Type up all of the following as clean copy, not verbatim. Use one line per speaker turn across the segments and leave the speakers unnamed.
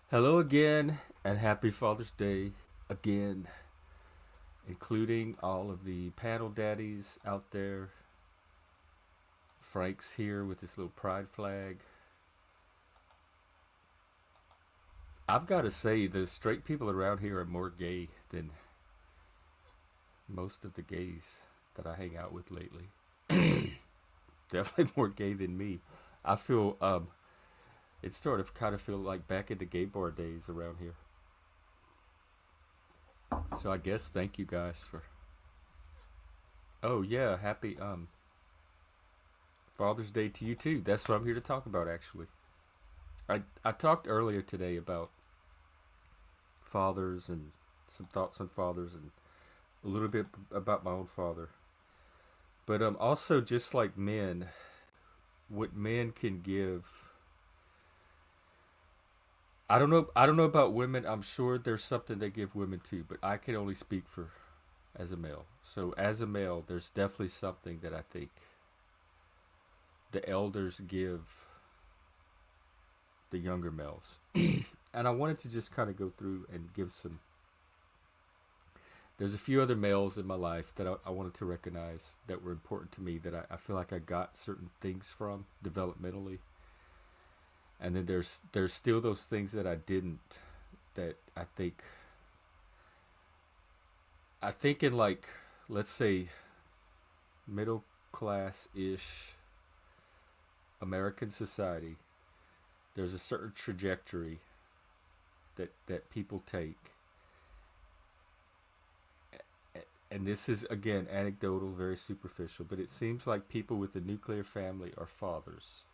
Hello again, and happy Father's Day again, including all of the panel daddies out there. Frank's here with his little pride flag. I've got to say, the straight people around here are more gay than most of the gays that I hang out with lately. Definitely more gay than me. I feel it's sort of kind of feel like back in the gay bar days around here. So I guess thank you guys for. Oh yeah, happy Father's Day to you too. That's what I'm here to talk about actually. I talked earlier today about fathers and some thoughts on fathers and a little bit about my own father. But also just like men, what men can give. I don't know about women. I'm sure there's something they give women too, but I can only speak for as a male. So as a male, there's definitely something that I think the elders give the younger males. And I wanted to just kind of go through and give some. There's a few other males in my life that I wanted to recognize that were important to me that I feel like I got certain things from developmentally, and then there's still those things that I didn't. That I think in like, let's say, middle class ish American society, there's a certain trajectory that people take, and this is again anecdotal, very superficial, but it seems like people with the nuclear family or fathers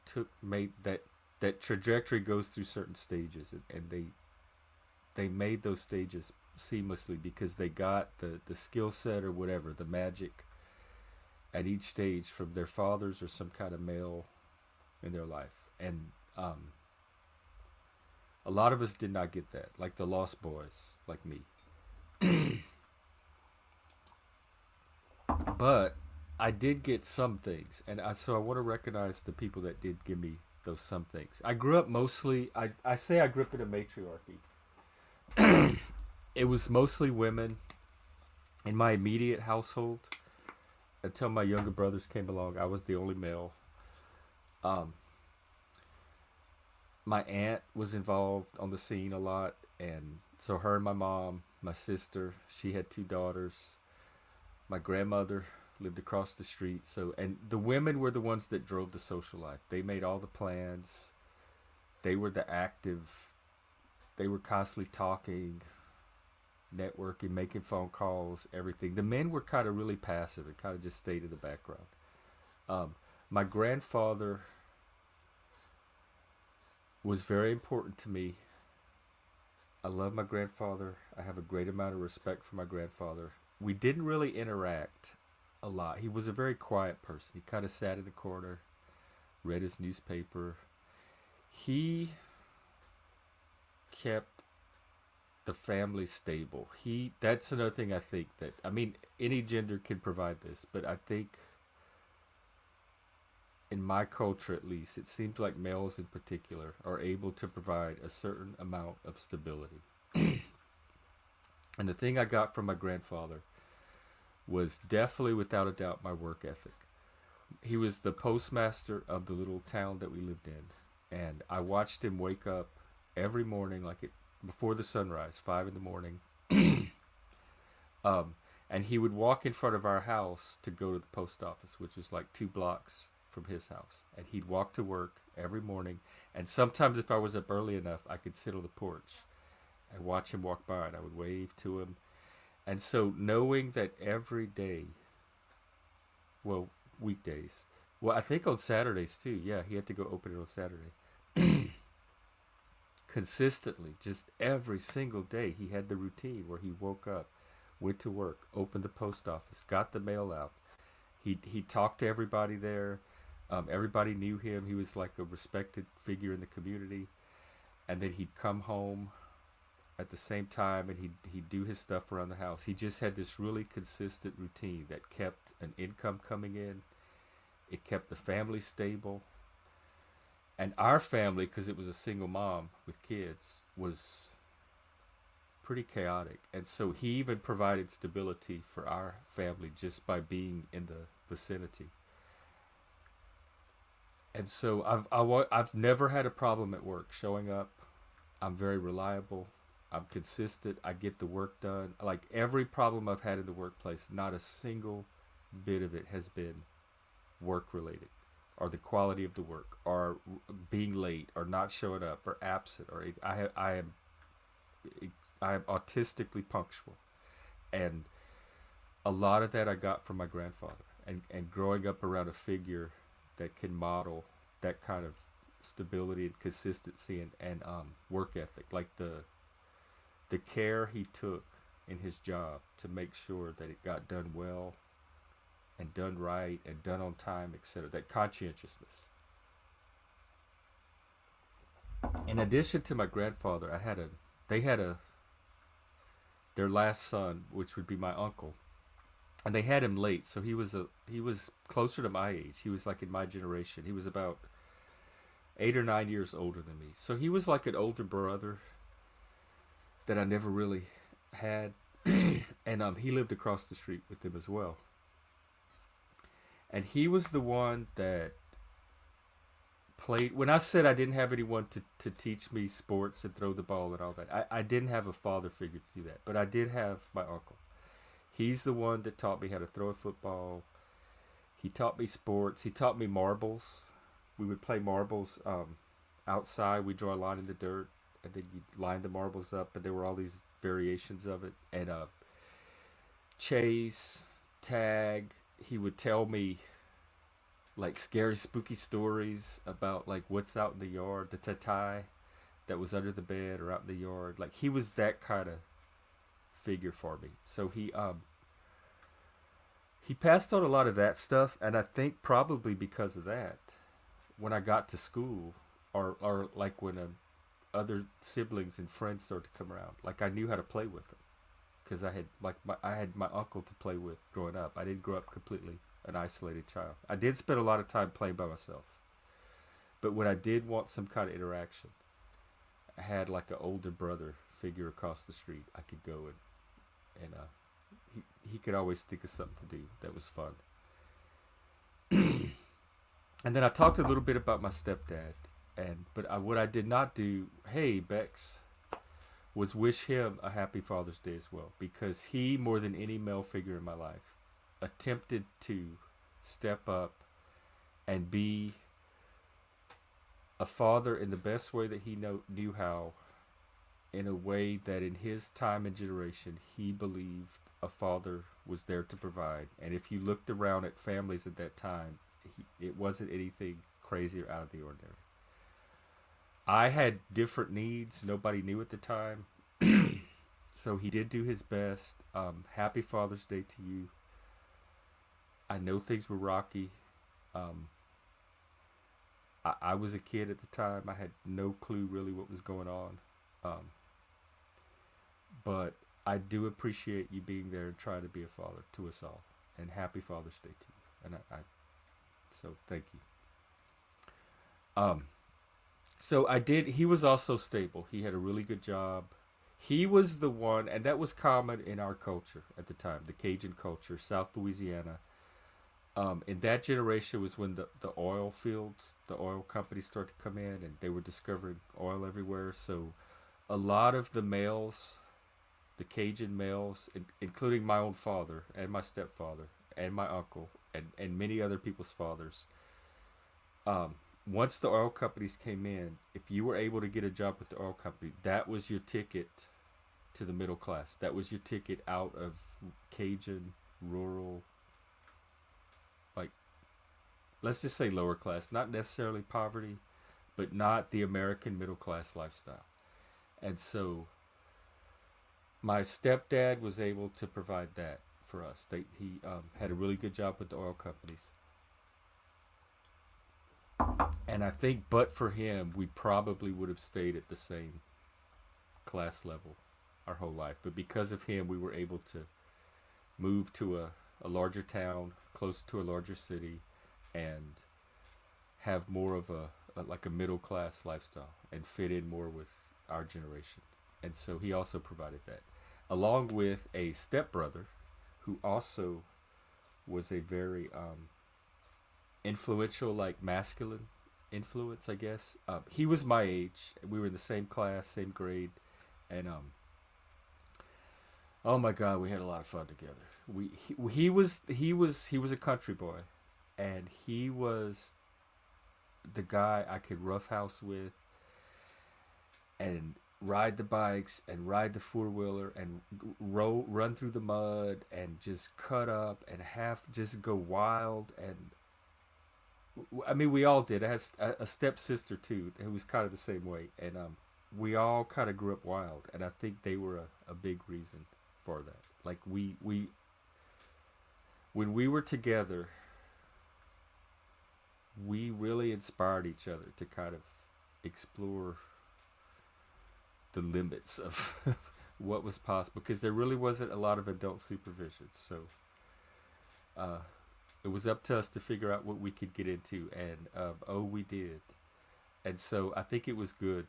took made that trajectory goes through certain stages, and they made those stages seamlessly because they got the skill set or whatever, the magic at each stage from their fathers or some kind of male in their life. And a lot of us did not get that, like the lost boys, like me. But I did get some things, and so I want to recognize the people that did give me those some things. I grew up mostly. I say I grew up in a matriarchy. It was mostly women in my immediate household until my younger brothers came along. I was the only male. Um, my aunt was involved on the scene a lot, and so her and my mom, my sister, she had two daughters. My grandmother lived across the street. So, and the women were the ones that drove the social life. They made all the plans. They were the active. They were constantly talking, networking, making phone calls, everything. The men were kind of really passive and kind of just stayed in the background. Um, my grandfather was very important to me. I love my grandfather. I have a great amount of respect for my grandfather. We didn't really interact a lot. He was a very quiet person. He kind of sat in the corner, read his newspaper. He kept the family stable. He That's another thing I think that, I mean, any gender can provide this, but I think in my culture at least, it seems like males in particular are able to provide a certain amount of stability. And the thing I got from my grandfather was definitely without a doubt my work ethic. He was the postmaster of the little town that we lived in, and I watched him wake up every morning, like it before the sunrise, 5 in the morning. um, and he would walk in front of our house to go to the post office, which was like 2 blocks from his house. And he'd walk to work every morning. And sometimes, if I was up early enough, I could sit on the porch and watch him walk by, and I would wave to him. And so, knowing that every day, well, weekdays, well, I think on Saturdays too. Yeah, he had to go open it on Saturday. Consistently, just every single day, he had the routine where he woke up, went to work, opened the post office, got the mail out. He talked to everybody there. Everybody knew him. He was like a respected figure in the community. And then he'd come home at the same time, and he'd do his stuff around the house. He just had this really consistent routine that kept an income coming in. It kept the family stable, And our family, because it was a single mom with kids, was pretty chaotic. And so he even provided stability for our family just by being in the vicinity. And so I've never had a problem at work showing up. I'm very reliable. I'm consistent. I get the work done. Like every problem I've had in the workplace, not a single bit of it has been work related, or the quality of the work, or being late, or not showing up, or absent, or I am autistically punctual, and a lot of that I got from my grandfather, and growing up around a figure that can model that kind of stability and consistency and work ethic, like the care he took in his job to make sure that it got done well and done right and done on time, etc. That conscientiousness. In addition to my grandfather, they had a their last son, which would be my uncle, and they had him late, so he was closer to my age. He was like in my generation. He was about 8 or 9 years older than me, so he was like an older brother that I never really had, and he lived across the street with them as well. And he was the one that played. When I said I didn't have anyone to teach me sports and throw the ball and all that, I didn't have a father figure to do that, but I did have my uncle. He's the one that taught me how to throw a football. He taught me sports. He taught me marbles. We would play marbles outside. We draw a line in the dirt, and then you line the marbles up, and there were all these variations of it. And chase, tag. He would tell me like scary, spooky stories about like what's out in the yard, the tatai that was under the bed or out in the yard. Like he was that kind of figure for me. So he passed on a lot of that stuff, and I think probably because of that, when I got to school, or like when other siblings and friends started to come around, like I knew how to play with them because I had my uncle to play with growing up. I didn't grow up completely an isolated child. I did spend a lot of time playing by myself, but when I did want some kind of interaction, I had like an older brother figure across the street. I could go and he could always think of something to do that was fun. And then I talked a little bit about my stepdad, what I did not do, hey Bex, was wish him a happy Father's Day as well, because he, more than any male figure in my life, attempted to step up and be a father in the best way that he knew how, in a way that in his time and generation he believed a father was there to provide. And if you looked around at families at that time, it wasn't anything crazy or out of the ordinary. I had different needs nobody knew at the time. So he did do his best. Happy Father's Day to you. I know things were rocky. I was a kid at the time. I had no clue really what was going on. But I do appreciate you being there and trying to be a father to us all. And happy Father's Day to you. And so thank you. So I did. He was also stable. He had a really good job. He was the one, and that was common in our culture at the time, the Cajun culture, South Louisiana. In that generation was when the oil fields, the oil companies started to come in, and they were discovering oil everywhere. So a lot of the males, the Cajun males, including my own father and my stepfather and my uncle and many other people's fathers, once the oil companies came in, if you were able to get a job with the oil company, that was your ticket to the middle class. That was your ticket out of Cajun, rural, like, let's just say lower class. Not necessarily poverty, but not the American middle class lifestyle. And so my stepdad was able to provide that for us. He had a really good job with the oil companies. And I think, but for him, we probably would have stayed at the same class level our whole life. But because of him, we were able to move to a larger town, close to a larger city, and have more of a like a middle class lifestyle and fit in more with our generation. And so he also provided that, along with a stepbrother who also was a very influential, like masculine influence, I guess. He was my age. We were in the same class, same grade, and oh my God, we had a lot of fun together. He was a country boy, and he was the guy I could roughhouse with and ride the bikes and ride the four wheeler and run through the mud and just cut up and have just go wild. And I mean, we all did. I had a stepsister too who was kind of the same way, and we all kind of grew up wild, and I think they were a big reason for that. Like we when we were together, we really inspired each other to kind of explore the limits of what was possible, because there really wasn't a lot of adult supervision. So uh, it was up to us to figure out what we could get into, and oh, we did. And so I think it was good.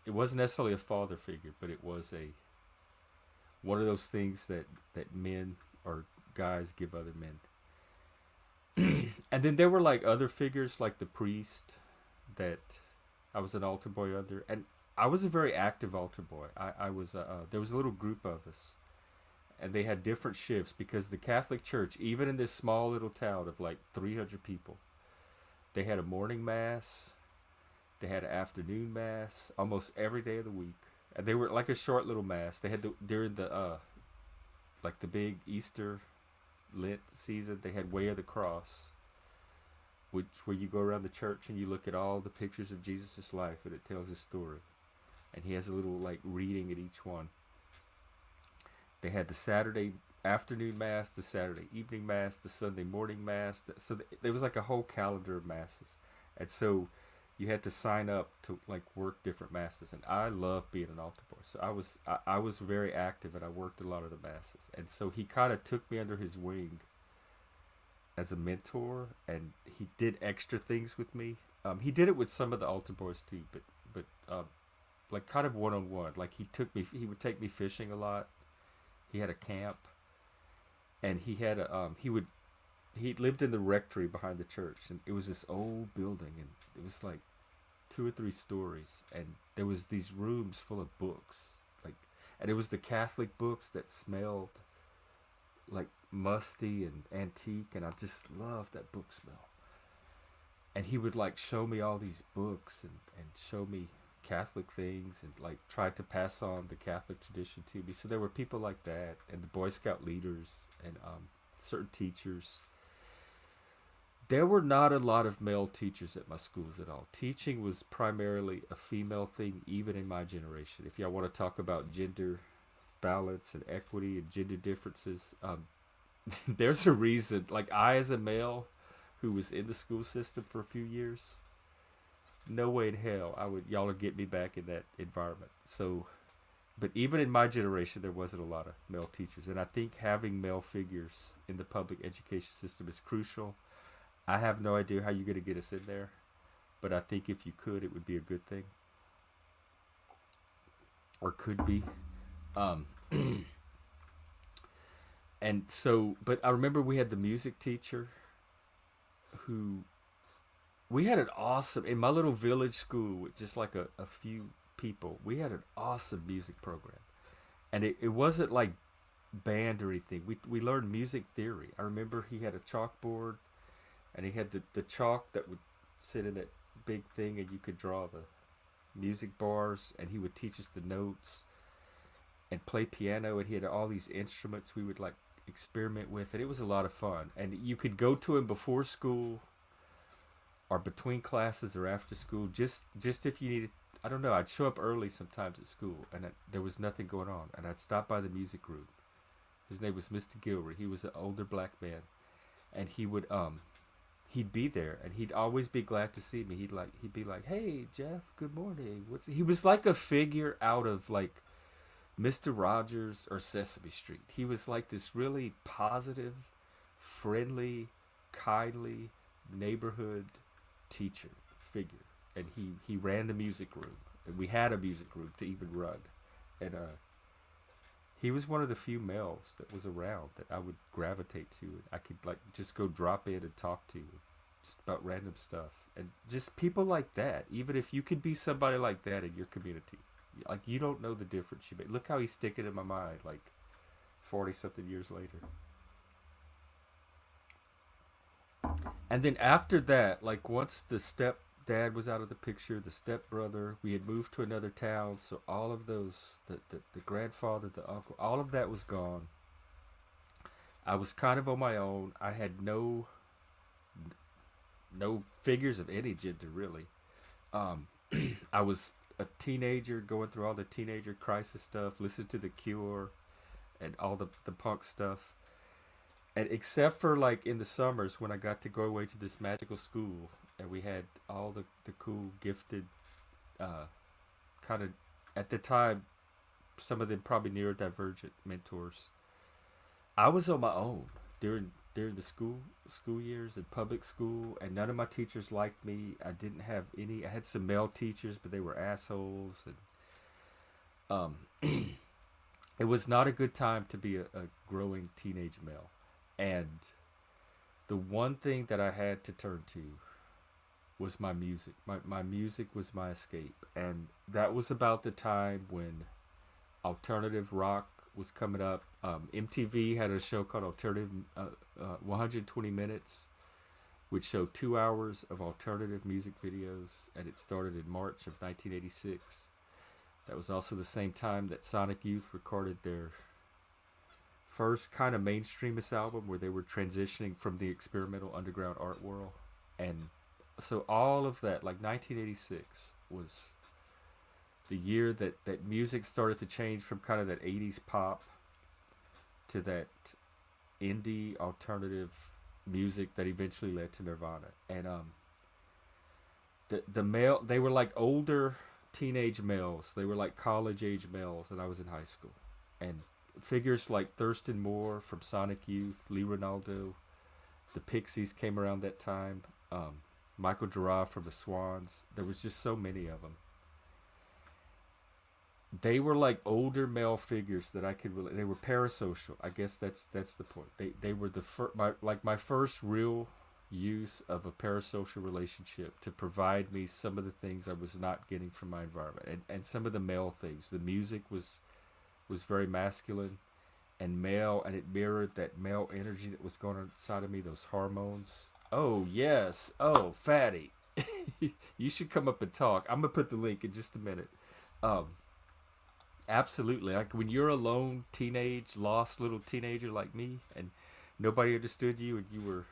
It wasn't necessarily a father figure, but it was a one of those things that men or guys give other men. And then there were like other figures, like the priest that I was an altar boy under, and I was a very active altar boy. I was there was a little group of us, and they had different shifts because the Catholic Church, even in this small little town of like 300 people, they had a morning mass, they had an afternoon mass almost every day of the week, and they were like a short little mass. They had during the like the big Easter Lent season, they had Way of the Cross, which where you go around the church and you look at all the pictures of Jesus' life and it tells his story, and he has a little like reading at each one. They had the Saturday afternoon mass, the Saturday evening mass, the Sunday morning mass. So there was like a whole calendar of masses, and so you had to sign up to like work different masses. And I loved being an altar boy, so I was very active, and I worked a lot of the masses. And so he kind of took me under his wing as a mentor, and he did extra things with me. He did it with some of the altar boys too, but like kind of one on one. Like he would take me fishing a lot. He had a camp, and he had he lived in the rectory behind the church, and it was this old building, and it was like 2 or 3 stories, and there was these rooms full of books, like, and it was the Catholic books that smelled like musty and antique, and I just loved that book smell. And he would like show me all these books and show me Catholic things, and like try to pass on the Catholic tradition to me. So there were people like that, and the Boy Scout leaders, and certain teachers. There were not a lot of male teachers at my schools at all. Teaching was primarily a female thing, even in my generation. If y'all want to talk about gender balance and equity and gender differences, there's a reason. Like, I, as a male who was in the school system for a few years, no way in hell y'all would get me back in that environment. So, but even in my generation, there wasn't a lot of male teachers, and I think having male figures in the public education system is crucial. I have no idea how you're going to get us in there, but I think if you could, it would be a good thing, or could be. Um, and so, but I remember we had the music teacher who, we had an awesome, in my little village school with just like a few people, we had an awesome music program. And it wasn't like band or anything. We learned music theory. I remember he had a chalkboard, and he had the chalk that would sit in that big thing, and you could draw the music bars, and he would teach us the notes and play piano, and he had all these instruments we would like experiment with, and it was a lot of fun. And you could go to him before school or between classes or after school, just if you needed. I don't know, I'd show up early sometimes at school, and there was nothing going on, and I'd stop by the music room. His name was Mr. Gilbert. He was an older black man, and he'd be there, and he'd always be glad to see me. He'd be like, "Hey, Jeff, good morning." He was like a figure out of like Mr. Rogers or Sesame Street. He was like this really positive, friendly, kindly neighborhood teacher figure, and he ran the music room, and we had a music room to even run, and he was one of the few males that was around that I would gravitate to, and I could like just go drop in and talk to, just about random stuff, and just people like that. Even if you could be somebody like that in your community, like you don't know the difference you make. Look how he's sticking in my mind, like 40 something years later. And then after that, like once the stepdad was out of the picture, the stepbrother, we had moved to another town, so all of those, the grandfather, the uncle, all of that was gone. I was kind of on my own. I had no figures of any gender really. Um, I was a teenager going through all the teenager crisis stuff, listening to The Cure and all the punk stuff. And except for like in the summers when I got to go away to this magical school and we had all the cool gifted uh, kind of at the time some of them probably neurodivergent mentors. I was on my own during the school years in public school, and none of my teachers liked me. I didn't have any. I had some male teachers, but they were assholes, and um, it was not a good time to be a growing teenage male. And the one thing that I had to turn to was my music. My music was my escape, and that was about the time when alternative rock was coming up. MTV had a show called Alternative 120 Minutes, which showed 2 hours of alternative music videos, and it started in March of 1986. That was also the same time that Sonic Youth recorded their first kind of mainstreamist album where they were transitioning from the experimental underground art world. And so all of that, like 1986, was the year that music started to change from kind of that 80s pop to that indie alternative music that eventually led to Nirvana. And the male, they were like older teenage males. They were like college age males, and I was in high school. And figures like Thurston Moore from Sonic Youth, Lee Ronaldo, the Pixies came around that time. Michael Girard from the Swans. There was just so many of them. They were like older male figures that I could relate. They were parasocial. I guess that's the point. They were the my first real use of a parasocial relationship to provide me some of the things I was not getting from my environment, and some of the male things. The music was very masculine and male, and it mirrored that male energy that was going on inside of me, those hormones. Oh yes, oh fatty. You should come up and talk. I'm gonna put the link in just a minute. um Absolutely. Like when you're a lone teenage, lost little teenager like me, and nobody understood you, and you were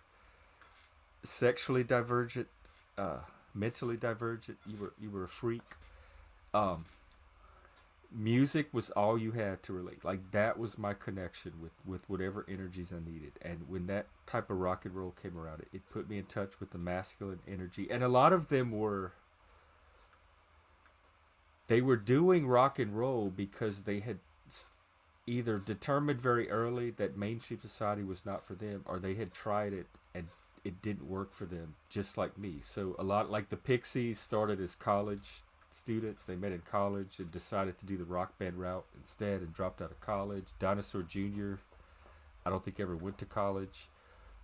sexually divergent, mentally divergent, you were a freak. Um, Music was all you had to relate. Like that was my connection with whatever energies I needed. And when that type of rock and roll came around, it put me in touch with the masculine energy. And a lot of them were they were doing rock and roll because they had either determined very early that mainstream society was not for them, or they had tried it and it didn't work for them, just like me. So a lot like the Pixies started as college students. They met in college and decided to do the rock band route instead and dropped out of college. Dinosaur Jr., I don't think ever went to college.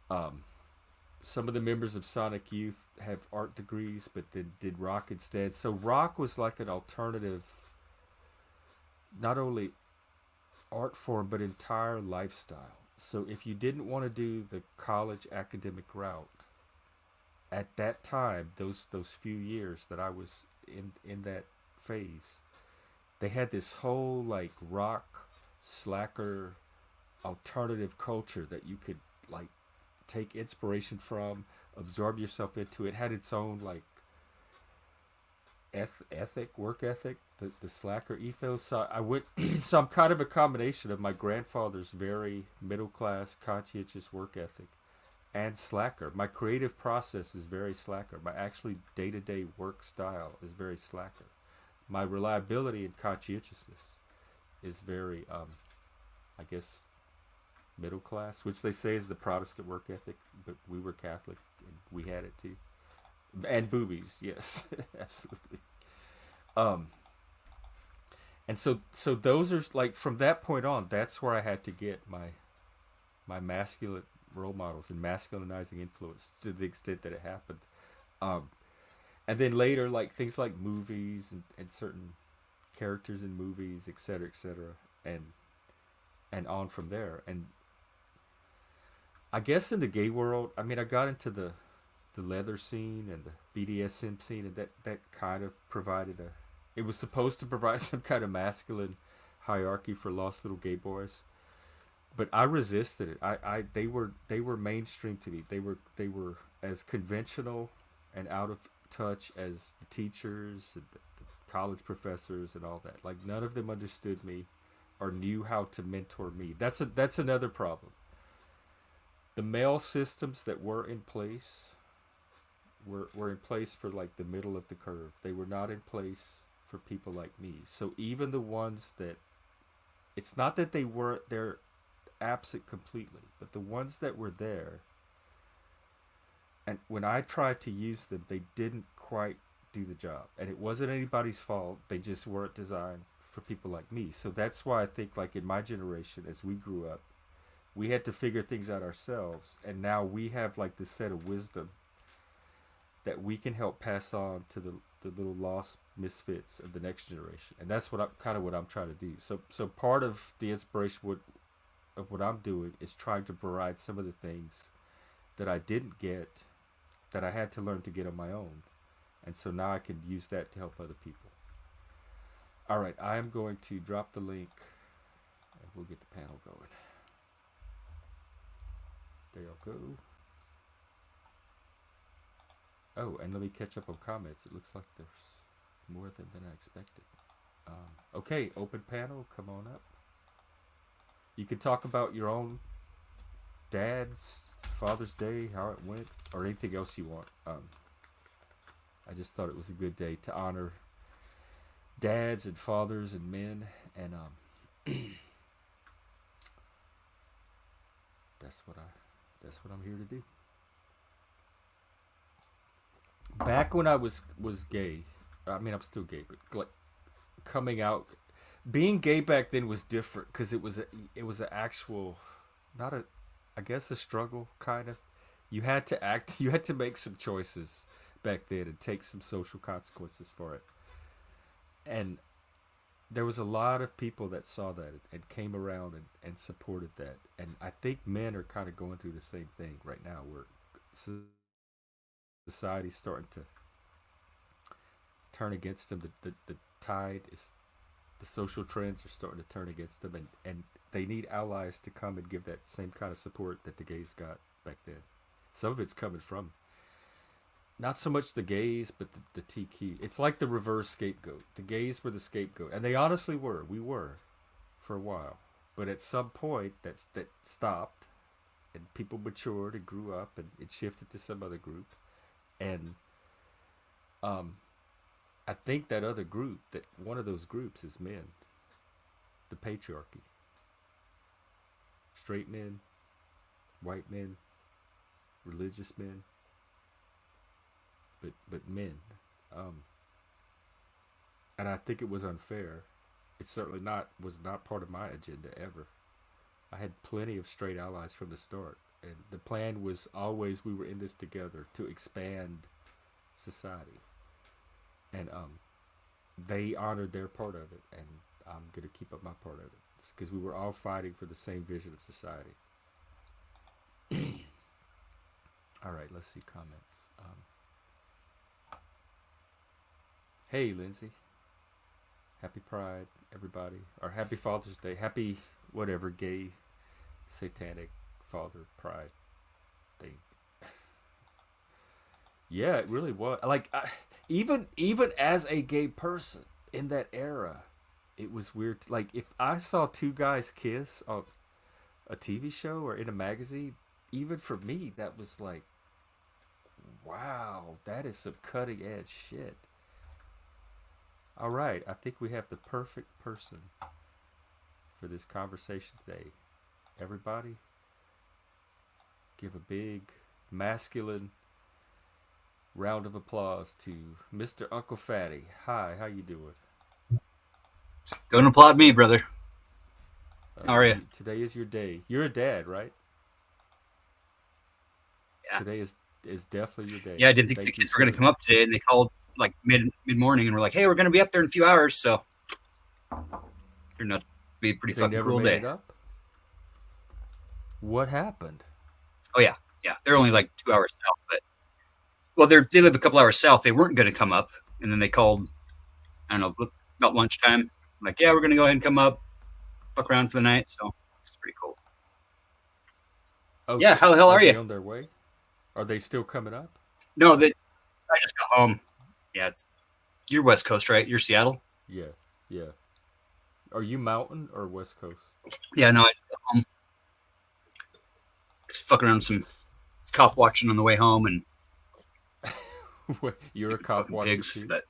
Um, some of the members of Sonic Youth have art degrees, but then did rock instead. So rock was like an alternative, not only art form, but entire lifestyle. So if you didn't want to do the college academic route, at that time, those few years that I was in that phase, they had this whole like rock, slacker, alternative culture that you could like take inspiration from, absorb yourself into. It had its own like work ethic, the slacker ethos. So I went, so I'm kind of a combination of my grandfather's very middle class, conscientious work ethic and slacker. My creative process is very slacker. My actually day to day work style is very slacker. My reliability and conscientiousness is very, I guess, middle class, which they say is the Protestant work ethic, but we were Catholic and we had it too. And boobies, yes, absolutely. Um, and so those are like from that point on, that's where I had to get my masculine role models and masculinizing influence to the extent that it happened. Um, and then later, like things like movies and certain characters in movies, et cetera, and and on from there. And I guess in the gay world, I mean, I got into the leather scene and the BDSM scene, and that kind of provided a. It was supposed to provide some kind of masculine hierarchy for lost little gay boys, but I resisted it. They were mainstream to me. They were as conventional and out of touch as the teachers and the college professors and all that. Like none of them understood me or knew how to mentor me. That's another problem. The male systems that were in place were in place for like the middle of the curve. They were not in place for people like me. So even the ones that it's not that they're absent completely, but the ones that were there, and when I tried to use them, they didn't quite do the job. And it wasn't anybody's fault. They just weren't designed for people like me. So that's why I think like in my generation as we grew up, we had to figure things out ourselves, and now we have like this set of wisdom that we can help pass on to the little lost misfits of the next generation. And that's what I'm trying to do. So part of the inspiration of what I'm doing is trying to provide some of the things that I didn't get, that I had to learn to get on my own. And so now I can use that to help other people. All right, I am going to drop the link and we'll get the panel going. There you go. Oh, and let me catch up on comments. It looks like there's more than I expected. Okay, open panel, come on up. You can talk about your own dad's Father's Day, how it went, or anything else you want. I just thought it was a good day to honor dads and fathers and men, and that's what I'm here to do. Back when I was gay, I mean I'm still gay, but like coming out, being gay back then was different because it was an actual, not a, I guess a struggle kind of. You had to act, you had to make some choices back then and take some social consequences for it. And there was a lot of people that saw that and came around and supported that. And I think men are kind of going through the same thing right now where society's starting to turn against them. The tide is, the social trends are starting to turn against them, and they need allies to come and give that same kind of support that the gays got back then. Some of it's coming from not so much the gays, but the TQ. It's like the reverse scapegoat. The gays were the scapegoat, and they honestly were. We were for a while, but at some point that stopped, and people matured and grew up, and it shifted to some other group, and um, I think that other group, that one of those groups is men, the patriarchy, straight men, white men, religious men, but men, um, and I think it was unfair. It certainly not was not part of my agenda ever. I had plenty of straight allies from the start, and the plan was always we were in this together to expand society, and they honored their part of it, and I'm gonna keep up my part of it because we were all fighting for the same vision of society. All right, let's see comments. Hey, Lindsay. Happy Pride, everybody. Or happy Father's Day. Happy whatever gay, satanic father pride thing. Yeah, it really was. Like, even as a gay person in that era, it was weird. Like, if I saw two guys kiss on a TV show or in a magazine, even for me, that was like, wow, that is some cutting edge shit. All right, I think we have the perfect person for this conversation today. Everybody, give a big masculine Round of applause to Mr. Uncle Fatty. Hi, how you doing?
Don't applaud me,
So,
brother. How are you?
today is your day. You're a dad, right?
Yeah,
Today is definitely your day.
yeah. I didn't think the
Thank you,
kids were going to
sir.
come up today, and they called like mid morning, and we're like, "Hey, we're going to be up there in a few hours." So turned out to be a pretty
They
fucking
never
cool
made
day.
it up. What happened?
Oh yeah, yeah. They're only like 2 hours south, but well, they live a couple hours south. They weren't going to come up, and then they called. I don't know about lunchtime. Like, yeah, we're going to go ahead and come up, fuck around for the night. So it's pretty cool.
Oh,
Yeah. How the hell
are
are
they
you?
on their way? Are they still coming up?
No, I just got home. Yeah, you're West Coast, right? You're Seattle.
Yeah, yeah. Are you mountain or west coast?
Yeah, no, I just got home. Just fucking around some cop watching on the way home and
You're a
stupid
cop
fucking
watcher
pigs.
too.
But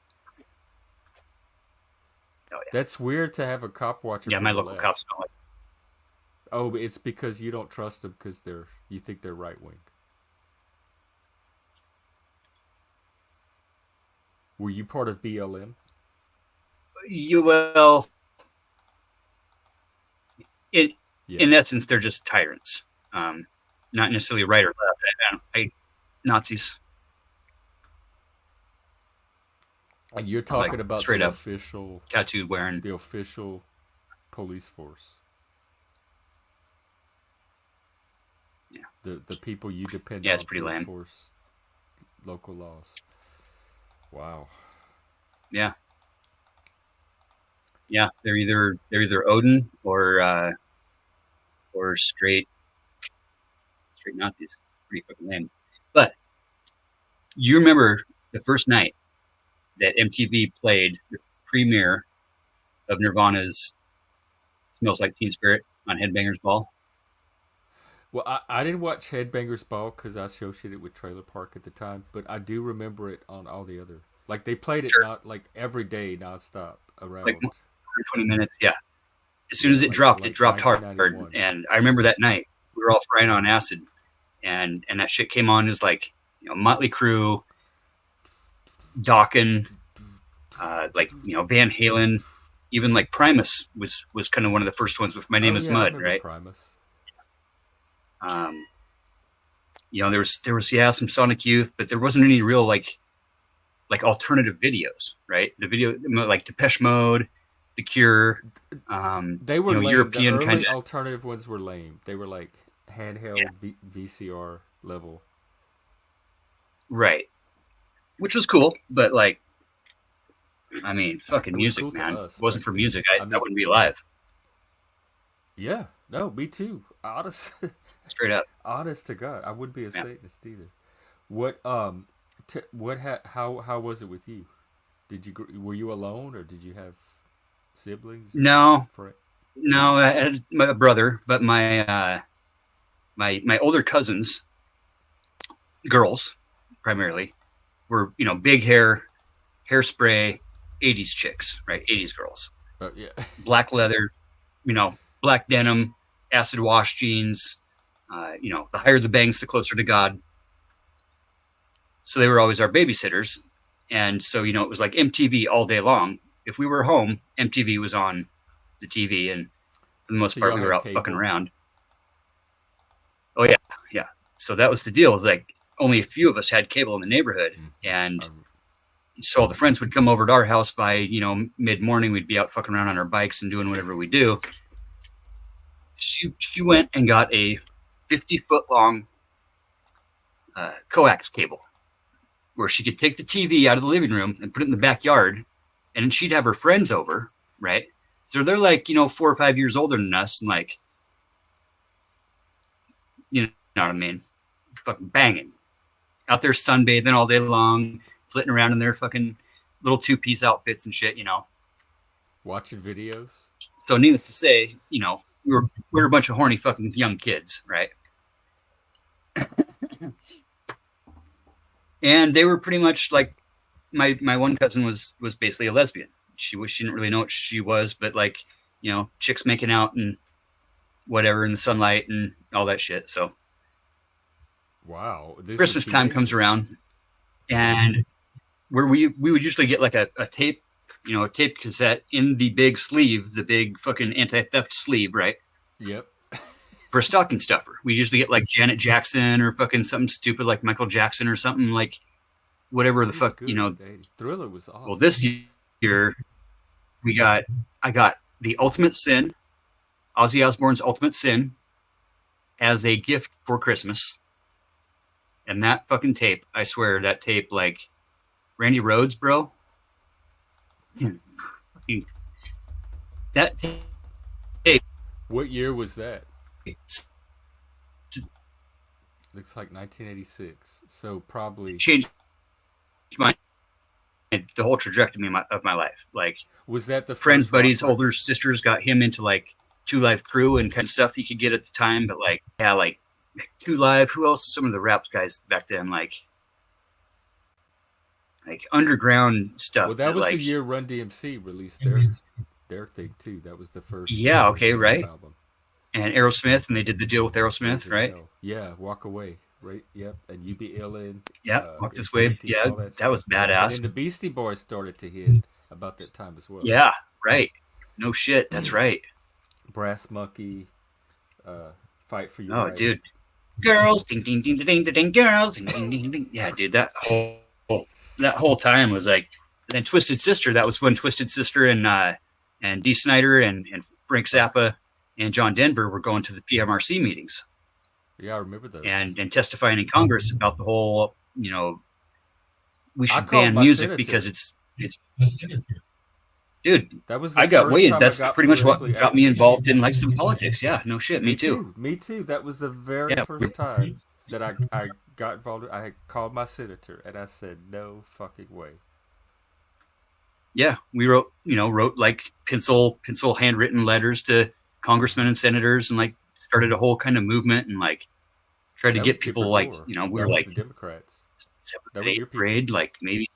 oh yeah,
That's weird to have a cop watcher
yeah, my
from the
local
left.
cops don't like.
Oh, but it's because you don't trust them because you think they're right wing. Were you part of BLM?
You well, in
Yeah.
in essence, they're just tyrants. Not necessarily right or left. Nazis,
And you're
like
talking about
straight up tattooed wearing.
the official police force,
Yeah,
the people you depend
yeah, it's
on
pretty
to
lame.
enforce local laws. Wow.
Yeah, yeah, they're either Odin or straight Nazis. Pretty fucking lame. But you remember the first night that MTV played the premiere of Nirvana's "Smells Like Teen Spirit" on Headbangers Ball?
Well, I didn't watch Headbangers Ball because I associated it with Trailer Park at the time, but I do remember it on all the other. Like they played it
Sure.
not like every day nonstop
Like
around.
120 minutes. Yeah. As soon
Yeah,
as it
like
dropped hard.
1991.
And I remember that night we were all frying on acid, and that shit came on as like Motley Crue, Dawkins, Van Halen, even like Primus was kind of one of the first ones with "My Name
Oh
Is
yeah, I
Mud,"
remember
right?
Primus.
Um, there was yeah some Sonic Youth, but there wasn't any real like alternative videos, right? The video like Depeche Mode, The Cure,
They were lame. The
European kind
early
of
alternative ones were lame. They were like
yeah,
handheld VCR level.
right, which was cool, but like I mean, fucking
It was
music,
cool to
man. If
us
it wasn't
back
for
then.
music,
I
I
mean,
wouldn't be alive.
yeah, no, me too. Honest,
Straight up,
honest to God, I wouldn't be a
yeah.
Satanist either. What how was it with you? Were you alone or did you have siblings or
No,
friends?
no, I had my brother, but my older cousins, girls primarily, were big hair, hairspray, '80s chicks, right? '80s girls,
Yeah.
black leather, black denim, acid wash jeans. The higher the bangs, the closer to God. So they were always our babysitters, and so it was like MTV all day long. If we were home, MTV was on the TV, and for the most
So
part,
y'all
we were
had
out fucking
cable.
around. Oh yeah, yeah. So that was the deal. Like only a few of us had cable in the neighborhood, and
Um,
so all the friends would come over to our house by mid morning. We'd be out fucking around on our bikes and doing whatever we do. She went and got a 50-foot long coax cable where she could take the TV out of the living room and put it in the backyard, and she'd have her friends over, right? So they're like 4 or 5 years older than us, and like you know what I mean, fucking banging out there sunbathing all day long, flitting around in their fucking little two-piece outfits and shit.
watching videos.
So needless to say, we were a bunch of horny fucking young kids, right? And they were pretty much like my one cousin was basically a lesbian. She didn't really know what she was, but like chicks making out and whatever in the sunlight and all that shit. So
Wow, this is
Christmas time comes
teenagers.
around. and where we would usually get like a tape, a tape cassette in the big sleeve, the big fucking anti-theft sleeve, right?
Yep.
For a stocking stuffer. We usually get like Janet Jackson or fucking something stupid like Michael Jackson or something like whatever the
He was
fuck,
good. Thriller was
Well,
awesome.
this year I got the Ultimate Sin, Ozzy Osbourne's Ultimate Sin, as a gift for Christmas. And that fucking tape, I swear, that tape, like Randy Rhoads, bro. That tape.
What year was that? Looks like 1986. So probably
Changed my the whole trajectory of my life. Like,
was that the
friends,
first rock
buddies, older
record?
sisters got him into like Two Live Crew and kind of stuff that you could get at the time. But like, yeah, like Two Live. Who else? Some of the rap guys back then, like underground stuff.
Well, that was the
like,
year Run DMC released their thing too. That was the first
yeah, okay,
official rap
right.
album.
And Aerosmith, and they did the deal with Aerosmith,
Raising
right?
Hell. Yeah, Walk Away. Right. Yep. And You Be Illin,
Yeah, Walk This Way.
Infinity,
Yeah,
all that
that
stuff.
was
And
badass.
then the Beastie Boys started to hit about that time as well.
Yeah, right. No shit, that's right.
Brass Monkey, Fight for Your
Oh,
Right.
dude, girls, ding ding ding ding ding ding, girls, ding ding ding ding. Yeah, dude, that whole time was like. Then Twisted Sister. That was when Twisted Sister and Dee Snider and Frank Zappa and John Denver were going to the PMRC meetings.
Yeah, I remember those.
And testifying in Congress about the whole, we should
called
ban
my
music
senator.
because it's dude.
That was the
I got
first
way.
time
That's
I got
pretty much what
politically
got me
active.
involved in like some politics. Yeah, no shit. Me too.
Me too. That was the very
Yeah,
first time that I got involved. I had called my senator and I said, no fucking way.
yeah. We wrote like pencil handwritten letters to congressmen and senators, and like started a whole kind of movement, and like tried to
That was
get people
Tipper
like
Gore.
we
That
were
was
like
the Democrats.
seventh,
That was your
eighth
people.
grade, like maybe.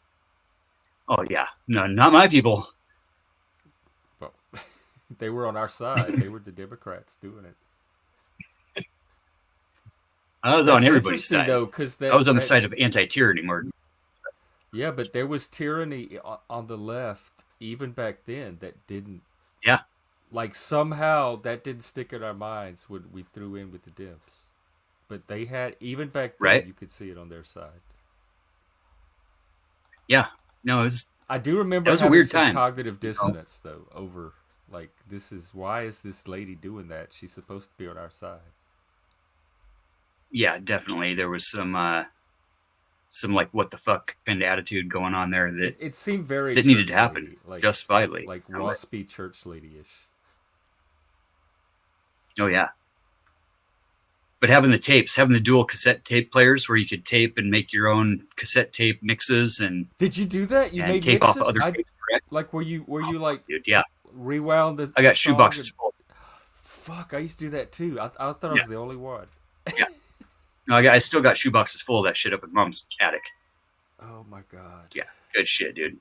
Oh yeah, no, not my people.
Well, they were on our side. They were the Democrats doing it.
I was
That's
on everybody's
interesting
side.
though, because
I was on the side of anti-tyranny more.
yeah, but there was tyranny on the left even back then that didn't.
Yeah,
Like somehow that didn't stick in our minds when we threw in with the Dems. But they had, even back then,
right.
you could see it on their side.
Yeah, no,
I do remember
that was a
having
weird
some
time.
cognitive dissonance though over like why is this lady doing that? She's supposed to be on our side.
Yeah, definitely. There was some like what the fuck kind of attitude going on there
It seemed very
that
church
needed to happen
lady, like
justifiably.
waspy church lady-ish.
Oh yeah. But having the dual cassette tape players where you could tape and make your own cassette tape mixes and
Did you do that? You made
tape
mixes?
off other tapes, correct?
Like were you like
Dude, yeah.
rewound the
I got
song
shoeboxes
and,
full.
fuck, I used to do that too. I thought I was the only one.
Yeah. No, I still got shoeboxes full of that shit up in mom's attic.
Oh my god.
Yeah, good shit, dude.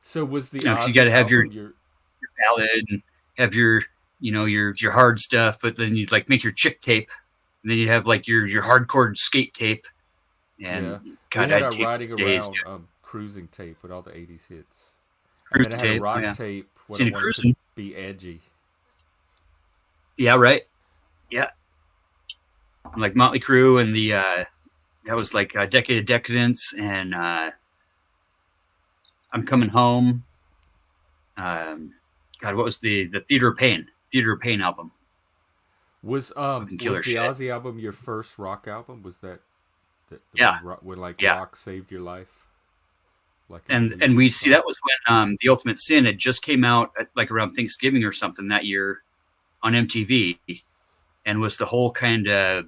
So was the
Because you got to have your
your
ballad and have your your hard stuff, but then you'd like make your chick tape, and then you have like your hardcore skate tape. And
yeah.
God,
We had
I'd
our
tape
riding
days,
around cruising tape with all the 80s hits.
Cruise
And then I had
tape,
a rock
yeah.
tape when
See,
I
the
wanted
cruising.
to be edgy.
Yeah, right. Yeah, like Motley Crue and the that was like a Decade of Decadence and I'm Coming Home. God, what was the Theater of Pain album?
Was
killer
the
shit.
Ozzy album your first rock album? Was that
Yeah.
when like
Yeah.
rock saved your life? Like
And we see that was when the Ultimate Sin had just came out at, like around Thanksgiving or something that year on MTV, and was the whole kind of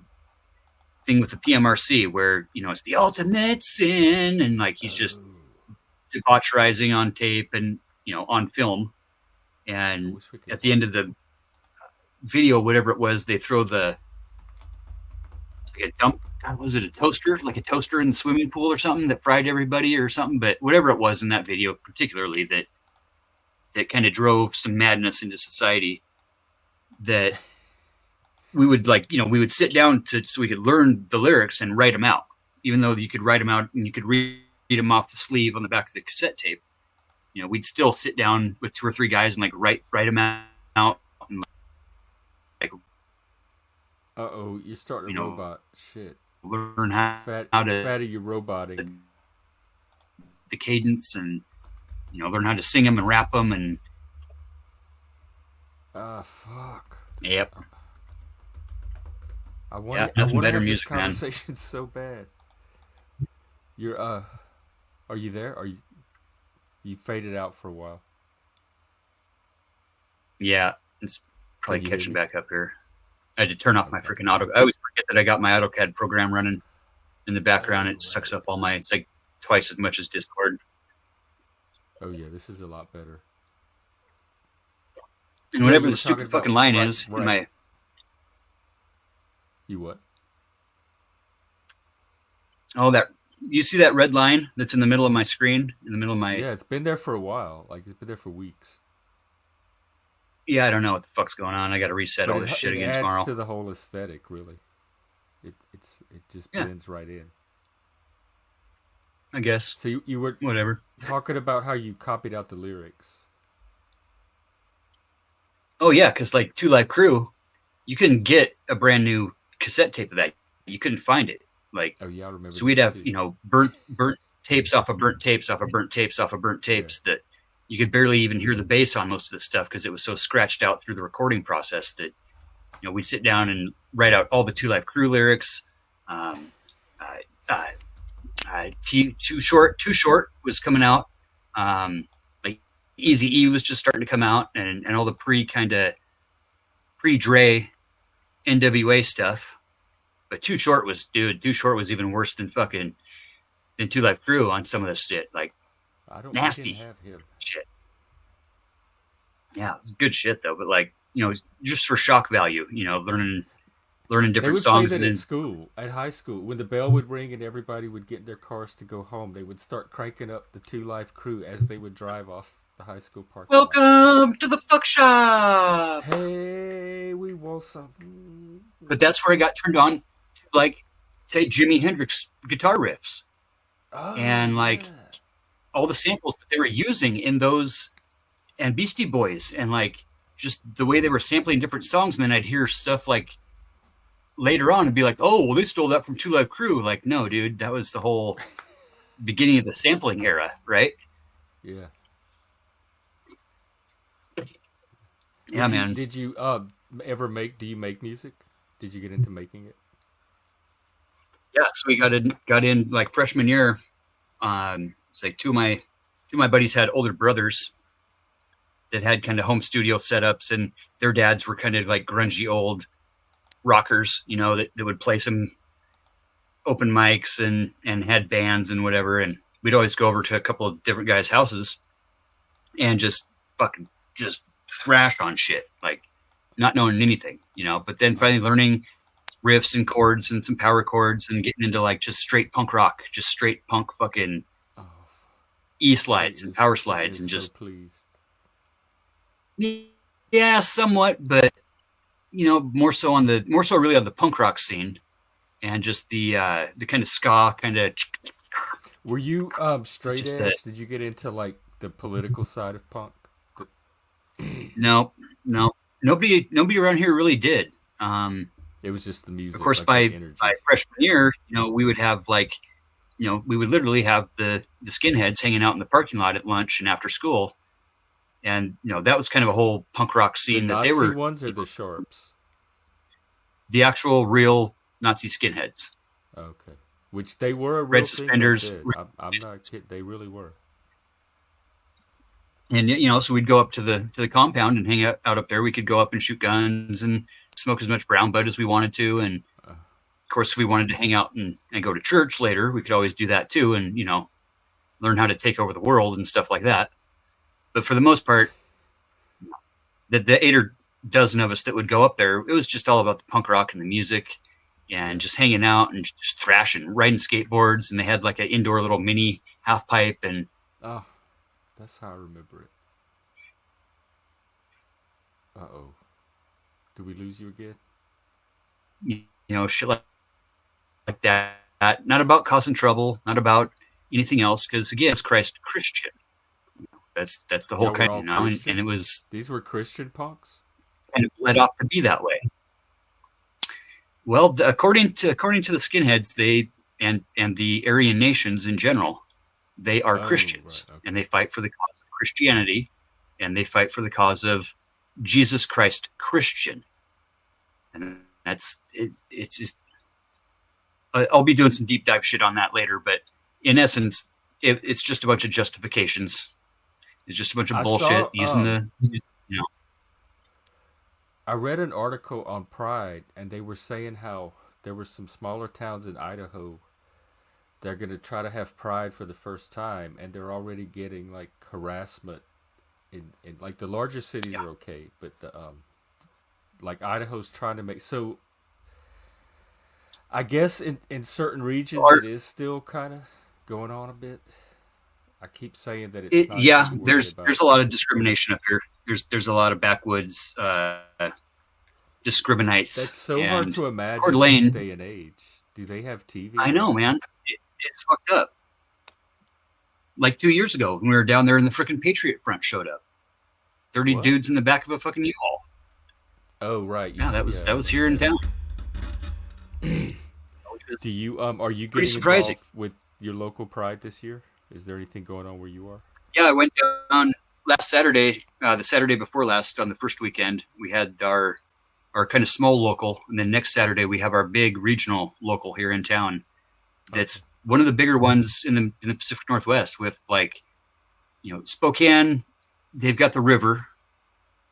thing with the PMRC where it's the Ultimate Sin and like he's just debaucherizing on tape and on film, and at the end of the video, whatever it was, they throw like a dump. God, was it a toaster? Like a toaster in the swimming pool or something that fried everybody or something. But whatever it was in that video, particularly that kind of drove some madness into society. That we would we would sit down so we could learn the lyrics and write them out. even though you could write them out and you could read them off the sleeve on the back of the cassette tape, we'd still sit down with 2 or 3 guys and like write them out and like
Uh-oh, you're starting a robot. Shit.
learn how to
Fatty, you're roboting.
the cadence and learn how to sing them and rap them and
Fuck.
yep.
I want
nothing
to
better
have
music,
this conversation so bad. You're are you there? Are you faded out for a while?
Yeah, it's probably
Can you
catching
hear me?
back up here. I had to turn off my freaking auto. I always forget that I got my AutoCAD program running in the background. It sucks up all my. It's like twice as much as Discord.
Oh yeah, this is a lot better.
And
Yeah,
whatever
you
the
were talking
stupid fucking
about
line is in my.
You what?
Oh, that you see that red line that's in the middle of my screen, in the middle of my.
Yeah, it's been there for a while. Like it's been there for weeks.
Yeah, I don't know what the fuck's going on. I got to reset all this shit again
adds
tomorrow.
to the whole aesthetic, really. It just blends right in.
I guess.
So you were
whatever
talking about how you copied out the lyrics.
Oh yeah, because like 2 Live Crew, you couldn't get a brand new cassette tape of that. You couldn't find it. Like,
oh yeah, I remember.
So we'd have burnt tapes off of burnt tapes off of burnt tapes off of burnt tapes that you could barely even hear the bass on most of the stuff because it was so scratched out through the recording process that we'd sit down and write out all the 2 Live Crew lyrics. Too short was coming out. Like Easy E was just starting to come out, and all the pre-Dre NWA stuff. But Too Short was even worse than 2 Live Crew on some of this shit. Like nasty
have him.
shit. Yeah, it was good shit though. But like just for shock value, learning different songs.
They would play that at high school, when the bell would ring and everybody would get in their cars to go home. They would start cranking up the 2 Live Crew as they would drive off the high school parking lot.
Welcome to the fuck shop.
Hey, we want something.
But that's where I got turned on to like say Jimi Hendrix guitar riffs. And like all the samples that they were using in those, and Beastie Boys, and like just the way they were sampling different songs. And then I'd hear stuff like later on and be like, oh, well, they stole that from 2 Live Crew. Like, no, dude, that was the whole beginning of the sampling era, right?
Yeah.
Yeah, man.
Did you ever do you make music? Did you get into making it?
Yeah, so we got in like freshman year. It's like two of my buddies had older brothers that had kind of home studio setups, and their dads were kind of like grungy old rockers, that would play some open mics and had bands and whatever. And we'd always go over to a couple of different guys' houses and just fucking just thrash on shit, like not knowing anything, but then finally learning riffs and chords and some power chords and getting into like just straight punk rock, just straight punk fucking E slides and power slides and just yeah, somewhat, but more so really on the punk rock scene and just the kind of ska kind of.
Were you straight edge? Did you get into like the political side of punk?
No, nobody around here really did.
It was just the music.
Of course, by freshman year, we would have like, we would literally have the skinheads hanging out in the parking lot at lunch and after school, and that was kind of a whole punk rock scene. That they were
ones or the sharps,
the actual real Nazi skinheads.
Okay, which they were.
Red suspenders.
I'm not kidding. They really were.
And so we'd go up to the compound and hang out up there. We could go up and shoot guns and smoke as much brown bud as we wanted to. And of course, if we wanted to hang out and go to church later, we could always do that too. And learn how to take over the world and stuff like that. But for the most part, the 8 or dozen of us that would go up there, it was just all about the punk rock and the music and just hanging out and just thrashing, riding skateboards. And they had like an indoor little mini half pipe and.
Oh. That's how I remember it. Uh-oh. Did we lose you again?
Shit like that. not about causing trouble, not about anything else. Because again, it's Christ Christian. That's the whole
Y'all were
kind,
all
and
Christian.
it was
These were Christian punks.
kind of led off to be that way. Well, according to the skinheads, and the Aryan nations in general, they are
Oh, right.
Christians,
Okay.
and they fight for the cause of Christianity, and they fight for the cause of Jesus Christ Christian, and it's just I'll be doing some deep dive shit on that later, but in essence, it's just a bunch of justifications. It's just a bunch of
I
bullshit
saw.
using the
I read an article on Pride, and they were saying how there were some smaller towns in Idaho. They're gonna try to have Pride for the first time, and they're already getting like harassment. In like the larger cities
yeah.
are okay, but the like Idaho's trying to make so. I guess in certain regions
Or
it is still kind of going on a bit. I keep saying that it's not too
yeah,
worried
there's
about.
a lot of discrimination up here. There's a lot of backwoods discriminates
That's so hard
and
to
Coeur
imagine in this
d'Alene.
day and age. Do they have TV
I know,
there?
man. It's fucked up. Like 2 years ago, when we were down there, and the freaking Patriot Front showed up. 30
What?
dudes in the back of a fucking U-Haul.
Oh right,
Yeah,
yeah, I
that was
remember
here in
that.
town, which was
Do you are you
pretty
getting
surprising.
involved with your local Pride this year? Is there anything going on where you are?
Yeah, I went down last Saturday, the Saturday before last, on the first weekend. We had our kind of small local, and then next Saturday we have our big regional local here in town.
Okay.
That's one of the bigger ones in the Pacific Northwest. With like Spokane, they've got the river,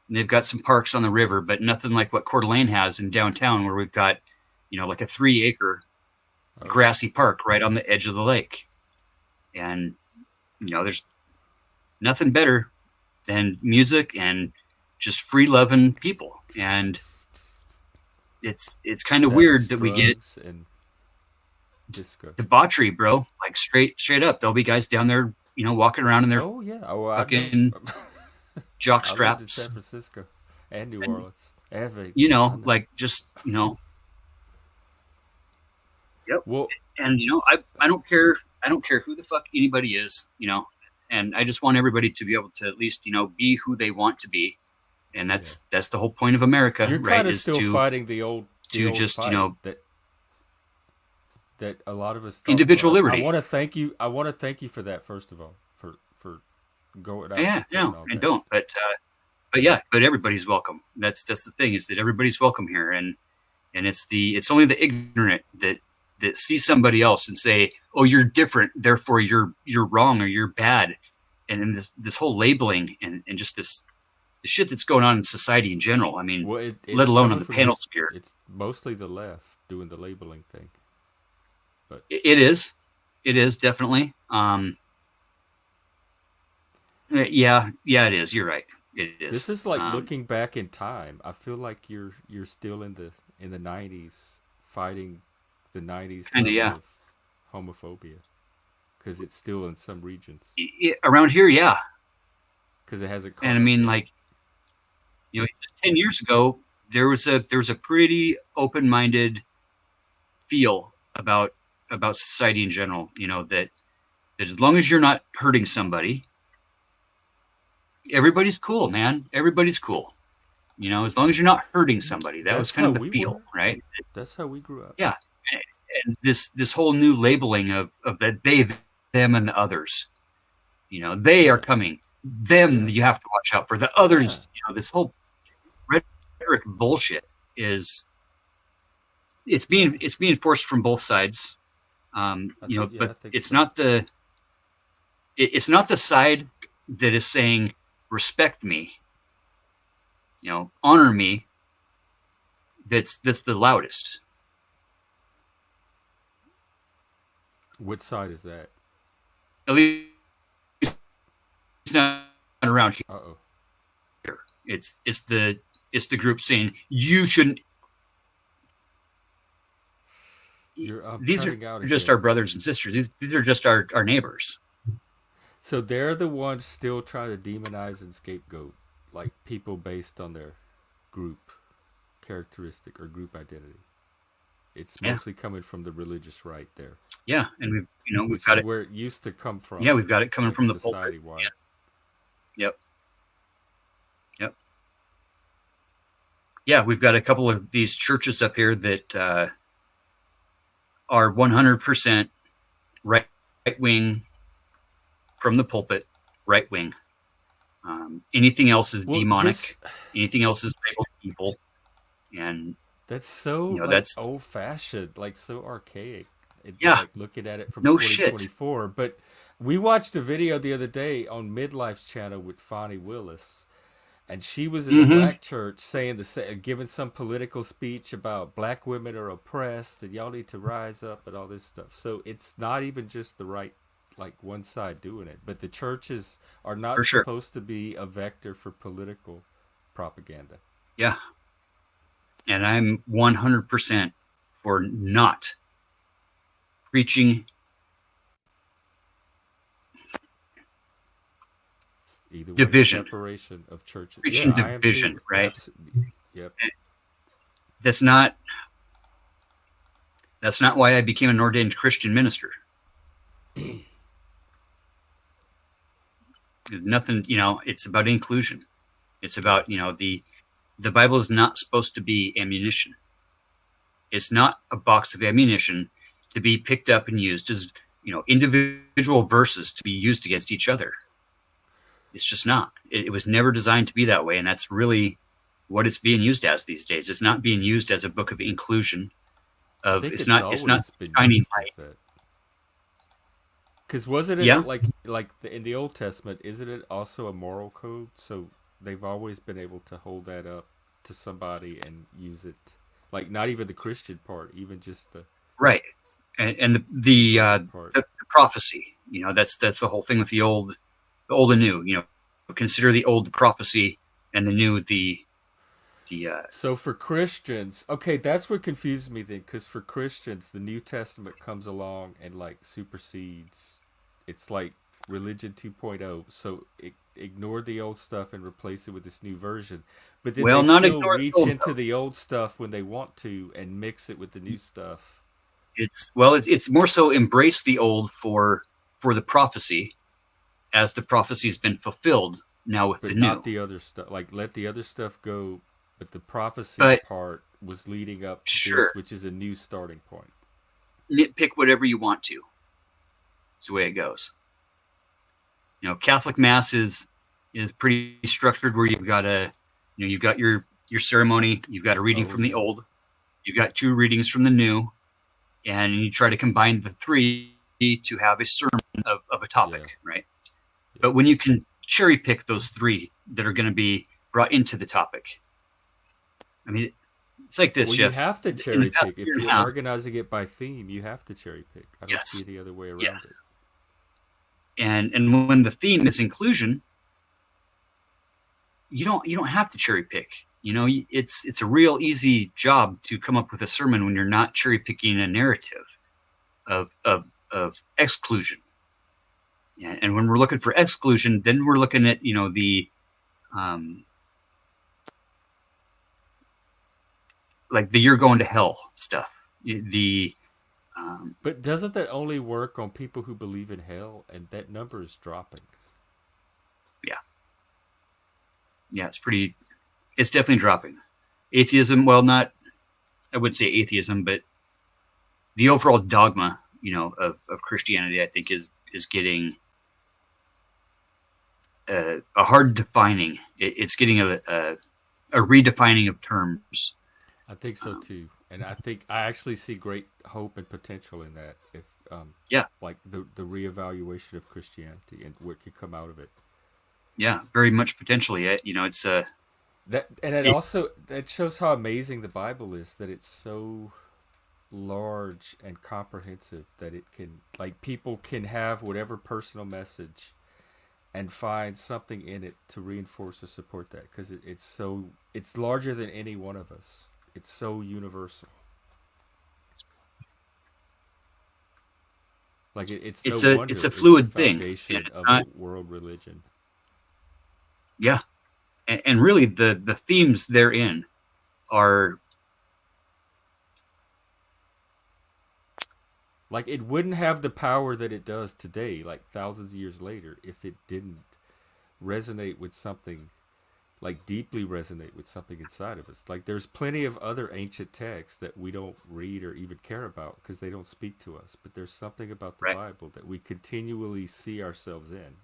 and they've got some parks on the river, but nothing like what Coeur d'Alene has in downtown, where we've got like a 3 acre
Oh,
grassy park right on the edge of the lake, and there's nothing better than music and just free loving people. And it's kind of
sex,
weird that we get
drugs, and disco.
debauchery, bro. Like straight up, there'll be guys down there, walking around in their
Oh yeah. Oh, I know.
fucking jock
I lived in San
straps,
Francisco and New
and
Orleans and Vegas. I know.
like just yep.
Well,
And I don't care. I don't care who the fuck anybody is, and I just want everybody to be able to at least be who they want to be, and
yeah.
that's the whole point of America,
You're
right?
kind of
Is
still fighting the
to
old
just
fight that a lot of us thought.
individual
Well, I
liberty.
want to thank you. I want to thank you for that first of all, for going out
Yeah,
supporting
no,
all
and
that.
don't. But yeah, but everybody's welcome. That's the thing, is that everybody's welcome here, and it's only the ignorant that see somebody else and say, oh, you're different, therefore you're wrong or you're bad, and then this whole labeling and just the shit that's going on in society in general. I mean,
Well,
let
it's
alone on
coming
the
from
panel sphere.
it's mostly the left doing the labeling thing, but
It is, definitely. Yeah, it is. You're right. It is.
this is like looking back in time. I feel like you're still in the '90s fighting the '90s
Kind of,
level
yeah.
of homophobia because it's still in some regions
Around here, yeah.
because it hasn't
And
caught
I
up
mean,
yet.
like, just 10 years ago, there was a pretty open minded feel about society in general. That as long as you're not hurting somebody, everybody's cool, man. Everybody's cool. As long as you're not hurting somebody. That was
That's
kind
how
of the
we
feel,
were.
right?
That's how we grew up.
Yeah. And this whole new labeling of that they, them, and the others. They are
Yeah,
coming. Them
yeah,
you have to watch out for. The
yeah.
others, this whole rhetoric bullshit is it's being forced from both sides.
I
But
think
it's
so.
not it's not the side that is saying respect me, honor me. That's the loudest.
Which side is that?
At least not around
Uh oh.
here. It's the group saying you shouldn't.
You're
These are
cutting out
just our
again.
brothers and sisters. These are just our neighbors.
So they're the ones still trying to demonize and scapegoat like people based on their group characteristic or group identity. It's
Yeah.
mostly coming from the religious right there,
Yeah. And we've
which
got
is
it.
where it used to come
Yeah.
from,
We've got it coming
like
from the pulpit.
society wide.
Yep. Yep. Yeah. We've got a couple of these churches up here that are 100% right wing from the pulpit, right wing. Anything else is
Well, just
demonic. Anything else is labeled evil. And,
that's so like
that's,
old fashioned, like so archaic.
yeah,
Like looking at it from
no shit.
2024. But we watched a video the other day on Midlife's channel with Fonnie Willis, and she was in a
Mm-hmm.
black church saying giving some political speech about black women are oppressed and y'all need to rise up and all this stuff. So it's not even just the right, like one side doing it, but the churches are not
For sure.
supposed to be a vector for political propaganda.
Yeah. And I'm 100% for not preaching
Either way,
division.
separation of churches.
Preaching
Yeah, I am
division,
too.
right?
Absolutely. Yep.
That's not why I became an ordained Christian minister. There's nothing, it's about inclusion. It's about, the Bible is not supposed to be ammunition. It's not a box of ammunition to be picked up and used as, individual verses to be used against each other. It's just not. It was never designed to be that way, and that's really what it's being used as these days. It's not being used as a book of inclusion.
I think
It's
it's
not
always been
shining
used
light.
as that. Because wasn't it
Yeah,
in the Old Testament? Isn't it also a moral code? So they've always been able to hold that up to somebody and use it. Like not even the Christian part, even just the
right. And
religion part.
the prophecy. That's the whole thing with the old and new. Consider the old the prophecy, and the new the
So for Christians, okay, that's what confuses me then. Because for Christians, the New Testament comes along and like supersedes. It's like religion 2.0. So ignore the old stuff and replace it with this new version. But then
well,
they
not
still
ignore the
reach
old
into
though.
the old stuff when they want to and mix it with the new stuff.
It's more so embrace the old for the prophecy, as the prophecy's been fulfilled now with the
But
new.
not the other stuff. Like let the other stuff go. But the prophecy
But
part was leading up to
sure,
this, which is a new starting point.
nitpick whatever you want to. It's the way it goes. Catholic Mass is pretty structured, where you've got you've got your ceremony, you've got a reading
Oh
from the
yeah.
old, you've got 2 readings from the new, and you try to combine the 3 to have a sermon of a topic,
Yeah.
right?
Yeah.
But when you can cherry pick those 3 that are going to be brought into the topic, I mean, it's like this,
Well, you
Jeff.
have to
In the
cherry
past
pick.
year
If
and a
you're
half,
organizing it by theme, you have to cherry pick. I don't see
yes,
any other way around
yes.
it.
And when the theme is inclusion, you don't have to cherry pick. It's a real easy job to come up with a sermon when you're not cherry picking a narrative of exclusion. And when we're looking for exclusion, then we're looking at the like the you're going to hell stuff. The
But doesn't that only work on people who believe in hell? And that number is dropping.
yeah, it's definitely dropping. Atheism, well, not, I would say atheism, but the overall dogma, of Christianity, I think is getting a hard defining. It's getting a redefining of terms.
I think so too. And I think I actually see great hope and potential in that. If
Yeah,
like the reevaluation of Christianity and what could come out of it.
yeah, very much potentially. It's
That and it
it,
also that shows how amazing the Bible is. That it's so large and comprehensive that it can like people can have whatever personal message and find something in it to reinforce or support that because it's larger than any one of us. It's so universal. Like it's no
it's a
wonder it's the
fluid thing, and
foundation
it's
of a
not.
world religion.
Yeah, and really the themes therein are
Like it wouldn't have the power that it does today, like thousands of years later, if it didn't resonate with something, like deeply resonate with something inside of us. Like there's plenty of other ancient texts that we don't read or even care about because they don't speak to us. But there's something about the
Right.
Bible that we continually see ourselves in,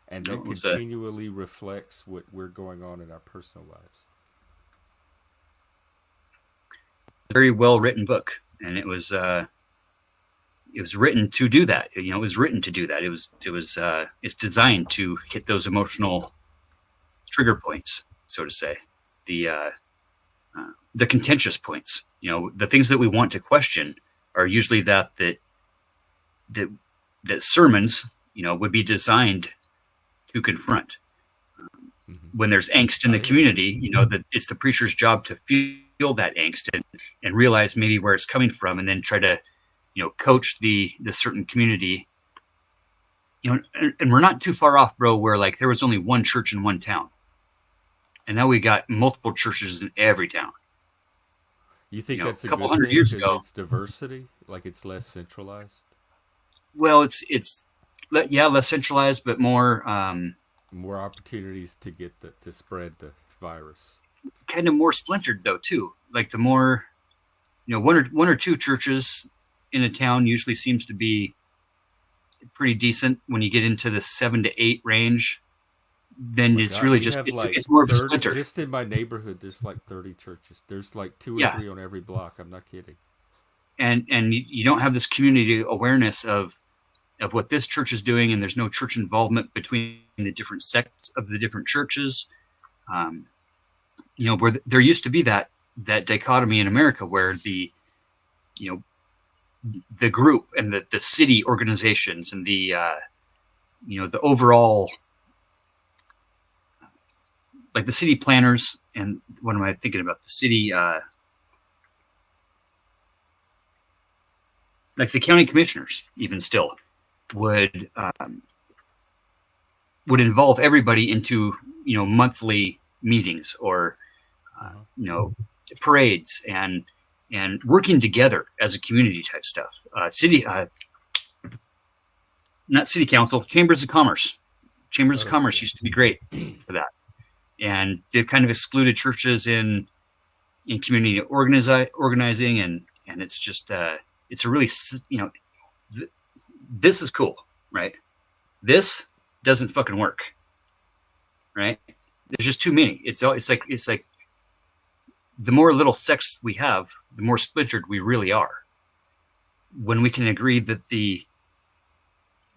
and
No,
that
it was a
continually reflects what we're going on in our personal lives.
very well written book, and it was written to do that. You know, it was written to do that. It's designed to hit those emotional trigger points, so to say, the the contentious points. You know, the things that we want to question are usually that that sermons, you know, would be designed to confront. When there's angst in the
I agree.
community, you know, that it's the preacher's job to feel that angst and realize maybe where it's coming from, and then try to, you know, coach the certain community. You know, and we're not too far off, bro, where like there was only one church in one town, and now we got multiple churches in every town.
You
You
think
know,
that's
a
a
couple
good
hundred
thing
years
because
ago,
it's diversity, like it's less centralized,
well, it's yeah, less centralized, but more
more opportunities to get to spread the virus.
kind of more splintered though too. Like the more, you know, one or two churches in a town usually seems to be pretty decent. When you get into the 7 to 8 range,
Oh
then
my
it's
God,
really
we
just
have like
it's more of a
30,
splinter.
just in my neighborhood, there's like 30 churches. There's like two or
Yeah,
three on every block. I'm not kidding.
and you don't have this community awareness of what this church is doing, and there's no church involvement between the different sects of the different churches. Um, you know, where there used to be that dichotomy in America where you know the group and the city organizations and the you know the overall, like the city planners, and what am I thinking about, the city like the county commissioners even still would would involve everybody into, you know, monthly meetings or
Uh-huh.
you know, parades and working together as a community type stuff. City not city council, chambers of commerce. Chambers of
Oh
commerce
yeah.
used to be great for that, and they kind of excluded churches in community organizing, and it's just it's a really, you know, th- this is cool, right? This doesn't fucking work, right? There's just too many. It's like the more little sects we have, the more splintered we really are. When we can agree that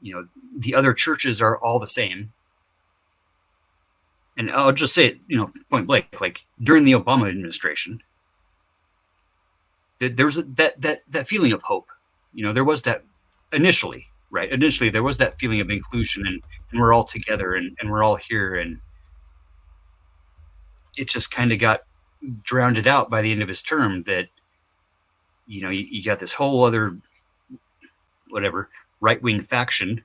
you know, the other churches are all the same, and I'll just say it, you know, point blank, like during the Obama administration, there was that feeling of hope. You know, there was that initially, right? Initially, there was that feeling of inclusion, and we're all together, and we're all here, and it just kind of got drowned out by the end of his term. That, you know, you got this whole other whatever right wing faction,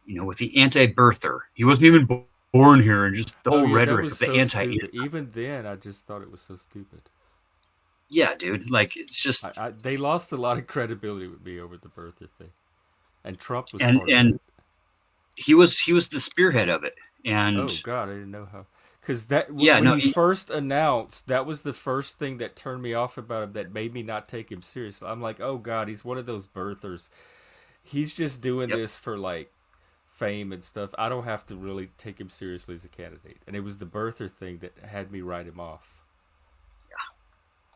you know, with the anti-birther. He wasn't even born here, and just the
Oh
whole
yeah, that
rhetoric
was
of the
so
anti.
stupid. Even then, I just thought it was so stupid.
Yeah, dude. Like it's just
They lost a lot of credibility with me over the birther thing, and Trump was
and
part of that.
he was the spearhead of it, and
Oh God, I didn't know how. Because that
yeah,
when
no,
he first announced, that was the first thing that turned me off about him. That made me not take him seriously. I'm like, oh God, he's one of those birthers. He's just doing
yep,
this for like fame and stuff. I don't have to really take him seriously as a candidate. And it was the birther thing that had me write him off.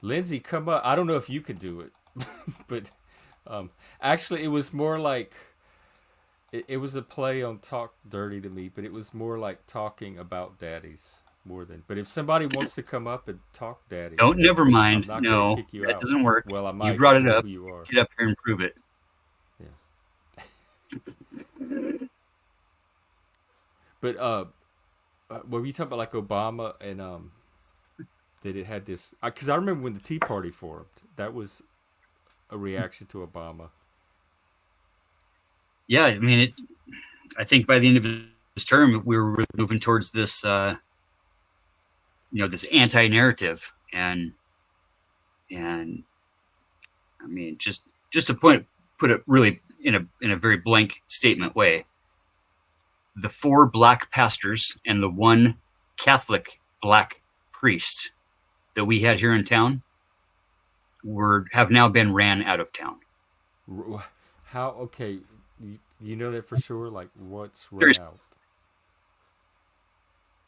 Lindsay, come up. I don't know if you could do it, but um, actually, it was more like it was a play on talk dirty to me, but it was more like talking about daddies more than. But if somebody wants to come up and talk daddy,
don't, never
I'm
mind.
not gonna
No,
kick you
that
out.
doesn't work.
Well, I
You
might
brought
because
it
I know
up.
who you are.
Get up here and prove it.
Yeah. But when we talk about like Obama and that it had this, because I remember when the Tea Party formed, that was a reaction to Obama.
Yeah, I mean, I think by the end of his term, we were really moving towards this, you know, this anti-narrative, and I mean, just just to put it really in a very blank statement way, the 4 black pastors and the 1 Catholic black priest that we had here in town have now been ran out of town.
How? Okay, you know that for sure. Like, what's run
Seriously,
out?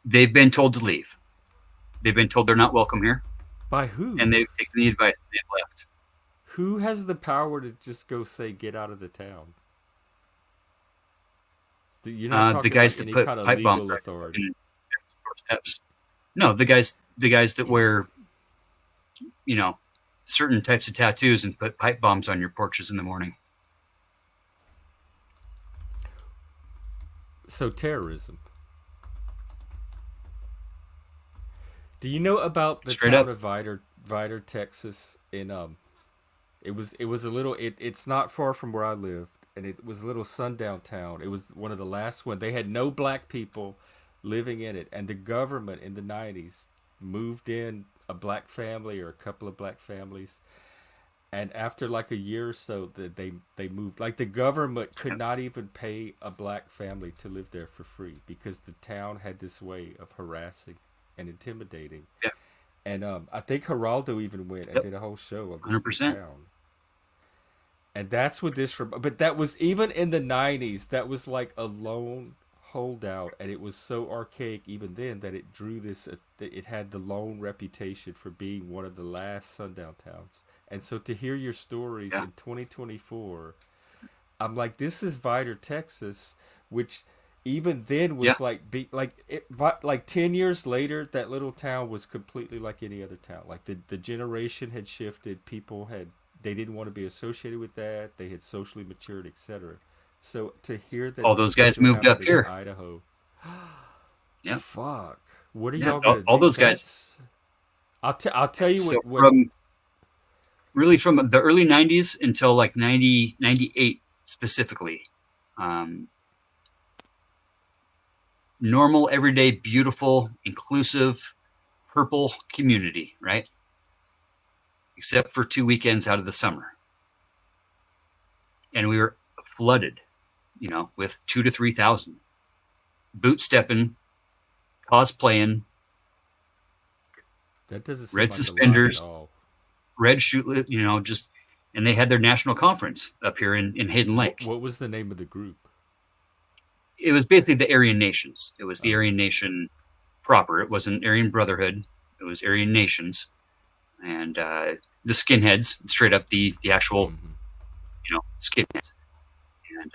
they've been told to leave. They've been told they're not welcome here,
By who?
and they've taken the advice and they've left.
Who has the power to just go say get out of the town? You're not
The
talking
guys
like
that
any
put
kind of
pipe bombs
legal authority.
in steps. No, the guys that wear, certain types of tattoos and put pipe bombs on your porches in the morning.
So terrorism. Do you know about the
Straight
town
up.
of Vidor, Texas? It was a little. It's not far from where I lived, and it was a little sundown town. It was one of the last one. They had no black people living in it, and the government in the '90s moved in a black family or a couple of black families, and after like a year or so, they moved. Like the government could not even pay a black family to live there for free because the town had this way of harassing and intimidating.
Yeah.
And I think Geraldo even went and
Yep.
did a whole show of this
100%.
town. And that's what this, but that was even in the '90s. That was like a lone holdout, and it was so archaic even then that it drew this. It had the lone reputation for being one of the last sundown towns. And so to hear your stories
Yeah.
in 2024, I'm like, this is Vidor, Texas, which even then
Yeah.
was like 10 years later, that little town was completely like any other town. Like the generation had shifted, people had they didn't want to be associated with that. They had socially matured, etc. So to hear that
All
this
those
is
guys
still
moved up
happening in
here.
Idaho,
Yeah.
fuck, what are
Yeah.
y'all
All,
gonna
all
do?
those guys.
I'll tell you
So
what
from the early 90s until like 90, 98 specifically, um, normal, everyday, beautiful, inclusive, purple community, right? Except for 2 weekends out of the summer. And we were flooded, with 2 to 3,000 boot stepping, cosplaying,
that doesn't seem
red
like a lot at
suspenders,
all.
red shoot, and they had their national conference up here in Hayden Lake.
What was the name of the group?
It was basically the Aryan Nations. It was the
Okay.
Aryan Nation proper. It wasn't Aryan Brotherhood. It was Aryan Nations, and the skinheads, straight up the actual, skinheads, and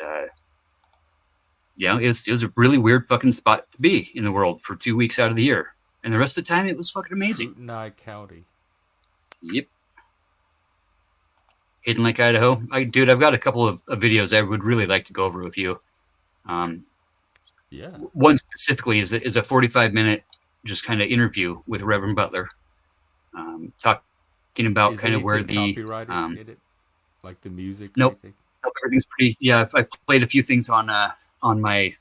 it was a really weird fucking spot to be in the world for 2 weeks out of the year, and the rest of the time it was fucking amazing.
Kootenai County.
Yep. Hidden Lake, Idaho. Dude, I've got a couple of videos I would really like to go over with you.
Yeah.
One specifically is a 45-minute just kind of interview with Reverend Butler, talking about
Is
kind of where
anything
the
copyrighted in it? Like the music,
nope,
anything?
everything's pretty. Yeah, I've played a few things on my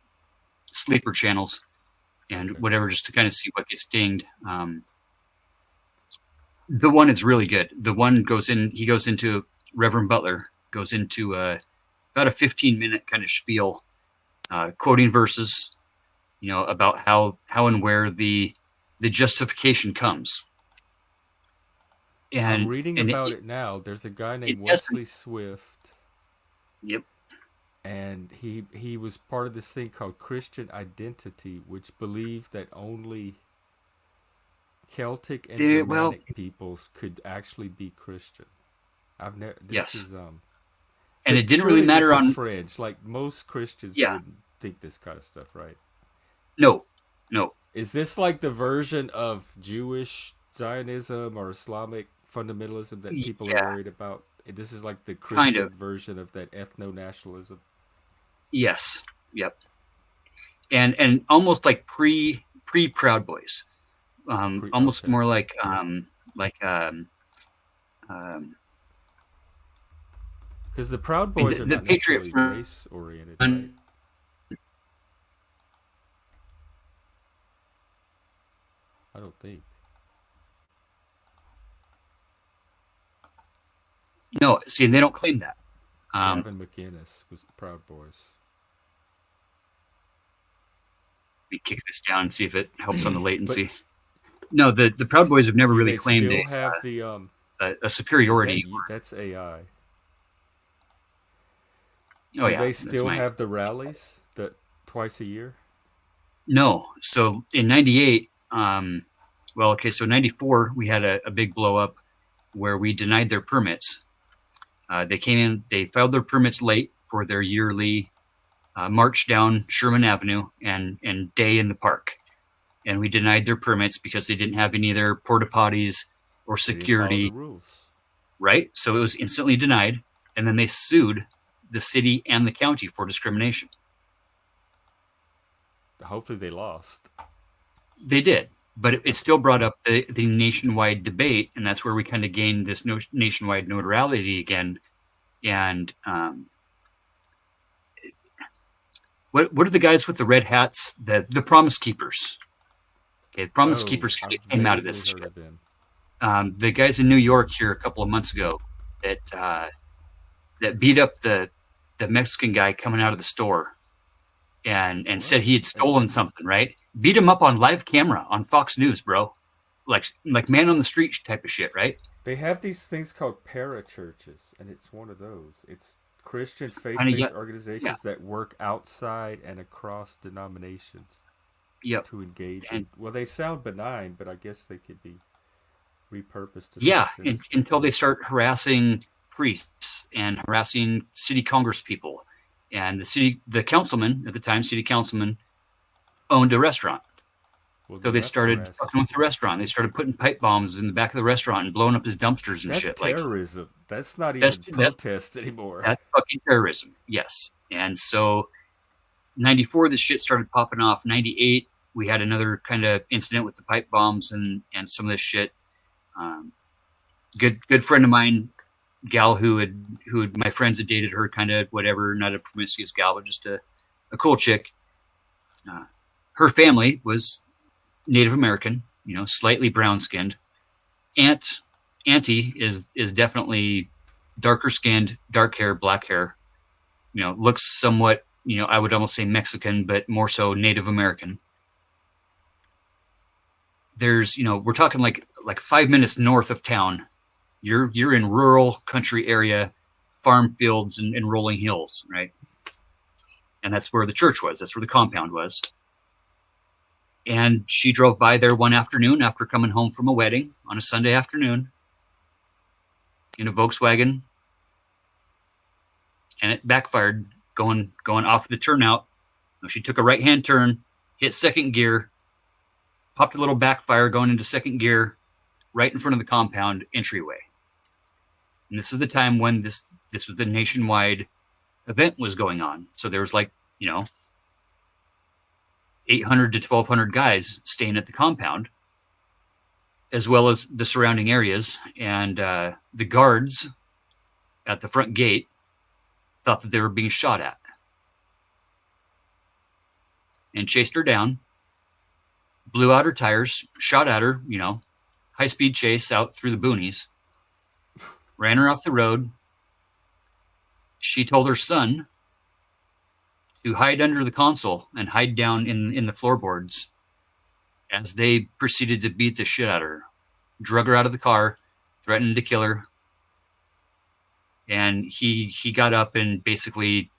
sleeper channels and
Okay.
whatever, just to kind of see what gets dinged. The one is really good. The one he goes into Reverend Butler goes into about a 15-minute kind of spiel, quoting verses, about how and where the justification comes. And
I'm reading
and
about it now. There's a guy named
in essence,
Wesley Swift,
yep,
and he was part of this thing called Christian Identity, which believed that only Celtic and Germanic peoples could actually be Christian. I've never. This
yes,
is
and
But
it didn't really
surely
matter
this is
on.
fringe. Like most Christians
Yeah,
wouldn't think this kind of stuff, right?
no,
Is this like the version of Jewish Zionism or Islamic fundamentalism that people are
yeah,
worried about? This is like the
kind of,
Christian version of that ethno nationalism.
yes, yep, and almost like pre Proud Boys, almost
Okay.
more like um,
Because the Proud
I mean,
Boys are
the
not
Patriot
necessarily
Front.
race oriented, right? I don't think.
No, see, and they don't claim that. Um,
Gavin McInnes was the Proud Boys.
Let me kick this down and see if it helps on the
But
latency. No, the Proud Boys have never
do
really
they
claimed
still have the
a
is
superiority.
that you? That's AI.
Oh
Do
yeah,
they
that's
still
my
have the rallies that twice a year?
no. So in '98, well, okay, so '94 we had a big blow up where we denied their permits. They came in, they filed their permits late for their yearly march down Sherman Avenue and day in the park, and we denied their permits because they didn't have any of their porta potties or
They didn't follow the
security.
rules.
Right, so it was instantly denied, and then they sued the city and the county for discrimination.
Hopefully they lost.
They did, but it still brought up the nationwide debate, and that's where we kind of gained this nationwide notoriety again. And what are the guys with the red hats? The Promise Keepers. Okay, the Promise
Oh,
Keepers kind
I've
of came out of
vaguely
this
heard
shit.
of them.
The guys in New York here a couple of months ago that that beat up the Mexican guy coming out of the store and said
What?
he had stolen something, right? Beat him up on live camera on Fox News, bro. Like man on the street type of shit, right?
They have these things called parachurches, and it's one of those. It's Christian
Kind of, yeah,
faith-based
yeah,
organizations that work outside and across denominations
yep,
to engage
and
in. Well, they sound benign, but I guess they could be repurposed to some
yeah,
sinister
until they
things.
start harassing priests and harassing city congress people, and the councilman at the time, city councilman owned a restaurant.
Well,
So
then
they
that's
started fucking
harassing
with the
too.
restaurant. They started putting pipe bombs in the back of the restaurant and blowing up his dumpsters and
That's
shit. Like
terrorism. That's not
that's
even
that's
protest anymore.
that's fucking terrorism. Yes. And so '94, this shit started popping off. '98, we had another kind of incident with the pipe bombs and some of this shit. Um, good friend of mine, gal who my friends had dated her, kind of whatever, not a promiscuous gal, but just a cool chick. Uh, Her family was Native American, slightly brown skinned. Aunt Auntie is definitely darker skinned, dark hair, black hair. Looks somewhat, I would almost say Mexican, but more so Native American. There's, we're talking like 5 minutes north of town. You're in rural country area, farm fields and rolling hills, right? And that's where the church was. That's where the compound was. And she drove by there one afternoon after coming home from a wedding on a Sunday afternoon in a Volkswagen, and it backfired going off the turnout. She took a right hand turn, hit second gear, popped a little backfire going into second gear, right in front of the compound entryway. And this is the time when this was the nationwide event was going on. So there was 800 to 1,200 guys staying at the compound, as well as the surrounding areas. And the guards at the front gate thought that they were being shot at and chased her down, blew out her tires, shot at her, high speed chase out through the boonies, ran her off the road. She told her son to hide under the console and hide down in the floorboards as they proceeded to beat the shit out of her, drug her out of the car, threatened to kill her. And he got up and basically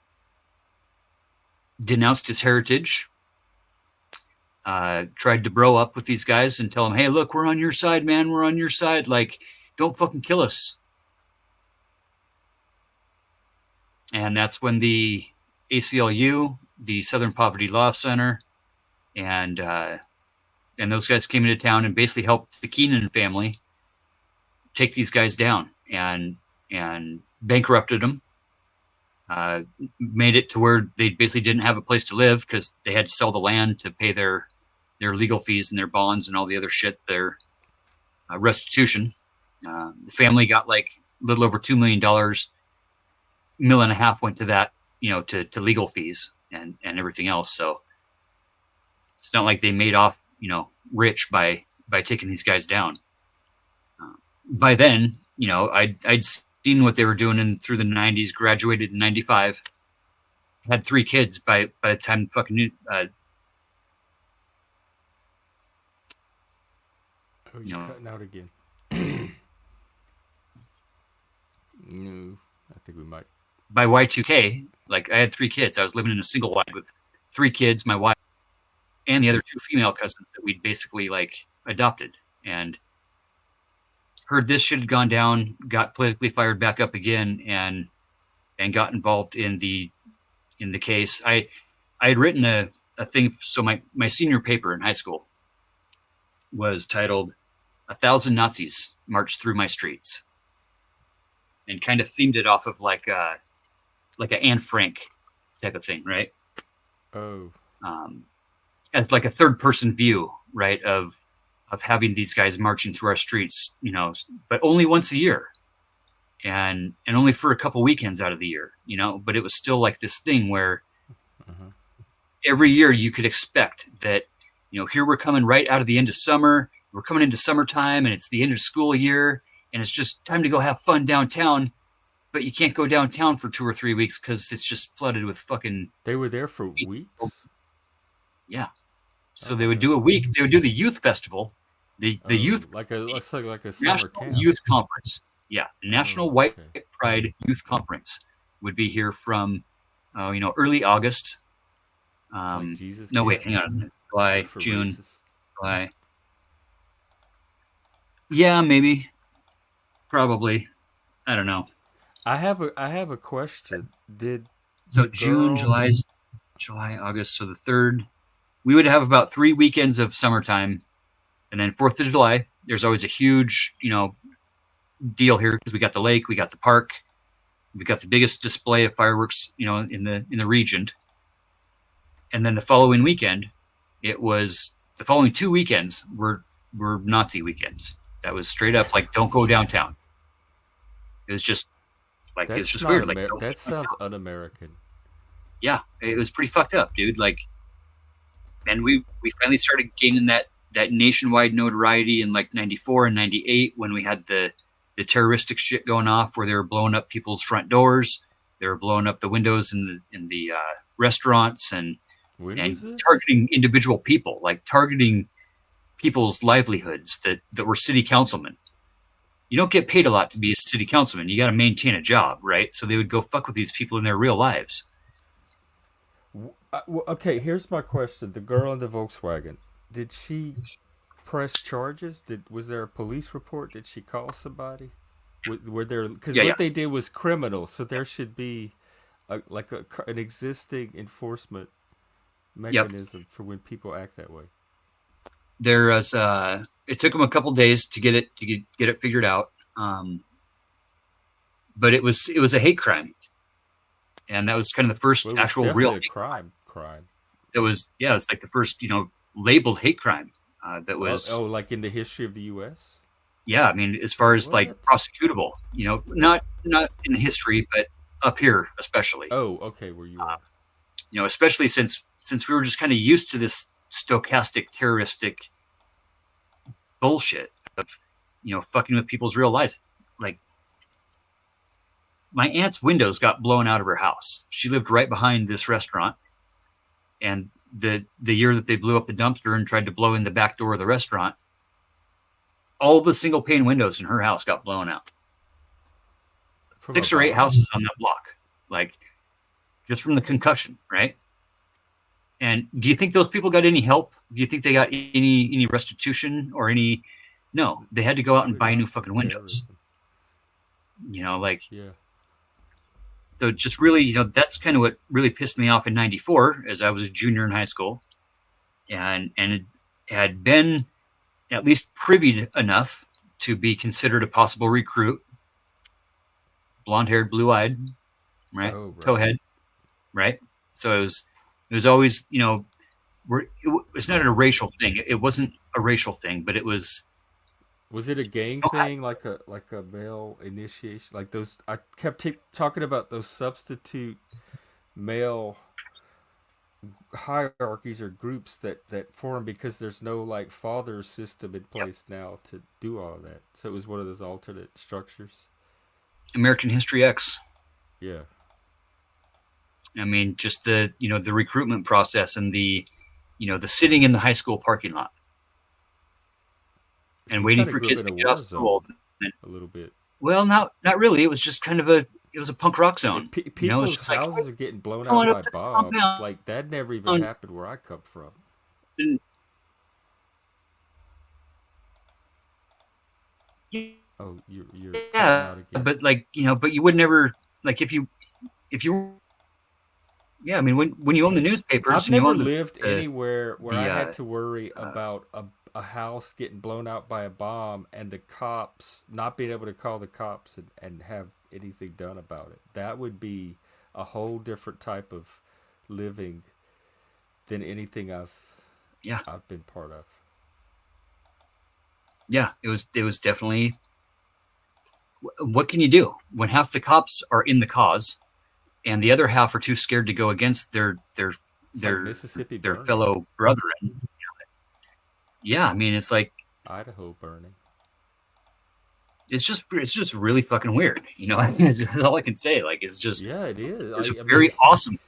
denounced his heritage, tried to bro up with these guys and tell them, hey, look, we're on your side, man. We're on your side. Like, don't fucking kill us. And that's when the ACLU, the Southern Poverty Law Center, and those guys came into town and basically helped the Keenan family take these guys down and bankrupted them. Made it to where they basically didn't have a place to live because they had to sell the land to pay their legal fees and their bonds and all the other shit, their restitution. The family got like a little over $2 million. $1.5 million went to that, to legal fees and everything else. So it's not like they made off, rich by taking these guys down. By then, I'd seen what they were doing through the 90s, graduated in 95, had 3 kids by the time fucking
Oh,
you
you're
know,
cutting out again. No, I think we might.
by Y2K. Like, I had 3 kids. I was living in a single wide with 3 kids, my wife, and the other 2 female cousins that we'd basically like adopted. And heard this shit had gone down, got politically fired back up again, and got involved in the case. I had written a thing. So my senior paper in high school was titled "1,000 Nazis Marched Through My Streets," and kind of themed it off of like a Anne Frank type of thing, right?
Oh,
Um, as like a third person view, right, of having these guys marching through our streets, you know, but only once a year, and only for a couple weekends out of the year, you know. But it was still like this thing where
uh-huh.
every year you could expect that, you know, here we're coming right out of the end of summer, we're coming into summertime, and it's the end of school year, and it's just time to go have fun downtown. But you can't go downtown for 2 or 3 weeks because it's just flooded with fucking
They were there for
people.
weeks.
Yeah. So
Oh
they would
no.
do a week. They would do the youth festival, the
Oh,
youth,
like a,
the
let's say like a summer
National
camp.
Youth Conference. Yeah, the National
Oh,
White
okay.
Pride Youth Conference would be here from, you know, early August.
Like Jesus
No, wait,
camp,
hang on,
but
July,
for
June,
racists.
July. Yeah, maybe, probably. I don't know.
I have a question. Did
So
the
June,
girl?
July, August. So the third, we would have about 3 weekends of summertime, and then 4th of July. There's always a huge, you know, deal here because we got the lake, we got the park, we got the biggest display of fireworks, you know, in the region. And then the following weekend, it was the following 2 weekends were Nazi weekends. That was straight up like, don't go downtown. It was just like, it was
That's
just
not
weird. Like,
Amer.
don't go
That sounds
downtown.
un-American.
Yeah, it was pretty fucked up, dude. Like, and we finally started gaining that nationwide notoriety in like 94 and 98 when we had the terroristic shit going off where they were blowing up people's front doors, they were blowing up the windows in the restaurants,
When
and
was this?
targeting individual people, like targeting people's livelihoods that were city councilmen. You don't get paid a lot to be a city councilman. You got to maintain a job, right? So they would go fuck with these people in their real lives.
Okay, here's my question. The girl in the Volkswagen, did she press charges? Was there a police report? Did she call somebody? Were there? Because
Yeah, yeah,
what they did was criminal, so there should be an existing enforcement
yep.
mechanism for when people act that way.
There was it took them a couple days to get it figured out, but it was a hate crime, and that was kind of the first
Well, it was
actual real
definitely a
hate crime.
crime. Crime.
It was, yeah, it's like the first, you know, labeled hate crime that was,
Like in the history of the U.S.
yeah. I mean, as far as like
What?
prosecutable, you know, not in history, but up here especially,
Oh, okay, where you are.
you know, especially since we were just kind of used to this stochastic terroristic bullshit of, you know, fucking with people's real lives. Like, my aunt's windows got blown out of her house. She lived right behind this restaurant, and the year that they blew up the dumpster and tried to blow in the back door of the restaurant, all the single pane windows in her house got blown out.
From a
6 or 8
bomb?
houses on that block, like, just from the concussion, right? And do you think those people got any help? Do you think they got any restitution or any? No, they had to go out and
Probably
buy new
not for
fucking windows.
terrorism.
You know, like,
Yeah.
so just really, you know, that's kind of what really pissed me off in '94, as I was a junior in high school, and it had been at least privy enough to be considered a possible recruit. Blonde haired, blue eyed, right?
Oh, right.
Towhead, right? So it was always, you know, it's not a racial thing. It wasn't a racial thing, but it was,
Was it a gang
you know,
thing, like a male initiation, like those? I kept talking about those substitute male hierarchies or groups that form because there's no like father system in
yep.
place now to do all of that. So it was one of those alternate structures.
American History X.
Yeah.
I mean, just the recruitment process and the sitting in the high school parking lot
So
and
you
waiting
kind of
for
grew up
kids
in a
to get off
war
school.
zone a little bit.
Well, not really. It was just kind of a punk rock zone. It's
People's
just like,
houses are getting blown
come
out
on
by
up to the
bombs.
compound.
Like that never even happened where I come from.
And,
Oh, you're cutting
yeah,
out again.
but but you would never like if you yeah. I mean, when you own the newspapers
I've
and you
never
own the
lived
the,
anywhere where
the
I
uh,
had to worry
uh,
about a house getting blown out by a bomb and the cops not being able to call the cops and have anything done about it. That would be a whole different type of living than anything
yeah,
I've been part of.
yeah. It was definitely. What can you do when half the cops are in the cause and the other half are too scared to go against
It's like
their
Mississippi
their
burning,
fellow brethren? Yeah, I mean, it's like
Idaho burning.
it's just really fucking weird. That's all I can say. Like,
Yeah, it is.
it's a
I mean,
very awesome,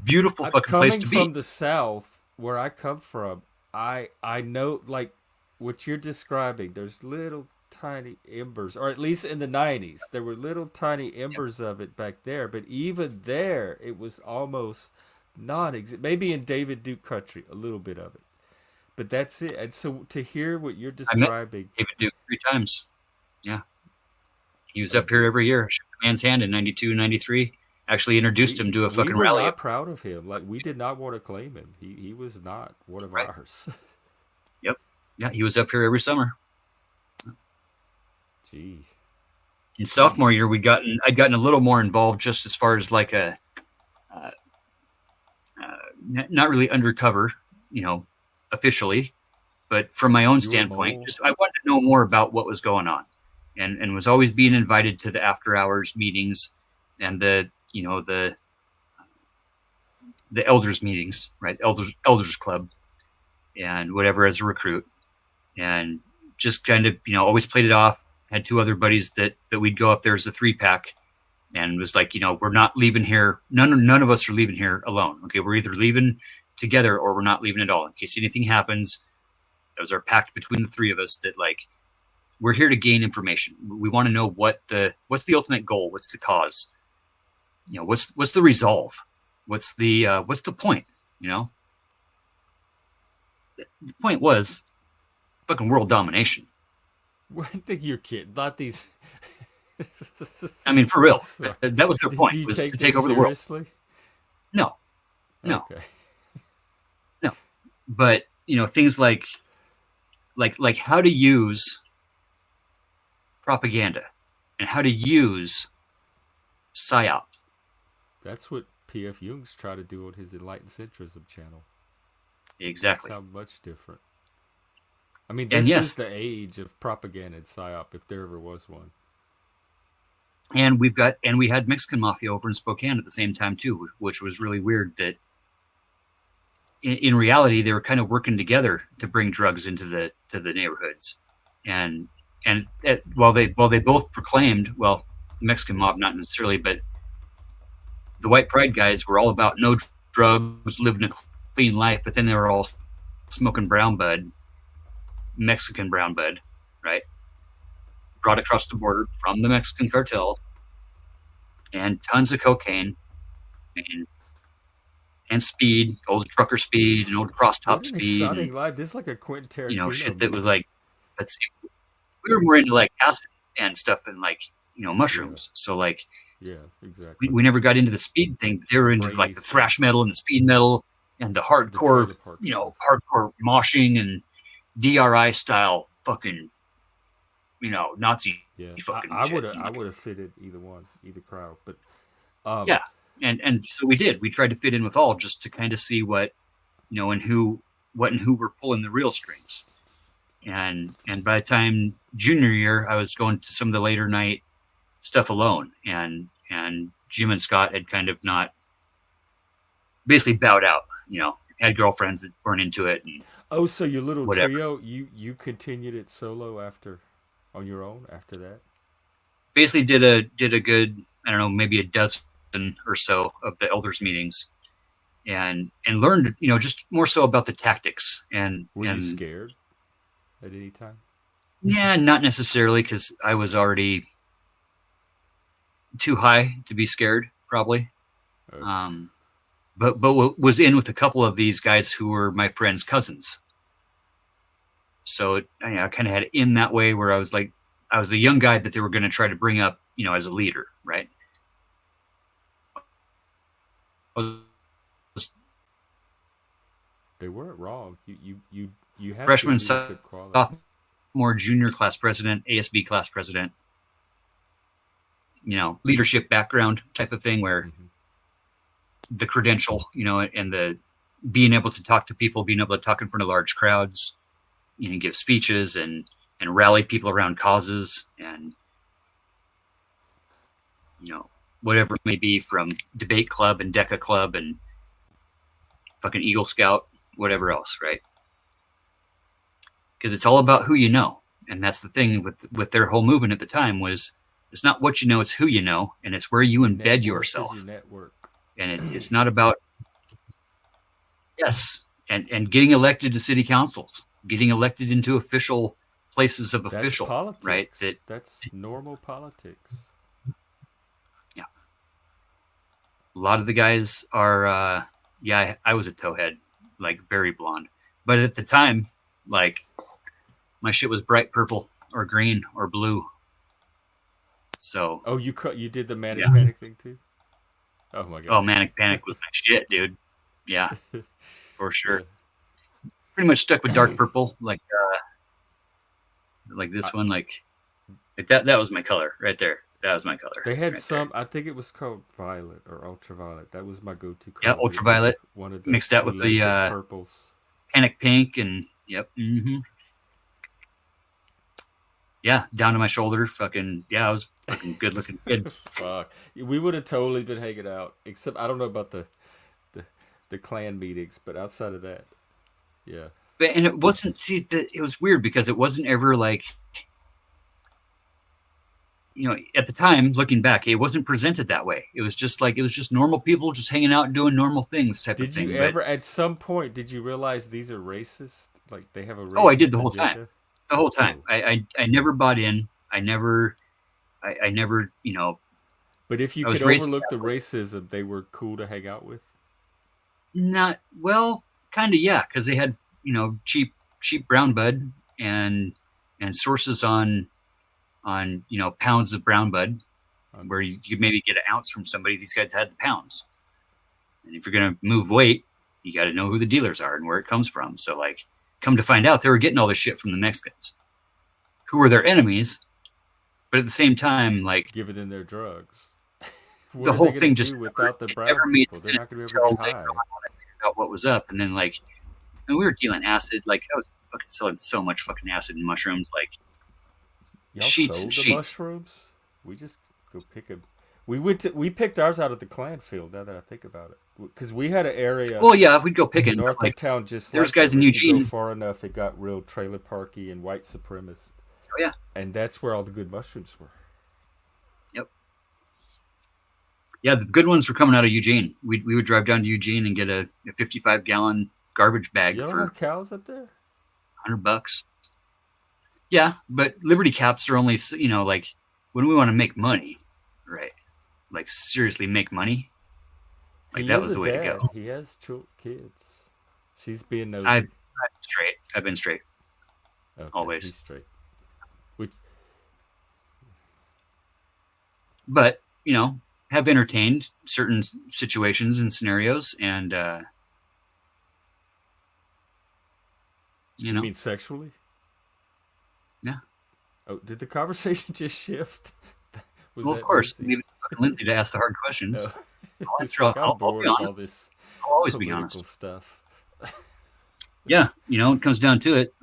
beautiful
I'm
fucking place
coming
to be.
from the south where I come from. I know like what you're describing. There's little tiny embers, or at least in the 90s, there were little tiny
Yep.
embers of it back there. But even there, it was almost non-existent. Maybe in David Duke country, a little bit of it, but that's it. And so to hear what you're
I met
describing,
David Duke 3 times. Yeah, he was
oh,
up here
did
every year. Shook the man's hand in 92, 93. Actually introduced him to a
we
fucking
were
rally.
not proud of him. Like we did not want to claim him. He was not one of
Right.
ours.
Yep. Yeah, he was up here every summer.
Gee.
In sophomore year, I'd gotten a little more involved, just as far as like uh, not really undercover, you know, officially, but from my own
You were a
standpoint,
mole.
just I wanted to know more about what was going on, and was always being invited to the after hours meetings and the elders meetings, right? Elders club and whatever as a recruit, and just kind of always played it off. Had two other buddies that we'd go up there as a 3-pack, and was like, we're not leaving here. None of us are leaving here alone. Okay, we're either leaving together or we're not leaving at all. In case anything happens, that was our pact between the three of us. That like we're here to gain information. We want to know what's the ultimate goal. What's the cause? What's the resolve? What's the point? You know, the point was fucking world domination.
I think you're kidding. Not these.
I mean, for real,
Sorry.
that was their
Did
point,
you
was
take
to
them
take over the world.
seriously?
No, no,
Okay.
no. But things like how to use propaganda and how to use psyop.
That's what P.F. Jung's trying to do on his Enlightened Centrism channel.
Exactly.
Sound much different. I mean,
And
this is
yes,
the age of propaganda and psyop, if there ever was one.
and we had Mexican mafia over in Spokane at the same time too, which was really weird. That in reality they were kind of working together to bring drugs into the neighborhoods, and while they both proclaimed, well, the Mexican mob not necessarily, but the white pride guys were all about no drugs, living a clean life, but then they were all smoking brown bud, Mexican brown bud, right? Brought across the border from the Mexican cartel, and tons of cocaine and speed, old trucker speed and old
What
crosstop
an
speed, and
exciting life. This is like a Quentin Tarantino
shit that was
movie.
like, let's see, we were more into like acid and stuff and like
Yeah.
mushrooms. So like
Yeah,
we,
exactly.
we never got into the speed thing. They were into like
Brainy
the
stuff.
thrash metal and the speed metal and the
The
hardcore,
trailer park stuff.
hardcore moshing and DRI style fucking, Nazi
Yeah.
fucking
I
shit.
would have I would have fitted either one, either crowd. But um
Yeah. And so we did. We tried to fit in with all, just to kind of see what and who were pulling the real strings. And by the time junior year, I was going to some of the later night stuff alone, and Jim and Scott had kind of not basically bowed out. Had girlfriends that weren't into it and
oh, so your little
whatever.
trio, you continued it solo after on your own after that?
basically did a good, I don't know, maybe a dozen or so of the elders meetings, and learned, just more so about the tactics
Were you
and
scared at any time?
yeah, not necessarily because I was already too high to be scared, probably.
Oh,
Um, but was in with a couple of these guys who were my friends' cousins. So I kind of had it in that way where I was like, I was the young guy that they were going to try to bring up, as a leader, right? I was
they weren't wrong. You have good
freshman,
leadership qualities.
sophomore, junior class president, ASB class president, leadership background type of thing where
Hmm.
the credential, and the being able to talk to people, being able to talk in front of large crowds, give speeches and rally people around causes and, whatever it may be, from debate club and DECA club and fucking Eagle Scout, whatever else, right? Because it's all about who you know. And that's the thing with their whole movement at the time was it's not what you know, it's who you know, and it's where you embed
Network
yourself.
is your network.
And it's not about yes, and getting elected to city councils, getting elected into official places of
That's
official,
politics.
right?
That's normal politics.
Yeah, a lot of the guys are yeah, I was a towhead, like very blonde, but at the time, like my shit was bright purple or green or blue. So
Oh, you did the manic
yeah,
panic thing too. Oh my
oh,
god.
manic panic was my shit, dude. Yeah, for sure.
Yeah.
Pretty much stuck with dark purple, like
I,
this one, like that was my color right there. That was my color
they had
right there.
some. I think it was called violet or ultraviolet. That was my go-to
Yeah,
color.
ultraviolet.
One of the
Mix that with the
electric purples.
panic pink and yep. Yeah, down to my shoulder. Fucking yeah, I was fucking good looking kid.
Fuck, we would have totally been hanging out. Except I don't know about the, the clan meetings, but outside of that, yeah.
And it wasn't. See, it was weird because it wasn't ever like, at the time, looking back, it wasn't presented that way. It was just like it was just normal people just hanging out doing normal things type of
Did you
thing. But
ever, at some point, did you realize these are racist? Like they have a
oh, I did
racist
the whole time.
agenda?
The whole time.
Oh,
I never bought in. I never,
but if you
I was
could
raised
overlook the racism, they were cool to hang out with.
not well, kind of yeah, because they had cheap brown bud and sources on pounds of brown bud, where you could maybe get an ounce from somebody. These guys had the pounds, and if you're gonna move weight, you got to know who the dealers are and where it comes from. So like, come to find out, they were getting all this shit from the Mexicans, who were their enemies, but at the same time, like
Giving them their drugs. What
the
are
whole
they going
thing
to
just
do without the brown
never made
people? They're
sense
not going to be able
until
to get
later
high.
on when I figured out what was up, and then like, and we were dealing acid. Like I was fucking selling so much fucking acid and mushrooms, like
Y'all
sheets and
sold the
sheets.
mushrooms? We just go pick them. We picked ours out of the clan field. Now that I think about it, because we had an area
Well, yeah, we'd go picking, but
north of
like
town just
there's
like that.
guys in
But if you go
Eugene.
far enough, it got real trailer parky and white supremacist,
Oh yeah,
and that's where all the good mushrooms were.
yep. Yeah, the good ones were coming out of Eugene. We would drive down to Eugene and get a 55-gallon garbage bag
Y'all don't
for
have cows up there?
$100. Yeah, but Liberty Caps are only like when we want to make money, right? Like seriously make money. Like
He
that
is
was
a
the way to go.
dad. He has kids. She's being
I've,
nosy.
I've straight. I've been straight
Okay,
always.
he's straight. Which
But have entertained certain situations and scenarios, and
you mean sexually?
yeah.
Oh, did the conversation just shift? Was
Well, of
that
course,
Lindsay?
leave it to Lindsay to ask the hard questions.
No.
I'll
It's
answer.
like I'm
I'll be
bored of all
honest.
this
I'll always be
political
honest.
stuff.
Yeah, it comes down to it.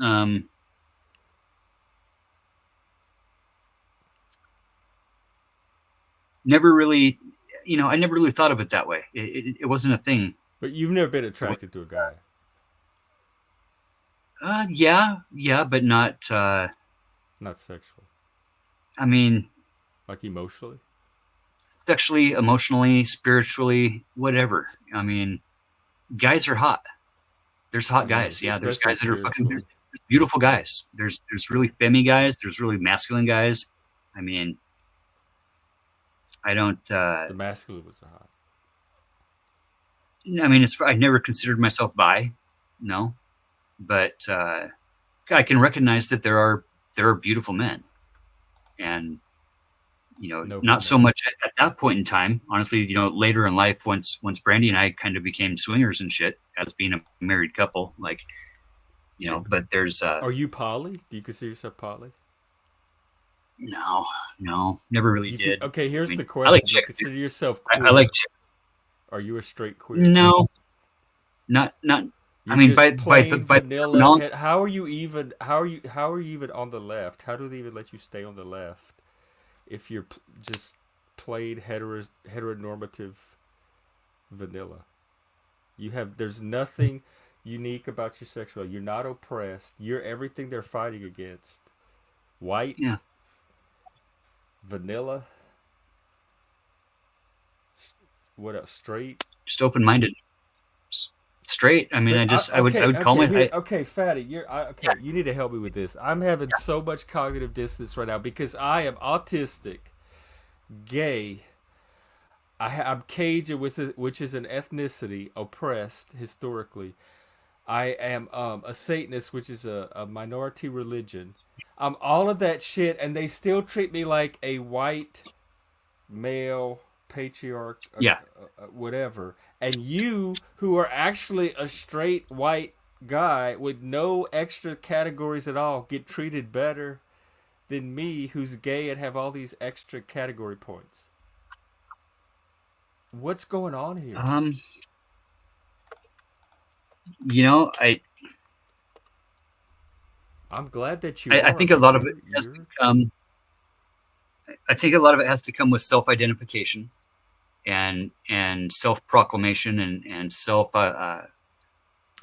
Never really, I never really thought of it that way. It wasn't a thing.
But you've never been attracted to a guy.
Yeah, but not.
Not sexual.
I mean,
Like emotionally?
sexually, emotionally, spiritually, whatever. I mean, guys are hot. There's
I
hot
know,
guys. Yeah, there's
especially
guys that are fucking
spiritually.
there's beautiful guys. There's really femmy guys. There's really masculine guys. I mean, I don't.
The masculine was the hot.
I mean, I never considered myself bi, no, but I can recognize that there are beautiful men, and
No
not so
homo.
much at that point in time. Honestly, later in life, once Brandy and I kind of became swingers and shit as being a married couple, like but there's
Are you poly? Do you consider yourself poly?
no, no, never really
Do you could,
did.
okay,
I
here's
mean,
the
I like
question. Do you
chicks. Dude.
consider yourself
I like
queer?
chicks.
Are you a straight queer?
No, not. I
You're
mean,
just plain
by
vanilla
terminology,
head. How are you even? How are you even on the left? How do they even let you stay on the left if you're just plain heteronormative vanilla? There's nothing unique about your sexuality. You're not oppressed. You're everything they're fighting against.
yeah,
White, vanilla, what else? Straight.
just open minded, straight. I mean,
But
I
okay,
would call
okay,
my
here, okay, Fatty, okay. You need to help me with this. I'm having so much cognitive dissonance right now because I am autistic, gay. I'm Cajun, which is an ethnicity oppressed historically. I am a Satanist, which is a minority religion. I'm all of that shit, and they still treat me like a white male patriarch,
yeah.
whatever. And you, who are actually a straight white guy with no extra categories at all, get treated better than me, who's gay and have all these extra category points. What's going on here?
Um, you know,
I'm glad that you
I
are,
think a
but
lot of it has to
you're
come. I think a lot of it has to come with self identification and self proclamation and self
I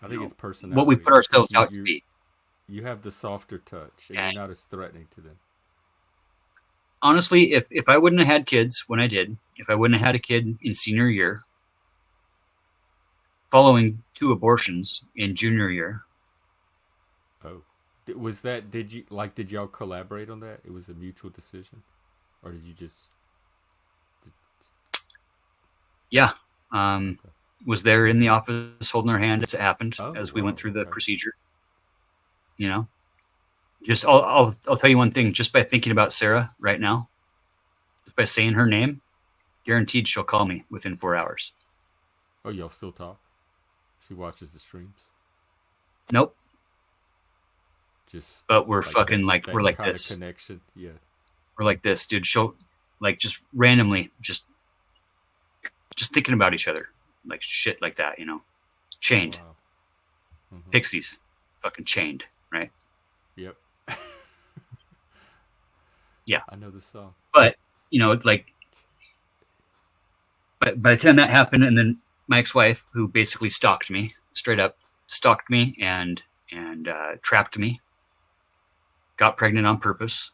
think it's
what we
personality.
put
I think
ourselves out to be.
you have the softer touch, and you're
And
not as threatening to them.
honestly, if I wouldn't have had kids when I did, if I wouldn't have had a kid in senior year, following 2 abortions in junior year,
Oh, was that? Did you like? Did y'all collaborate on that? It was a mutual decision, or did you just?
yeah,
Okay.
was there in the office holding her hand as it happened
Oh
as we went
wow.
through the
Okay.
procedure. You know, just I'll tell you one thing. Just by thinking about Sarah right now, just by saying her name, guaranteed she'll call me within 4 hours.
Oh, y'all still talk? She watches the streams.
Nope.
Just
But we're
like
fucking like we're
that
like
kind of
this.
connection. Yeah.
We're like this, dude. She'll like just randomly just thinking about each other, like shit like that. Chained
Wow. Hmm.
pixies, fucking chained, right?
Yep.
Yeah.
I know the song.
But it's like by the time that happened, and then my ex-wife, who basically stalked me, straight up stalked me and trapped me, got pregnant on purpose.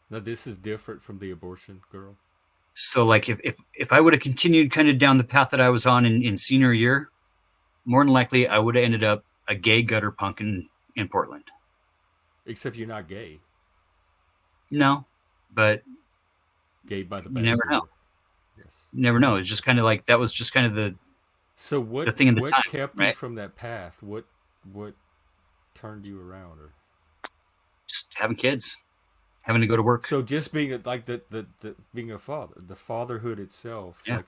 Now this is different from the abortion girl.
So like if I would have continued kind of down the path that I was on in senior year, more than likely I would have ended up a gay gutter punk in Portland.
Except you're not gay.
No, but
Gay by the
you never know.
behavior. Yes.
You never know. It's just kind of like that was just kind of the
So
thing of the
what
time,
kept you
right?
from that path? What turned you around? Or
Just having kids, having to go to work.
so just being like the being a father, the fatherhood itself,
Yeah,
like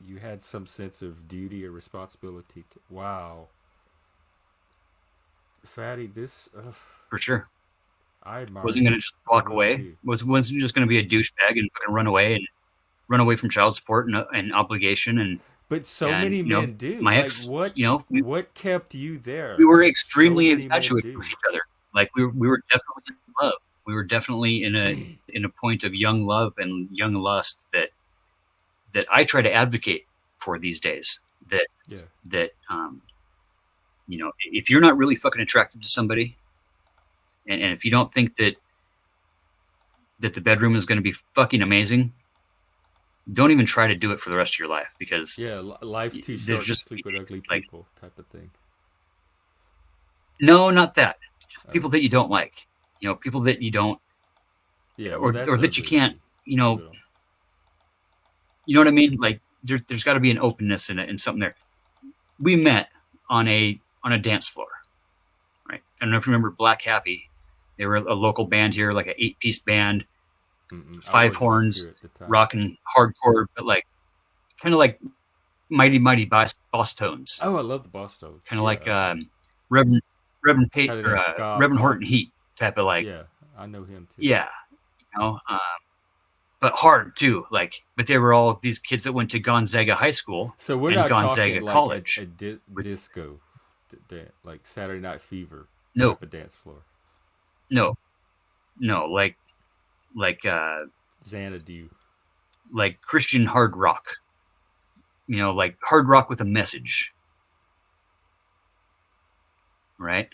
you had some sense of duty or responsibility. Wow, Fatty, this
for sure.
I admire
Wasn't
you.
gonna just
I
walk
really
away.
do.
Wasn't just gonna be a douchebag and fucking run away from child support and obligation
But so
and
many men do.
my
Like
ex.
what kept you
We
there?
were
So
extremely
many men
infatuated with
do.
each other. Like we were definitely in love. We were definitely in a point of young love and young lust that I try to advocate for these days. That
Yeah.
that if you're not really fucking attracted to somebody, and if you don't think that that the bedroom is going to be fucking amazing, don't even try to do it for the rest of your life, because
Yeah, life's too
there's
short to
just
sleep with ugly
like,
people, type of thing.
no, not that. Just
Oh,
people that you don't like. People that you don't,
yeah. Well,
or
that's
that you
ugly
can't.
too.
You know,
Well,
you know what I mean. Like there's got to be an openness in it and something there. We met on a dance floor, right? I don't know if you remember Black Happy. They were a local band here, like an 8-piece band,
I
five
wasn't up
horns,
here at the time.
rocking hardcore, but like kind of like mighty boss tones,
Oh, I love the Bostos.
kind of
Yeah,
like Reverend
kind of
Or
that ska
Reverend
punk.
Horton Heat type of like,
Yeah, I know him too.
yeah, you know, but hard too. Like, but they were all these kids that went to Gonzaga High School
So we're
and
not talking
Gonzaga
like
College. With
disco, like Saturday Night Fever
no,
type of dance floor.
no, no, like
Xanadu.
like Christian hard rock. Like hard rock with a message, right?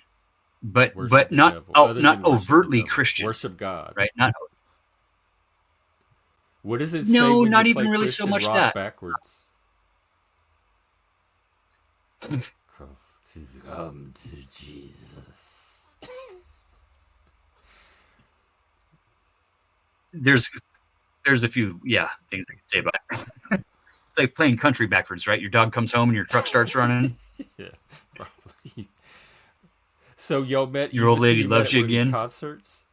Worship
But
the
not
devil. Other
not
than worship the
overtly
devil,
Christian,
worship God.
right? Not
What does it say
no,
when you
not even
play
really so
Christian
much
rock
that.
backwards? Come to Jesus.
There's a few things I could say about it. It's like playing country backwards, right? Your dog comes home and your truck starts running.
Yeah, probably. So y'all met?
Your old
So
lady
you met
loves
at
you
one of these
again.
concerts?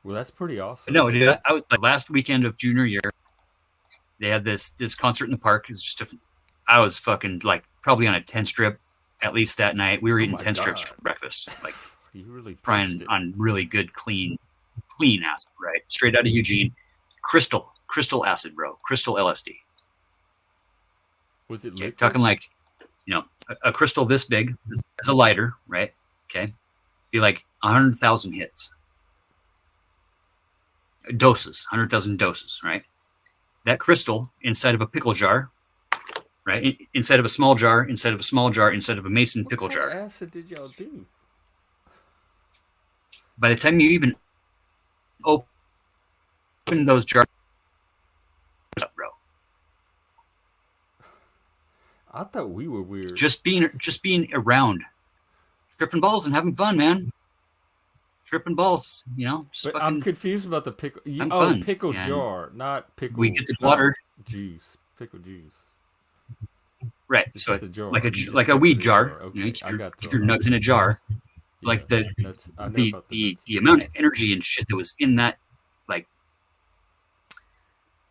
Well, that's pretty awesome.
No, dude, I was like last weekend of junior year. They had this concert in the park. It's just I was fucking like probably on a 10 strip at least that night. We were
Oh
eating
my
10 strips for
God,
breakfast, like
you really pushed
frying
it.
on really good, clean acid, right? Straight out of Eugene. Crystal acid, bro. Crystal LSD.
Was it
Okay,
liquid?
talking like, a crystal this big as a lighter, right? Okay, be like 100,000 hits, doses, 100,000 doses, right? That crystal inside of a pickle jar, right? Inside of a small jar, inside of a small jar, inside of a mason
What
pickle
kind of
jar.
acid did y'all do?
By the time you even open those jars, bro,
I thought we were weird.
just being around, tripping balls and having fun, man. Tripping balls, just
But I'm
fucking
confused about the pickle.
having fun.
Pickle
And
jar, not
we
pickle,
get the
not
water,
juice. Pickle juice.
right?
It's
So
just
it's
a jar.
like
You just
a
kept it
weed
in a
jar.
jar.
You
Okay, I
keep
got
your
thrown off.
nugs in a jar.
Yeah,
Like the
nuts. I know
the
about the
the
nuts.
the amount of energy and shit that was in that, like,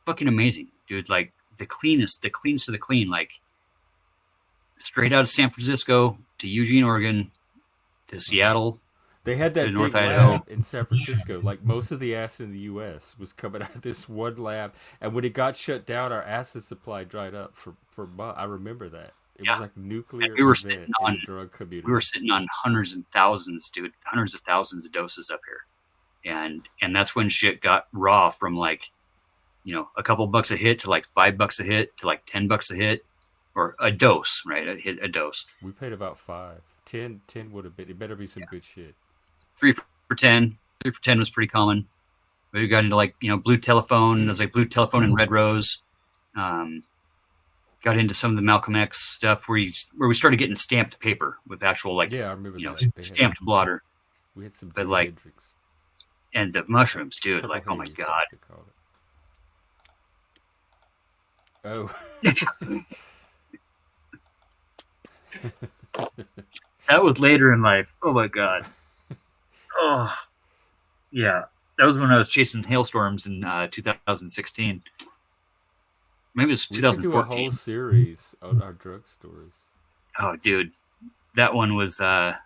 fucking amazing, dude. Like the cleanest of the clean, like straight out of San Francisco to Eugene, Oregon, to Seattle,
They had
to
that
North
big
Idaho.
lab in San Francisco. Like most of the acid in the U.S. was coming out of this one lab, and when it got shut down, our acid supply dried up for months. I remember that. It was
Yeah,
like a
and
nuclear
we were
event in the drug community.
sitting on hundreds and thousands, dude, hundreds of thousands of doses up here, and that's when shit got raw from like, a couple bucks a hit to like $5 a hit to like $10 a hit, or a dose, right? A dose.
We paid about 5. 10 would have been. It better be some good shit.
3 for 10. 3 for 10 was pretty common. We got into like, blue telephone. There's like blue telephone and red rose. Got into some of the Malcolm X stuff where we started getting stamped paper with actual like,
Yeah, I remember that.
stamped blotter.
We had some
But
Jimi
like,
Hendrix.
and the mushrooms, dude.
Purple
Like, oh my
haze,
god.
they call it. Oh.
That was later in life. Oh my god. Oh yeah, that was when I was chasing hailstorms in 2016. Maybe it was
We should do a
2014.
whole series on our drug stories.
Oh, dude, that one was that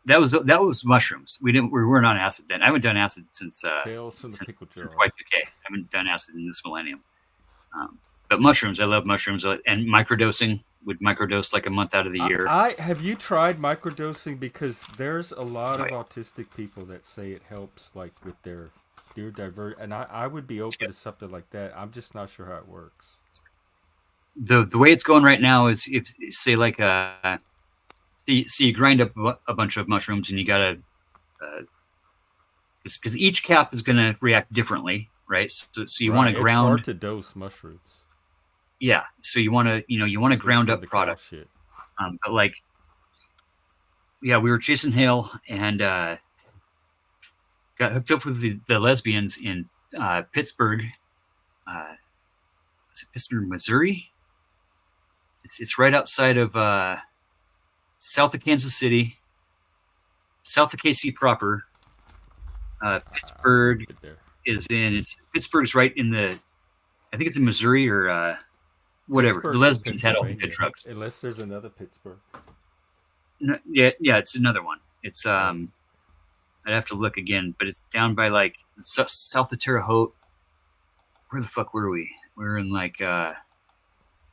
was mushrooms. We weren't on acid then. I haven't done acid since
Tales from the Pickle Jar.
Y2K. I haven't done acid in this millennium. But mushrooms, I love mushrooms, and microdosing. Would microdose like a month out of the year.
I have you tried microdosing? Because there's a lot of autistic people that say it helps, like with their neurodivergence, and I would be open to something like that. I'm just not sure how it works.
the way it's going right now is if say like so you grind up a bunch of mushrooms and you gotta because each cap is going to react differently, right? So you want to
Right. It's hard
ground,
to dose mushrooms.
yeah. So you want to
At least
ground
for
up
the cow
product.
shit.
But like, yeah, we were chasing hail and got hooked up with the lesbians in Pittsburgh. Is it Pittsburgh, Missouri? It's right outside of south of Kansas City, south of KC proper. Pittsburgh
There.
Pittsburgh's right in the, I think it's in Missouri or whatever.
Pittsburgh
The
is
lesbians had all the good drugs.
Unless there's another Pittsburgh.
No, yeah, it's another one. It's I'd have to look again, but it's down by like south of Terre Haute. Where the fuck were we? We were in like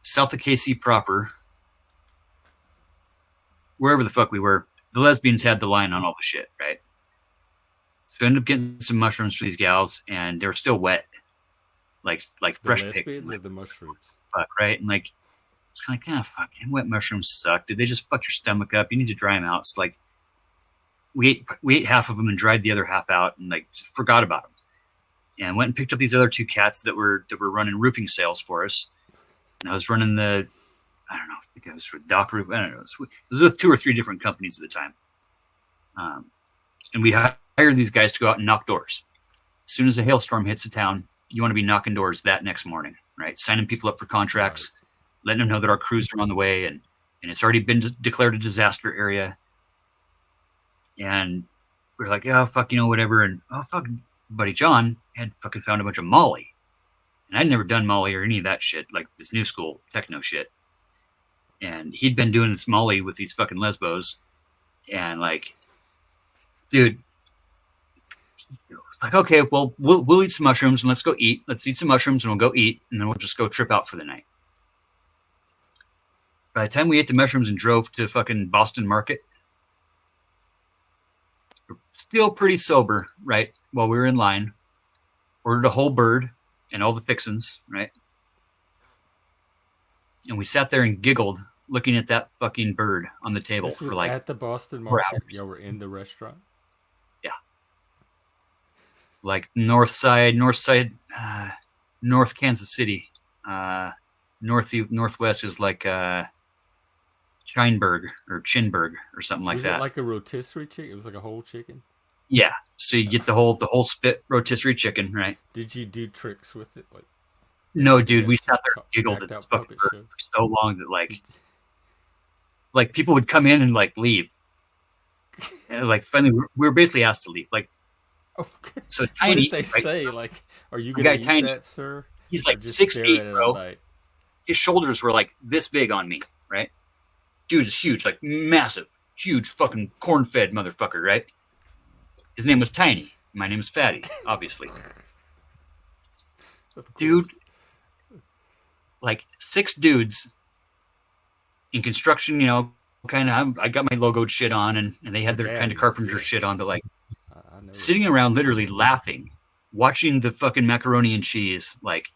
south of KC proper. Wherever the fuck we were, the lesbians had the line on all the shit, right? So we ended up getting some mushrooms for these gals, and they were still wet, like fresh picked.
Or the mushrooms.
Fuck, right? And like, it's kind of like, fuck, wet mushrooms suck. Did they just fuck your stomach up? You need to dry them out. It's like, we ate half of them and dried the other half out, and like just forgot about them, and went and picked up these other two cats that were running roofing sales for us. And I was running I don't know, I think it was for Dock Roof. I don't know. It was with 2 or 3 different companies at the time. And we hired these guys to go out and knock doors. As soon as a hailstorm hits a town, you want to be knocking doors that next morning, right? Signing people up for contracts, letting them know that our crews are on the way, and it's already been declared a disaster area. And we were like, oh, fuck, whatever. And oh, fuck, buddy John had fucking found a bunch of Molly. And I'd never done Molly or any of that shit, like this new school techno shit. And he'd been doing this Molly with these fucking lesbos. And like, dude, it's like, okay, well, we'll eat some mushrooms and let's go eat. Let's eat some mushrooms and we'll go eat. And then we'll just go trip out for the night. By the time we ate the mushrooms and drove to fucking Boston Market, we're still pretty sober, right? While we were in line, ordered a whole bird and all the fixins, right? And we sat there and giggled looking at that fucking bird on the table
This was
for like
at the Boston Market.
hours.
Y'all were in the restaurant.
Yeah, like north Kansas City, northwest is like Chinburg or Chinburg or something like
was
that.
Was it like a rotisserie chicken? It was like a whole chicken.
Yeah, so you get the whole spit rotisserie chicken, right?
Did you do tricks with it? Like,
no, dude, we sat there and giggled at this fucking bird for so long that like people would come in and like leave. And like finally we were basically asked to leave. Like,
okay.
So Tiny,
what did they say? Like, are you gonna eat
Tiny,
that, sir?
He's like 6'8", bro. His shoulders were like this big on me, right? Dude is huge, like massive, huge fucking corn-fed motherfucker, right? His name was Tiny. My name is Fatty, obviously. Dude, like 6 dudes in construction, kind of. I got my logoed shit on, and they had their kind of carpenter shit on, but like sitting around, literally laughing, watching the fucking macaroni and cheese like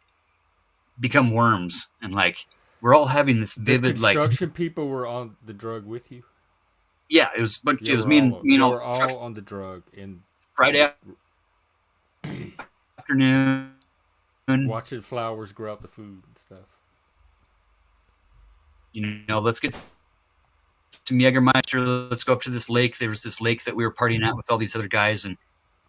become worms, and like we're all having this vivid like.
Construction people were on the drug with you.
Yeah, it was, but it was me and all.
We're all on the drug in
Friday afternoon,
watching flowers grow up the food and stuff.
Let's get some Jägermeister. Let's go up to this lake. There was this lake that we were partying at with all these other guys, and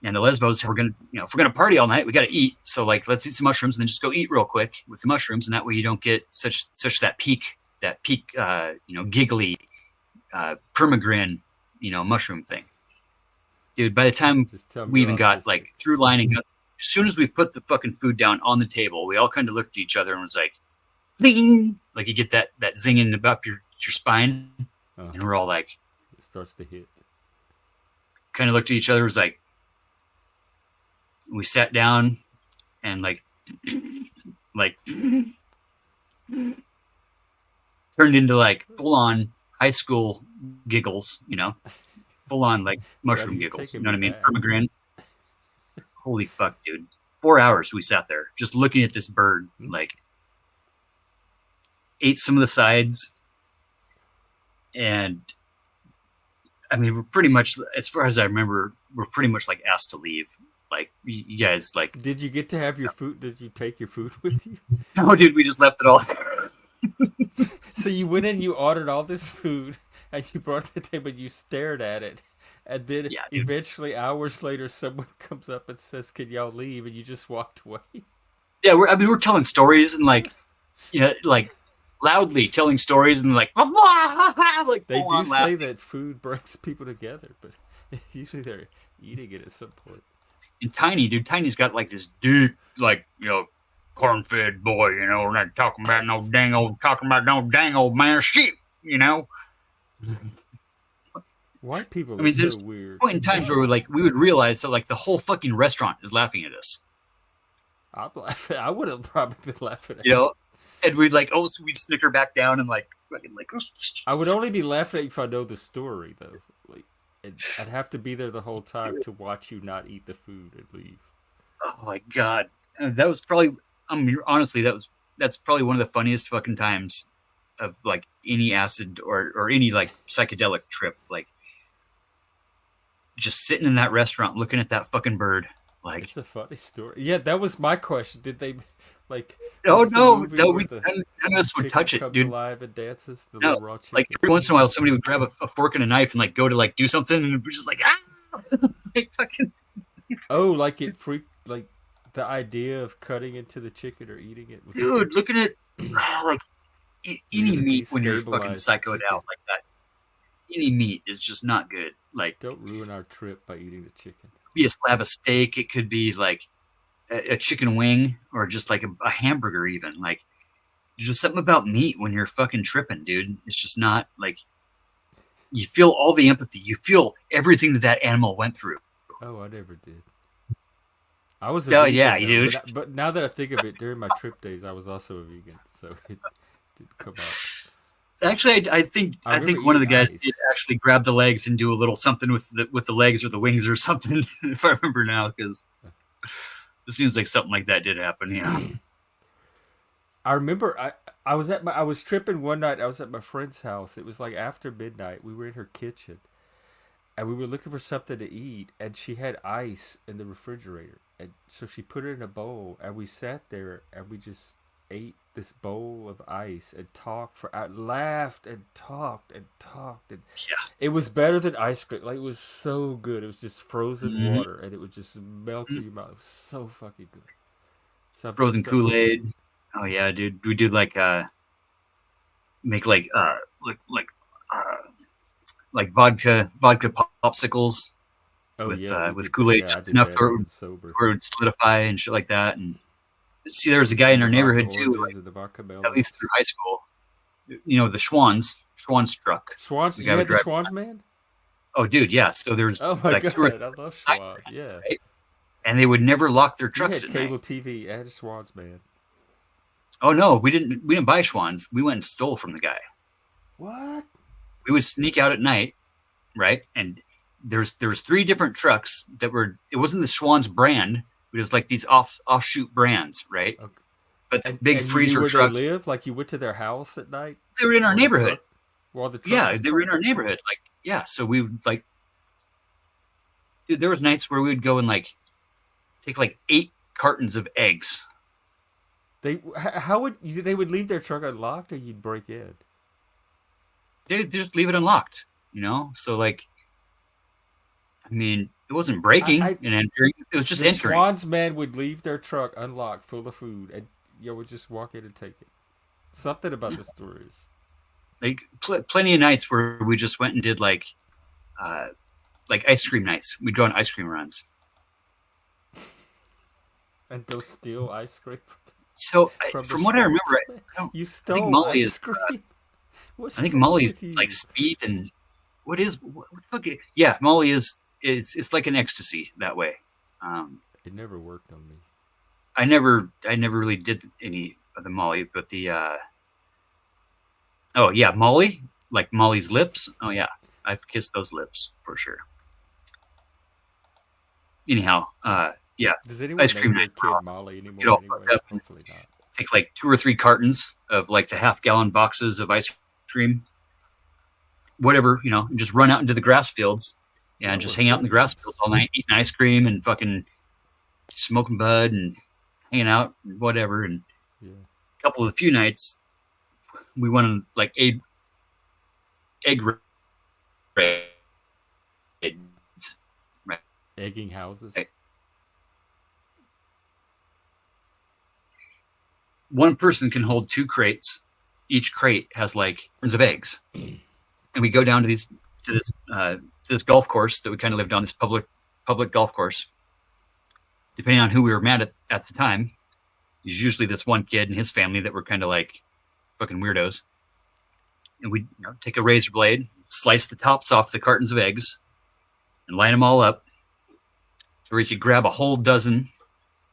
the lesbos. We're gonna, if we're gonna party all night, we got to eat. So like, let's eat some mushrooms and then just go eat real quick with the mushrooms, and that way you don't get such that peak, giggly, permagrin, mushroom thing. Dude, by the time we even got like through line and as soon as we put the fucking food down on the table, we all kind of looked at each other and was like, zing! Like you get that zinging about your spine, and we're all like,
it starts to hit.
Kind of looked at each other, was like, we sat down and like turned into like full on high school giggles, full on like mushroom giggles. You know what I mean? Permagrin. Holy fuck, dude. 4 hours we sat there just looking at this bird, like ate some of the sides, and I mean, we're pretty much, as far as I remember, we're pretty much like asked to leave. Like, you guys, like,
Did you get to have your food? Did you take your food with you?
no, dude, we just left it all.
So you went in, you ordered all this food, and you brought it to the table. You stared at it, and then
Yeah, dude.
eventually, hours later, someone comes up and says, "Can y'all leave?" And you just walked away.
Yeah, we're telling stories and like, like loudly telling stories and like, like
They
full
do
on
say
laughing.
that food brings people together, but usually they're eating it at some point.
And Tiny, dude, Tiny's got like this deep, like, corn-fed boy, we're not talking about no dang old man sheep,
White people
I
are
mean,
so
there's
weird.
point in times where we would realize that like the whole fucking restaurant is laughing at us,
I'm laughing. I would have probably been laughing at
you
it.
know, and we'd like, oh, so we'd snicker back down and like, fucking like,
I would only be laughing if I know the story, though. Like, I'd have to be there the whole time to watch you not eat the food and leave.
oh my god, that was probably, I mean, honestly, that's probably one of the funniest fucking times of like any acid or any like psychedelic trip, like just sitting in that restaurant looking at that fucking bird, like,
It's a funny story. Yeah, that was my question. Did they, like,
oh
what's the
no,
movie
no,
where
we
the
none of us would
chicken
touch it,
comes
dude.
alive and dances? The
No,
little raw
like
chicken.
every once in a while, somebody would grab a fork and a knife and like go to like do something, and we're just like, ah, like fucking
Oh, like it freaked, like the idea of cutting into the chicken or eating it was
dude, looking at like
you're
any
gonna
meat when you're fucking
destabilize the
psychoed
chicken.
out like that. Any meat is just not good. Like,
Don't ruin our trip by eating the chicken.
be a slab of steak. It could be like a chicken wing or just like a hamburger, even. Like, there's just something about meat when you're fucking tripping, dude. It's just not like you feel all the empathy. You feel everything that animal went through.
Oh, I never did. I was a
Oh yeah,
vegan though,
dude.
but now that I think of it, during my trip days, I was also a vegan, so it did come out.
Actually, I think
I remember
one of the
eating
guys did
ice.
actually grab the legs and do a little something with the legs or the wings or something, if I remember now, because it seems like something like that did happen. Yeah.
I remember I was tripping one night. I was at my friend's house. It was like after midnight. We were in her kitchen, and we were looking for something to eat, and she had ice in the refrigerator, and so she put it in a bowl, and we sat there and we just ate this bowl of ice and talked for I laughed and talked, and
Yeah.
it was better than ice cream. Like, it was so good. It was just frozen
Mhm.
water, and it would just melt in your mouth. It was so fucking good. Something
Frozen
stuck with me.
Kool-Aid. Oh yeah, dude. We did like make uh like vodka popsicles
Oh yeah, we
with
did.
Kool-Aid
Yeah, I
just
did
enough
that even sober.
where it would solidify and shit like that. And see, there was a guy in
And the
our
vodka
neighborhood too,
oranges
like
and the vodka
at least through
melons.
high school. The Schwann's truck.
Swans,
The guy
you
would
had the
drive.
Swans, man?
Oh, dude, yeah. So there's
Oh my
like two or three
god, I love
night
Swans.
rides,
Yeah,
right? And they would never lock their
we
trucks
had
at night.
cable TV and Swans, man.
Oh no, we didn't buy Schwann's. We went and stole from the guy.
What?
We would sneak out at night, right? And there was three different trucks that were. It wasn't the Schwann's brand. It was like these offshoot brands, right?
Okay.
But the big
And you knew
freezer
where they
trucks.
lived? Like, you went to their house at night
They were in our
while the
neighborhood.
truck while the truck
Yeah,
was
they were in our
parked?
neighborhood. Like, yeah. So we would like, dude. There was nights where we would go and like take like 8 cartons of eggs.
How would they would leave their truck unlocked, or you'd break in?
They just leave it unlocked. So like, I mean, it wasn't breaking
I
and entering. It was just
The
entering.
Swans man would leave their truck unlocked, full of food, and you would just walk in and take it. Something about the stories.
Like plenty of nights where we just went and did uh, like ice cream nights. We'd go on ice cream runs.
And go steal ice cream
So
from the
from what I remember,
Swans man.
I, don't,
You
I think
stole
Molly
ice
is.
cream. What's
I think
wrong
Molly is
with you?
like speed and what the fuck? Yeah, Molly is. It's like an ecstasy that way. Um,
It never worked on me.
I never really did any of the Molly, but the oh yeah, Molly, like Molly's lips. Oh yeah, I've kissed those lips for sure. Anyhow, yeah,
Does anyone
ice
name
cream
their
night.
kid Molly
Get
anymore?
all
Anyway,
fucked up and
hopefully not.
take like 2 or 3 cartons of like the half-gallon boxes of ice cream, whatever, and just run out into the grass fields and
Y'all
just
were
hang out in the grass
hoodlums.
fields all night, eating ice cream and fucking smoking bud and hanging out and whatever. And
Yeah.
a couple of the few nights we went on like egg raids. Right.
Egging houses.
One person can hold 2 crates. Each crate has like tons of eggs, and we go down to this golf course that we kind of lived on, this public golf course. Depending on who we were mad at the time, there's usually this one kid and his family that were kind of like fucking weirdos. And we take a razor blade, slice the tops off the cartons of eggs, and line them all up, so we could grab a whole dozen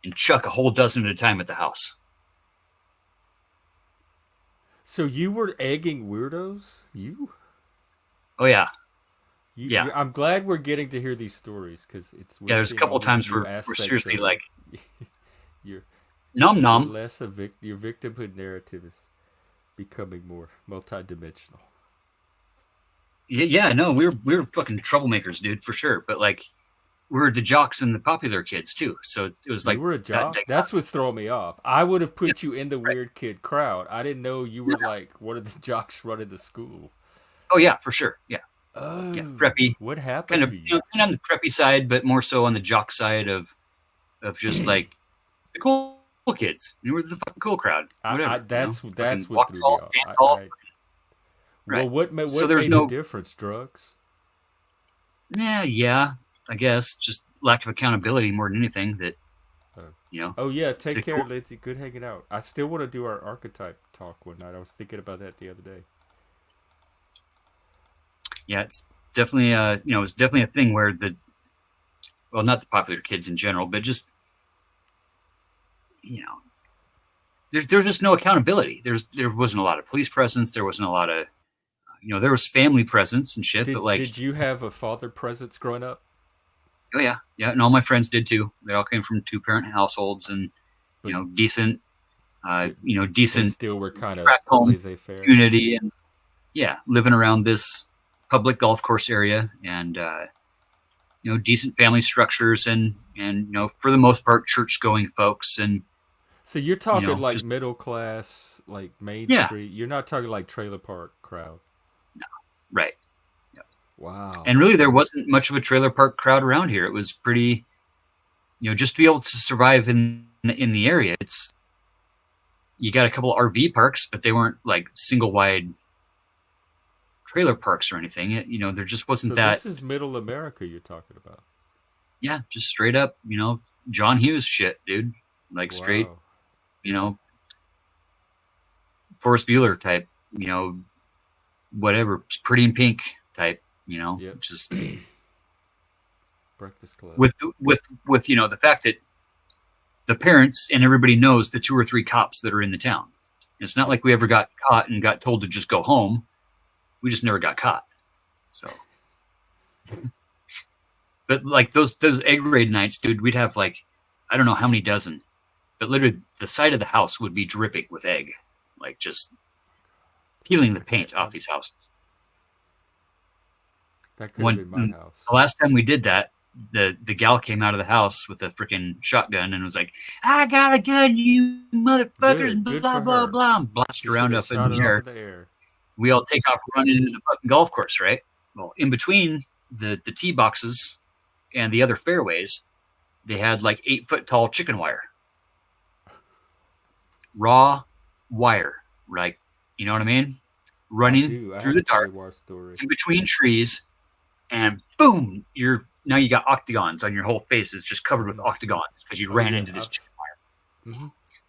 and chuck a whole dozen at a time at the house.
So you were egging weirdos? You?
Oh yeah.
I'm glad we're getting to hear these stories because
There's a couple of times where we're seriously like,
your
nom nom.
Your victimhood narrative is becoming more multidimensional.
Yeah, no, we were fucking troublemakers, dude, for sure. But like, we were the jocks and the popular kids too. So it was like,
you were a jock. That's what's throwing me off. I would have put you in the weird kid crowd. I didn't know you were like one of the jocks running the school.
Oh yeah, for sure. Yeah.
Oh,
yeah, preppy.
What happened
kind of,
to you?
Kind of on the preppy side, but more so on the jock side of just like the cool kids. You were the fucking cool crowd. Whatever.
That's what threw me
off.
Right. Well, what made
the
difference? Drugs?
Yeah. I guess just lack of accountability more than anything. That
Oh yeah, take care, Lindsay. Good hanging out. I still want to do our archetype talk one night. I was thinking about that the other day.
Yeah, it's definitely it's definitely a thing where not the popular kids in general, but just there's just no accountability. There wasn't a lot of police presence. There wasn't a lot of there was family presence and shit. But like,
did you have a father presence growing up?
Oh yeah, and all my friends did too. They all came from 2-parent households and decent, decent.
They still were kind of
laissez-faire community, and living around this public golf course area, and decent family structures, and for the most part church going folks. And
so you're talking like just middle class, like Main Street. You're not talking like trailer park crowd.
No, right.
Wow.
And really there wasn't much of a trailer park crowd around here. It was pretty, just to be able to survive in the area. You got a couple of RV parks, but they weren't like single wide trailer parks or anything. There just wasn't that.
This is middle America you're talking about.
Yeah, just straight up, John Hughes shit, dude. Like straight, Forrest Bueller type, whatever, Pretty in Pink type, just
Breakfast Club.
With the fact that the parents and everybody knows the 2 or 3 cops that are in the town. It's not like we ever got caught and got told to just go home. We just never got caught. So, but like those egg raid nights, dude, we'd have like, I don't know how many dozen, but literally the side of the house would be dripping with egg, like just peeling the paint off these houses.
That could have been my house.
The last time we did that, the gal came out of the house with a freaking shotgun and was like, "I got a gun, you motherfuckers!"
Good
blah blah blah, and blasted around up in the air. We all take off running into the fucking golf course, right? Well, in between the tee boxes and the other fairways, they had like 8-foot tall chicken wire, raw wire, right? You know what I mean? Running through the dark, in between trees, and boom, now you got octagons on your whole face. It's just covered with octagons because you ran into this chicken wire. Mm-hmm.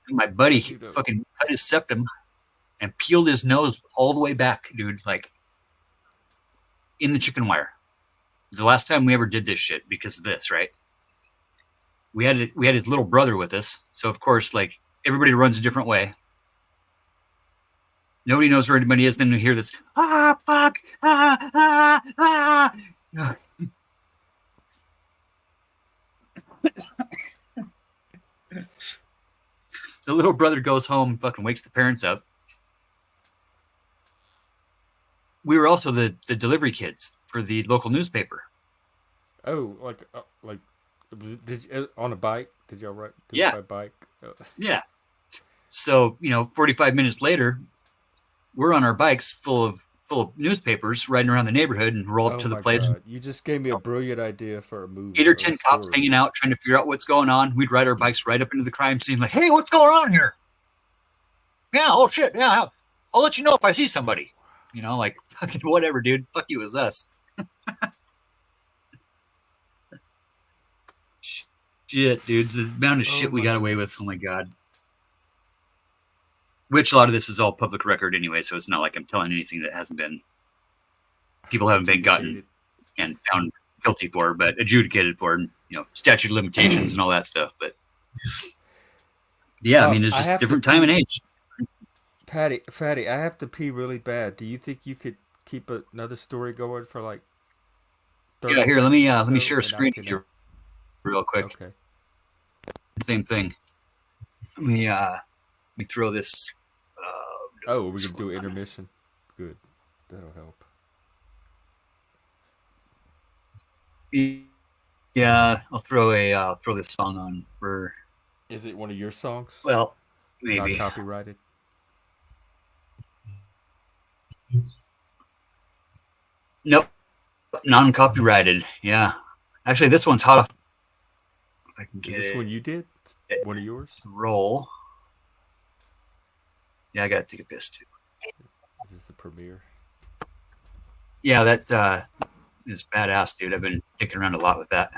And my buddy fucking cut his septum and peeled his nose all the way back, dude, like in the chicken wire. It was the last time we ever did this shit because of this, right? We had his little brother with us, so of course, like, everybody runs a different way. Nobody knows where anybody is. Then you hear this, fuck, The little brother goes home, fucking wakes the parents up. We were also the delivery kids for the local newspaper.
Oh, did you on a bike? Did y'all do it
Yeah,
by bike?
yeah. So 45 minutes later, we're on our bikes full of newspapers, riding around the neighborhood, and roll up
Oh
to the
my
place.
god! You just gave me a brilliant idea for a movie
8 or
or a
10 cops
story.
hanging out, trying to figure out what's going on. We'd ride our bikes right up into the crime scene, like, "Hey, what's going on here? Yeah, oh shit, yeah, I'll let you know if I see somebody." Like, fucking whatever, dude. Fuck you, it's us. Shit, dude. The amount of
Oh
shit we
my
got away
god!
with. Oh my god. Which a lot of this is all public record anyway, so it's not like I'm telling anything that hasn't been. People haven't been gotten
Adjudicated.
and found guilty for, but adjudicated for, statute of limitations and all that stuff. But yeah, I mean, there's
I
just
have to
different time and
pee.
age.
Fatty, I have to pee really bad. Do you think you could keep another story going for like 30
Yeah, here, let me
seconds or
let me
so,
share a
and I
screen
can?
with you real quick.
Okay.
Same thing. Let me throw this.
Oh, we
This
can
one
do
on.
intermission. Good. That'll help.
Yeah, I'll throw this song on for,
Is it one of your songs?
well,
Not
maybe.
copyrighted?
Nope, non-copyrighted. Yeah, actually, this one's hot. If I can
Is
get
this one
it
you did? One of yours?
to roll. Yeah, I gotta take a piss too.
Is this the premiere?
Yeah, that is badass, dude. I've been dicking around a lot with that.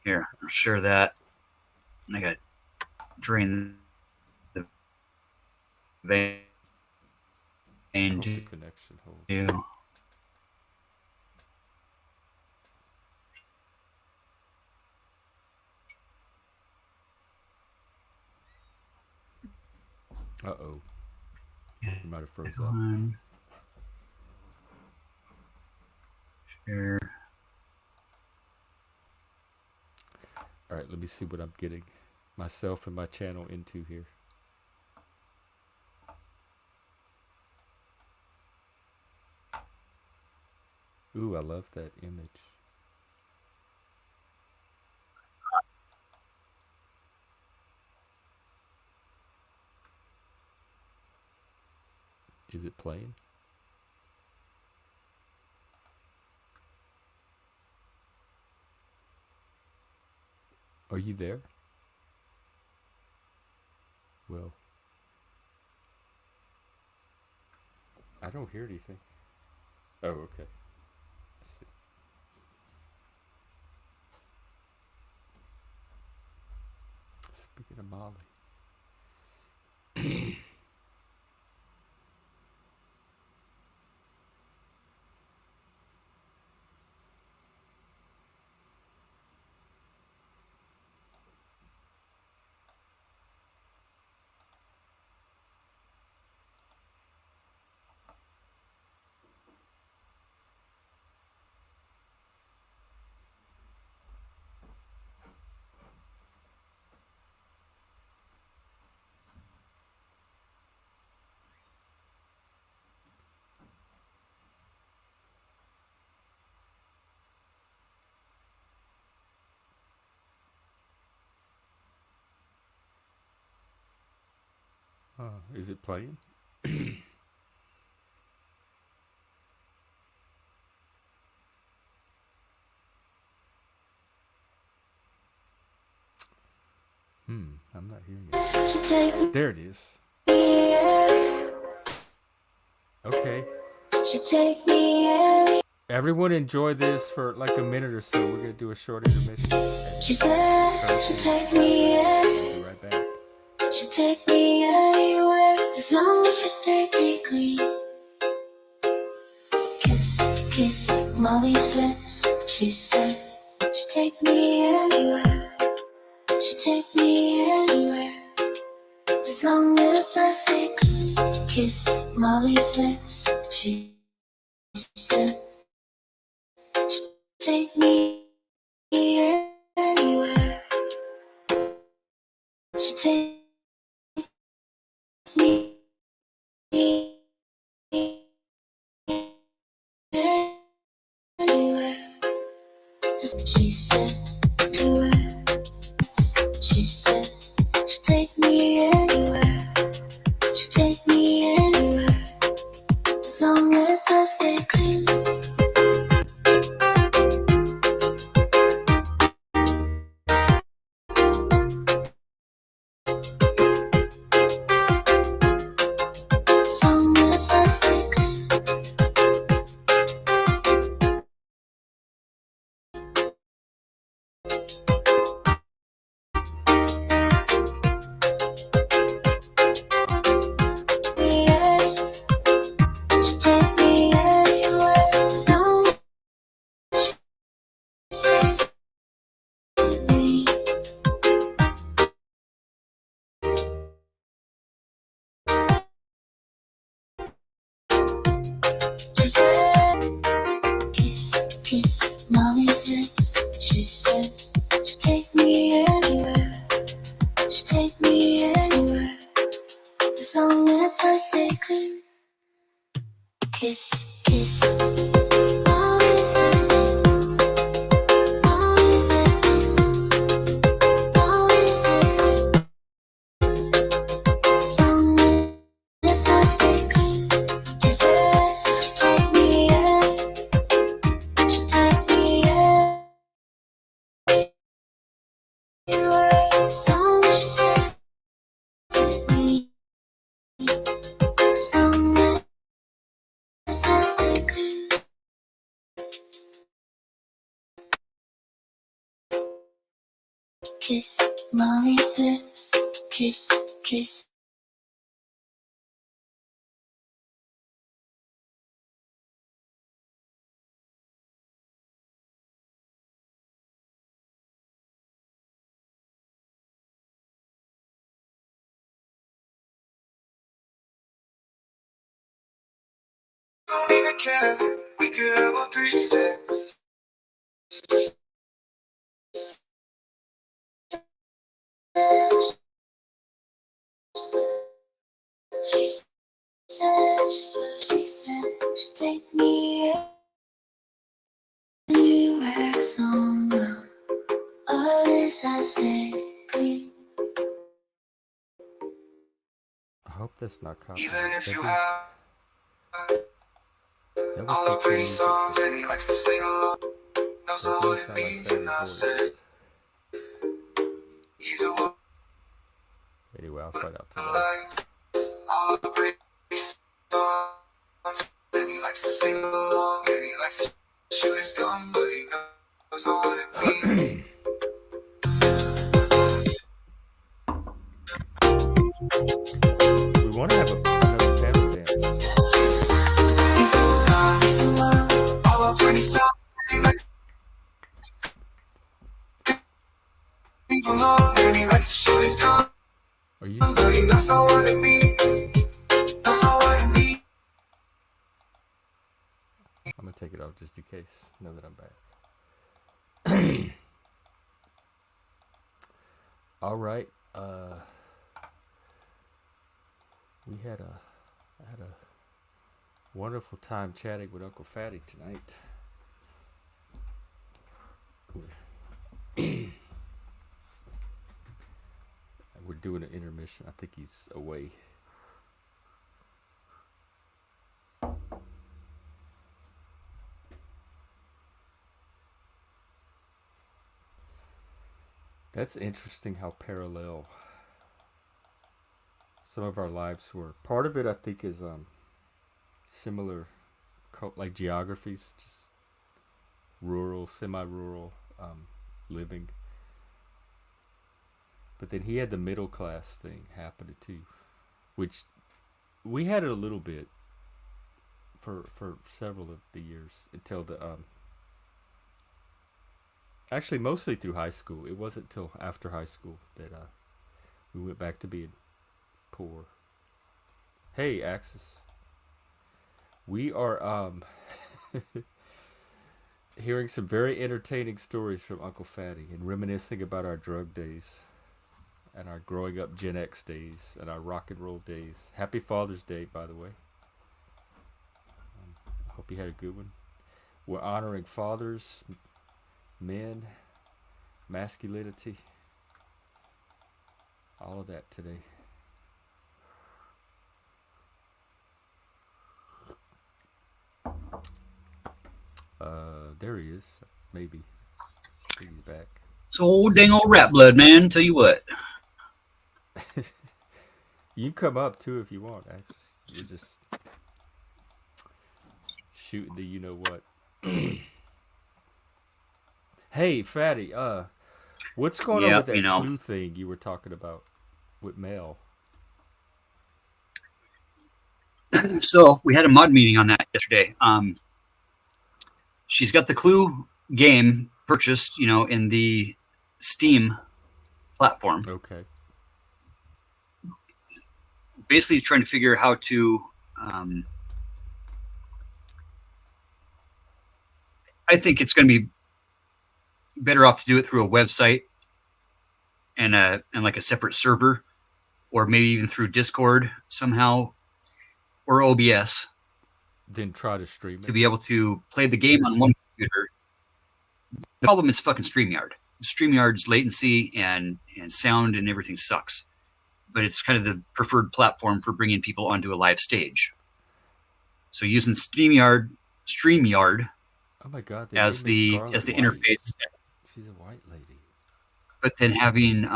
Here, I'll share that. And I gotta drain the vein
I hope the
to
connection holds.
you.
Uh oh. You might have froze up.
One, share.
Alright, let me see what I'm getting myself and my channel into here. Ooh, I love that image. Is it playing? Are you there? Well, I don't hear anything. Oh, okay. Let's see. Speaking of Molly. Is it playing? I'm not hearing it. There it is. Okay. Everyone enjoy this for like a minute or so. We're gonna do a short intermission.
She said she'd take me
We'll be right back.
she'd take me anywhere as long as she stayed me clean. Kiss, kiss Molly's lips. She said she'd take me anywhere. She'd take me anywhere as long as I stay clean. Kiss Molly's lips. She said she'd take me anywhere. She'd take She said, anywhere. She said, she'd take me anywhere. She'd take me anywhere. As long as I stay clean. As long as I stay clean. She'd take me anywhere. As long as she stays with me. She said, kiss, kiss, mommy's lips. She said, she'd take me anywhere. She'd take me anywhere. As long as I stay clean. Kiss, kiss, mommy's lips. Mommy's lips. Mommy's lips. As long as I stay clean. She said, she'd take me in. She'd take me anywhere. As long as she stays with me. As long as I stay clean. Kiss mommy's lips. Kiss, kiss.
Don't even care. We could have all three, she said.
She said, she'd take me anywhere. As long as I stay clean.
I hope that's not copy.
Even if
That
you
was-
have
that was
all
so
the pretty
cool.
songs and he likes to sing along. Knows
That
all
didn't
what it
sound like
means and I
Fatty's
said,
voice.
he's the one
Anyway, I'll find out
I
tomorrow.
like. All the pretty songs and he likes to sing along and he likes to shoot his gun, but he knows all what it means.
We want to have another panel dance.
He's the one, all the pretty songs and he likes to sing along and he likes to shoot his gun.
Are you?
But he knows all what it means. Knows all what it means.
I'm gonna take it off just in case. Now that I'm back. All right. We had a wonderful time chatting with Uncle Fatty tonight. We're doing an intermission. I think he's away. That's interesting how parallel some of our lives were. Part of it, I think, is similar, like geographies, just rural, semi-rural living. But then he had the middle class thing happening too, which we had it a little bit for several of the years until the actually mostly through high school. It wasn't till after high school that we went back to being poor. Hey, Axis. We are hearing some very entertaining stories from Uncle Fatty and reminiscing about our drug days and our growing up Gen X days and our rock and roll days. Happy Father's Day, by the way. I hope you had a good one. We're honoring fathers, men, masculinity, all of that today. There he is. Maybe. I think he's back.
It's old dang old rat blood, man. Tell you what.
You can come up too if you want, Axis. We're just shooting the you know what. Hey, Fatty, what's going on with that clue thing you were talking about with Mel?
So we had a mod meeting on that yesterday. She's got the Clue game purchased, in the Steam platform.
Okay.
Basically trying to figure out how to I think it's going to be better off to do it through a website and like a separate server, or maybe even through Discord somehow, or OBS.
Then try to stream it.
To be able to play the game on one computer. The problem is fucking StreamYard. StreamYard's latency and sound and everything sucks. But it's kind of the preferred platform for bringing people onto a live stage. So using StreamYard
oh my God,
as the interface.
She's a white lady.
But then having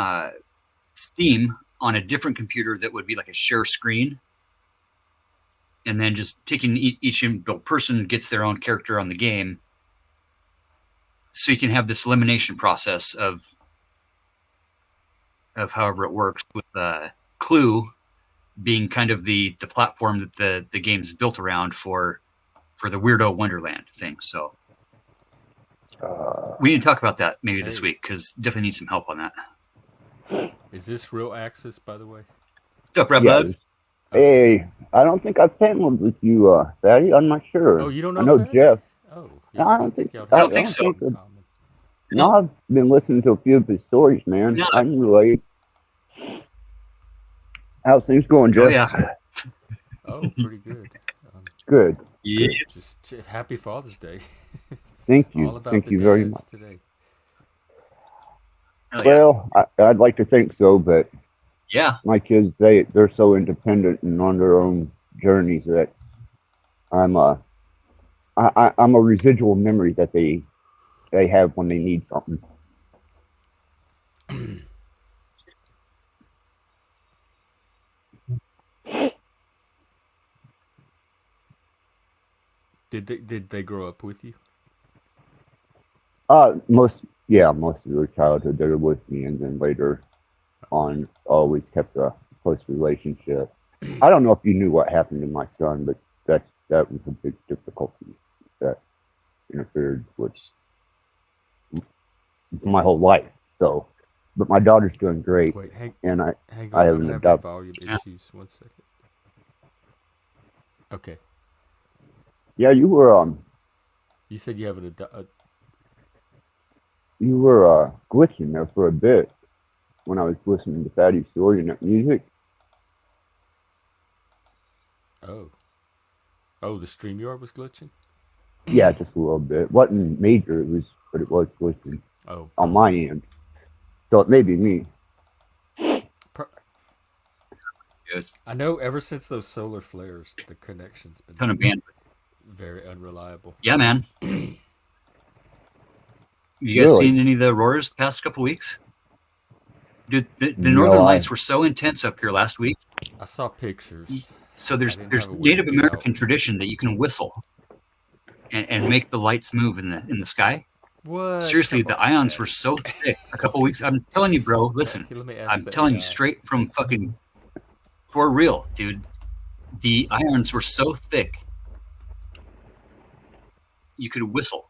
Steam on a different computer that would be like a share screen. And then just taking each person gets their own character on the game. So you can have this elimination process of however it works, with Clue being kind of the platform that the game's built around for the Weirdo Wonderland thing. So we need to talk about that maybe this week, because definitely need some help on that.
Is this real Axis, by the way?
What's up, Red Blood?
Hey, I don't think I've paneled with you, Fatty. I'm not sure.
Oh, you don't know?
I know
Fatty?
Jeff.
Oh,
no, I don't think
so.
No, I've been listening to a few of his stories, man.
No.
I can relate. How's things going, Jeff?
Oh, yeah.
Oh, pretty good.
Good.
Yeah.
Just happy Father's Day.
Thank you.
All about
Thank
the
you very
dads
much.
Today.
Oh,
well, I'd like to think so, but
yeah,
my kids, they're so independent and on their own journeys that I'm a residual memory that they have when they need something.
Did they grow up with you?
Most of their childhood they were with me, and then later on always kept a close relationship. I don't know if you knew what happened to my son, but that was a big difficulty that interfered with my whole life. So, but my daughter's doing great.
Wait, hang
and
on.
I have
I'm
an
having
adopted.
volume issues. 1 second. Okay.
Yeah, you were
You said you have
you were glitching there for a bit when I was listening to Fatty's story and that music.
Oh, the StreamYard was glitching?
Yeah, just a little bit. Wasn't major, but it was glitching.
Oh.
On my end. So it may be me.
yes.
I know ever since those solar flares, the connection's been
Ton of bandwidth.
very unreliable.
Yeah, man. You guys
Really?
seen any of the auroras the past couple weeks? Dude, the northern lights were so intense up here last week.
I saw pictures.
So there's
I didn't have a way
Native
to get
American
out.
tradition that you can whistle and make the lights move in the sky.
What?
Seriously,
Come
the
on,
ions
man.
were so thick a couple weeks. I'm telling you, bro. Listen,
Okay, let me ask
I'm
that
telling you
guy.
straight from fucking for real, dude. The ions were so thick you could whistle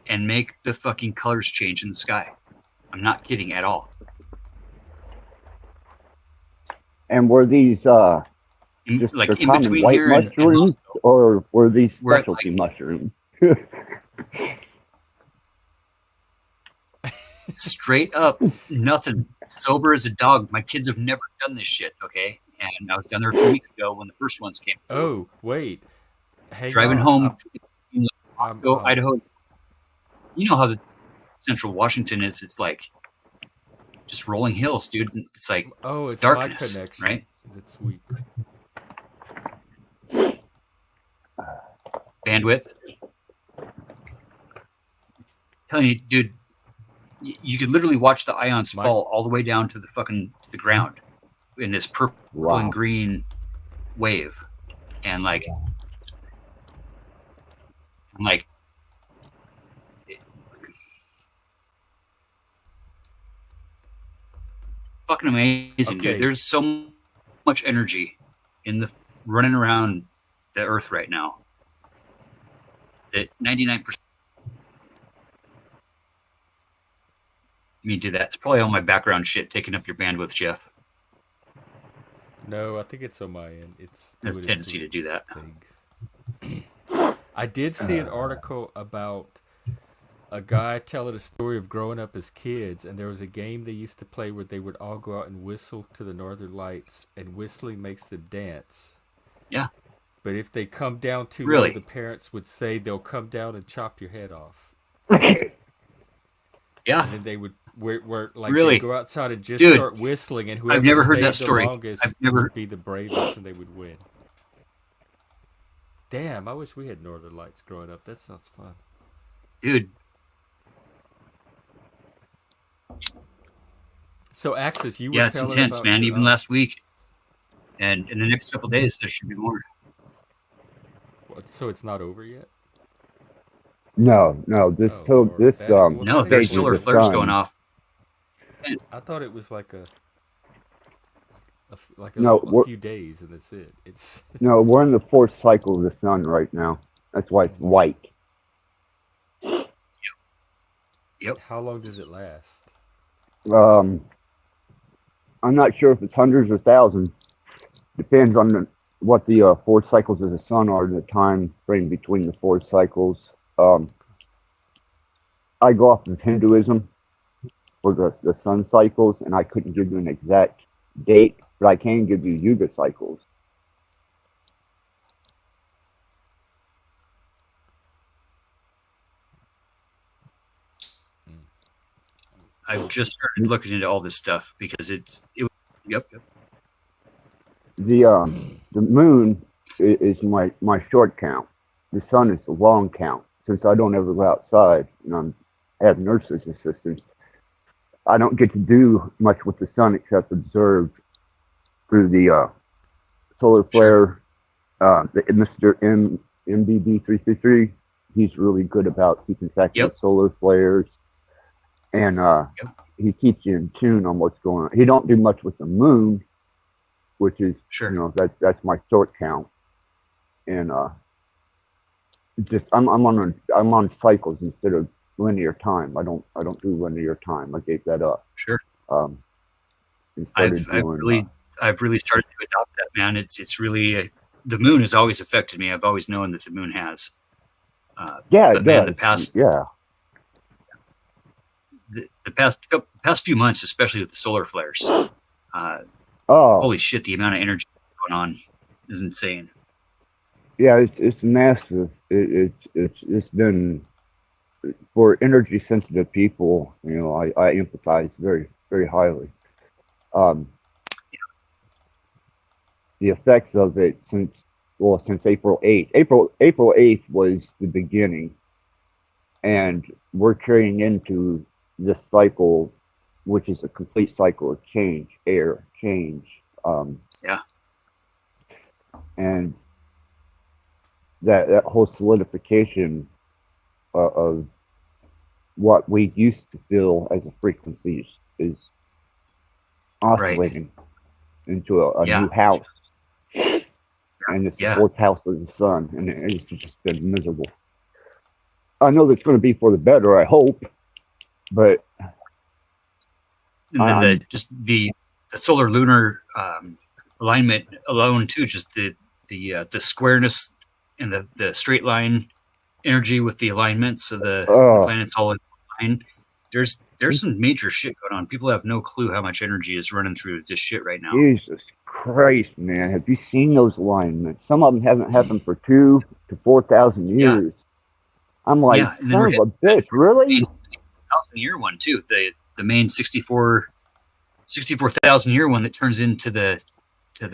and make the fucking colors change in the sky. I'm not kidding at all.
And were these just
Like
the
in
common
between
white
here and
mushrooms,
Moscow.
or were these
We're at,
specialty mushrooms?
Straight up, nothing. Sober as a dog. My kids have never done this shit, okay? And I was down there a few weeks ago when the first ones came.
Oh, wait. Hang
Driving
on.
home,
I'm-
Moscow, Idaho. You know how the central Washington is, it's like just rolling hills, dude. It's like
Oh, it's
darkness,
my connection.
right?
That's weak.
Bandwidth. Telling you, dude, you could literally watch the ions fall all the way down to the ground in this purple and green wave, and like fucking amazing, dude. There's so much energy in the running around the earth right now that 99%. Me do that. It's probably all my background shit taking up your bandwidth, Jeff.
No, I think it's on my end. It's
has a tendency to do that.
I did see an article about a guy telling a story of growing up as kids, and there was a game they used to play where they would all go out and whistle to the Northern Lights, and whistling makes them dance.
Yeah.
But if they come down too
Really?
low, the parents would say they'll come down and chop your head off.
Yeah.
And then they would like
really?
they'd go outside and just
Dude,
start whistling, and whoever
I've never heard
stayed
that story.
the longest would be the bravest, and they would win. Damn, I wish we had Northern Lights growing up. That sounds fun.
Dude.
So, Axis, you were
it's
telling
intense,
about
man. Even last week. And in the next couple of days, there should be more.
So it's not over yet?
No.
No, there's solar flares going off.
I thought it was like a few days, and that's it. It's
no, we're in the fourth cycle of the sun right now. That's why it's white.
Yep.
How long does it last?
I'm not sure if it's hundreds or thousands. Depends on what the 4 cycles of the sun are, the time frame between the 4 cycles. I go off of Hinduism for the sun cycles, and I couldn't give you an exact date, but I can give you yuga cycles.
I've just started looking into all this stuff because yep.
The moon is my short count. The sun is the long count. Since I don't ever go outside, and I have nurses assistants, I don't get to do much with the sun except observe through the solar flare. The Mr. MBB 333, he's really good about keeping track of solar flares, and he keeps you in tune on what's going on. He don't do much with the moon, which is that's my short count, and just I'm on cycles instead of linear time. I don't do linear time. I gave that up.
Sure.
I've
really started to adopt that, man. It's really the moon has always affected me. I've always known that the moon has. The past few months, especially with the solar flares. Holy shit! The amount of energy going on is insane.
Yeah, it's massive. It's been for energy sensitive people. I empathize very, very highly. The effects of it since April 8th. April 8th was the beginning, and we're carrying into this cycle, which is a complete cycle of change, change. And that whole solidification of what we used to feel as a frequency is oscillating into a new house. And it's the 4th house of the sun, and it's just been miserable. I know that's going to be for the better, I hope, but
and then the solar lunar alignment alone too, just the squareness and the straight line energy with the alignments of the planets all in line. There's some major shit going on. People have no clue how much energy is running through this shit right now.
Jesus Christ, man. Have you seen those alignments? Some of them haven't happened for 2,000 to 4,000 years. I'm like, son of a bitch, really?
year one too. The main 64,000 year one that turns into the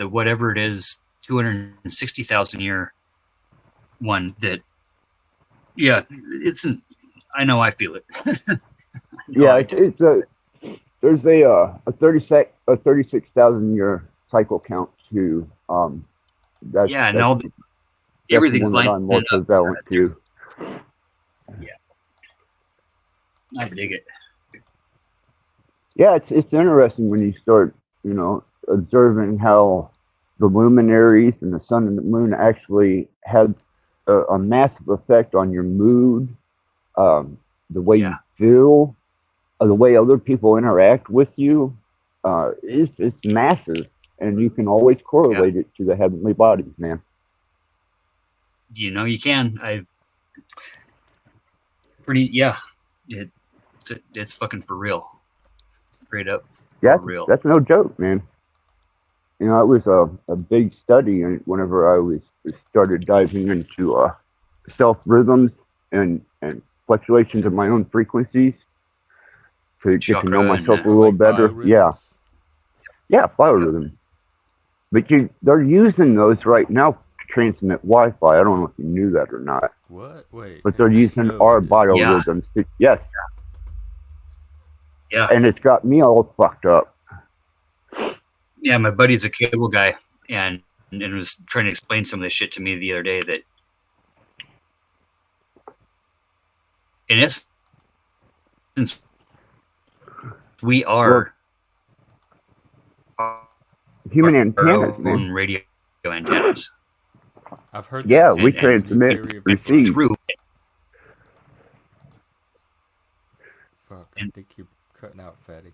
whatever it is 260,000 year one. That I know I feel it.
There's a 36,000 year cycle count too. That's
everything's
one that I'm more prevalent to.
Yeah, I dig it.
Yeah, it's interesting when you start, observing how the luminaries and the sun and the moon actually had a massive effect on your mood, the way you feel, the way other people interact with you. It's massive, and you can always correlate it to the heavenly bodies, man.
You can. It's fucking for real. Straight up.
Yeah,
real.
That's no joke, man. It was a big study, and whenever I started diving into self rhythms and fluctuations of my own frequencies to get to know myself a little better.
Biorhythms?
Yeah, biorhythms. But they're using those right now to transmit Wi-Fi. I don't know if you knew that or not.
What? Wait.
But they're using our biorhythms. Yes.
Yeah.
And it's got me all fucked up.
Yeah, my buddy's a cable guy and was trying to explain some of this shit to me the other day that in essence we are
human antennas, man.
Radio antennas.
I've heard that.
Yeah, we transmit, receive.
Through.
Fuck, I think you're cutting out, Fatty.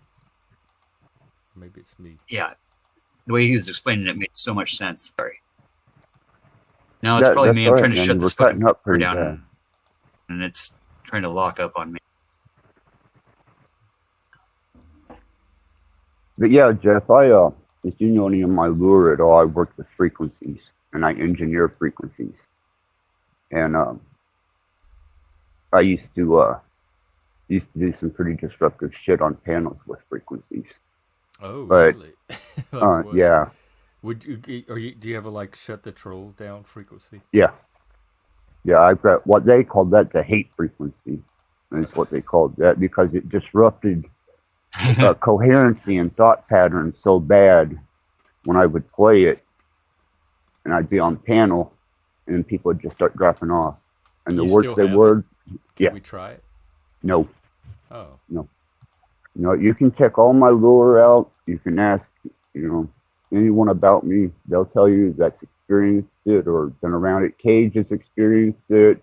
Maybe it's me.
Yeah. The way he was explaining it made so much sense. Sorry. No, it's probably me. I'm trying to shut this fucking computer down. And it's trying to lock up on me.
But yeah, Jeff, if you know any of my lure at all, I work with frequencies and I engineer frequencies. And I used to do some pretty disruptive shit on panels with frequencies.
Oh,
but,
really?
Yeah.
Would you? Do you ever like shut the troll down frequency?
Yeah. Yeah, I've got what they called that the hate frequency. That's what they called that because it disrupted coherency and thought patterns so bad when I would play it, and I'd be on panel, and people would just start dropping off. And the worse they were,
Can we try it?
No.
Oh.
No. No, you can check all my lure out. You can ask, anyone about me. They'll tell you that's experienced it or been around it. Cage has experienced it.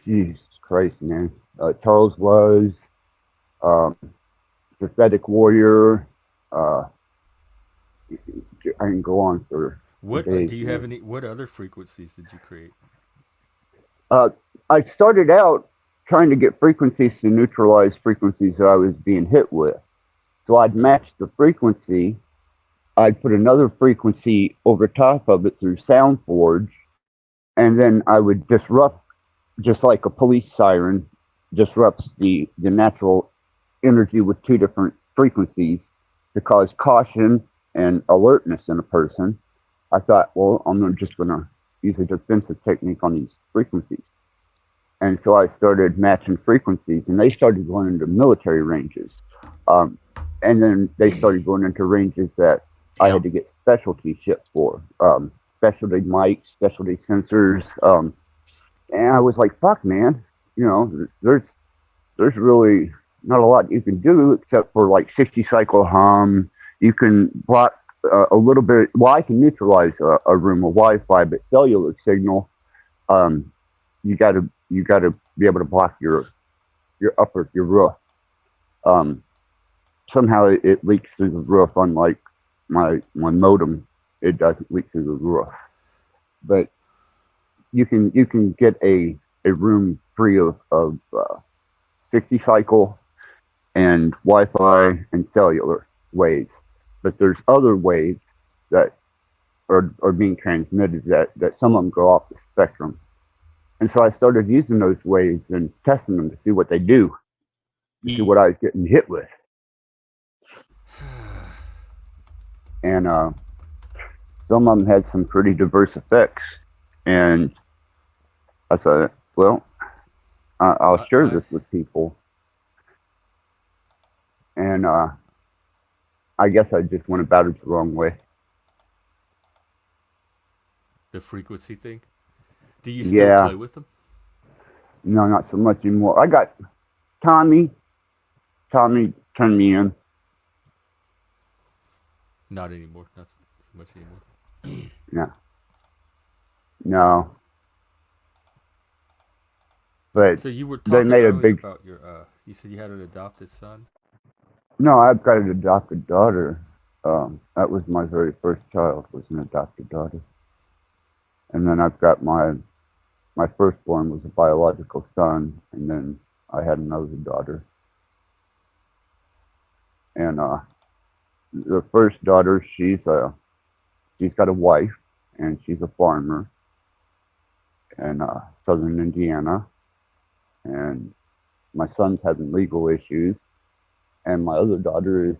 Jesus Christ, man. Charles was Prophetic Warrior. I can go on for days,
do you have any? What other frequencies did you create?
I started out trying to get frequencies to neutralize frequencies that I was being hit with. So I'd match the frequency. I'd put another frequency over top of it through SoundForge, and then I would disrupt, just like a police siren disrupts the natural energy with two different frequencies to cause caution and alertness in a person. I thought, well, I'm just going to use a defensive technique on these frequencies. And so I started matching frequencies, and they started going into military ranges. And then they started going into ranges that I had to get specialty shit for, specialty mics, specialty sensors. And I was like, fuck, man, there's really not a lot you can do except for like 60 cycle hum. You can block a little bit. Well, I can neutralize a room of Wi-Fi, but cellular signal, you got to be able to block your roof. Somehow it leaks through the roof, unlike my modem. It doesn't leak through the roof. But you can get a room free of 60 cycle and Wi-Fi and cellular waves. But there's other waves that are being transmitted that some of them go off the spectrum. And so I started using those waves and testing them to see what they do, to see what I was getting hit with. And some of them had some pretty diverse effects. And I thought, well, I'll share this with people. And I guess I just went about it the wrong way.
The frequency thing? Do you still play with them?
No, not so much anymore. I got Tommy. Tommy turned me in.
Not anymore. Not so much anymore.
No. No. But
so you were talking
made a
earlier
big...
about your, you said you had an adopted son?
No, I've got an adopted daughter. That was my very first child, was an adopted daughter. And then I've got my firstborn was a biological son, and then I had another daughter. And the first daughter, she's got a wife, and she's a farmer in southern Indiana. And my son's having legal issues, and my other daughter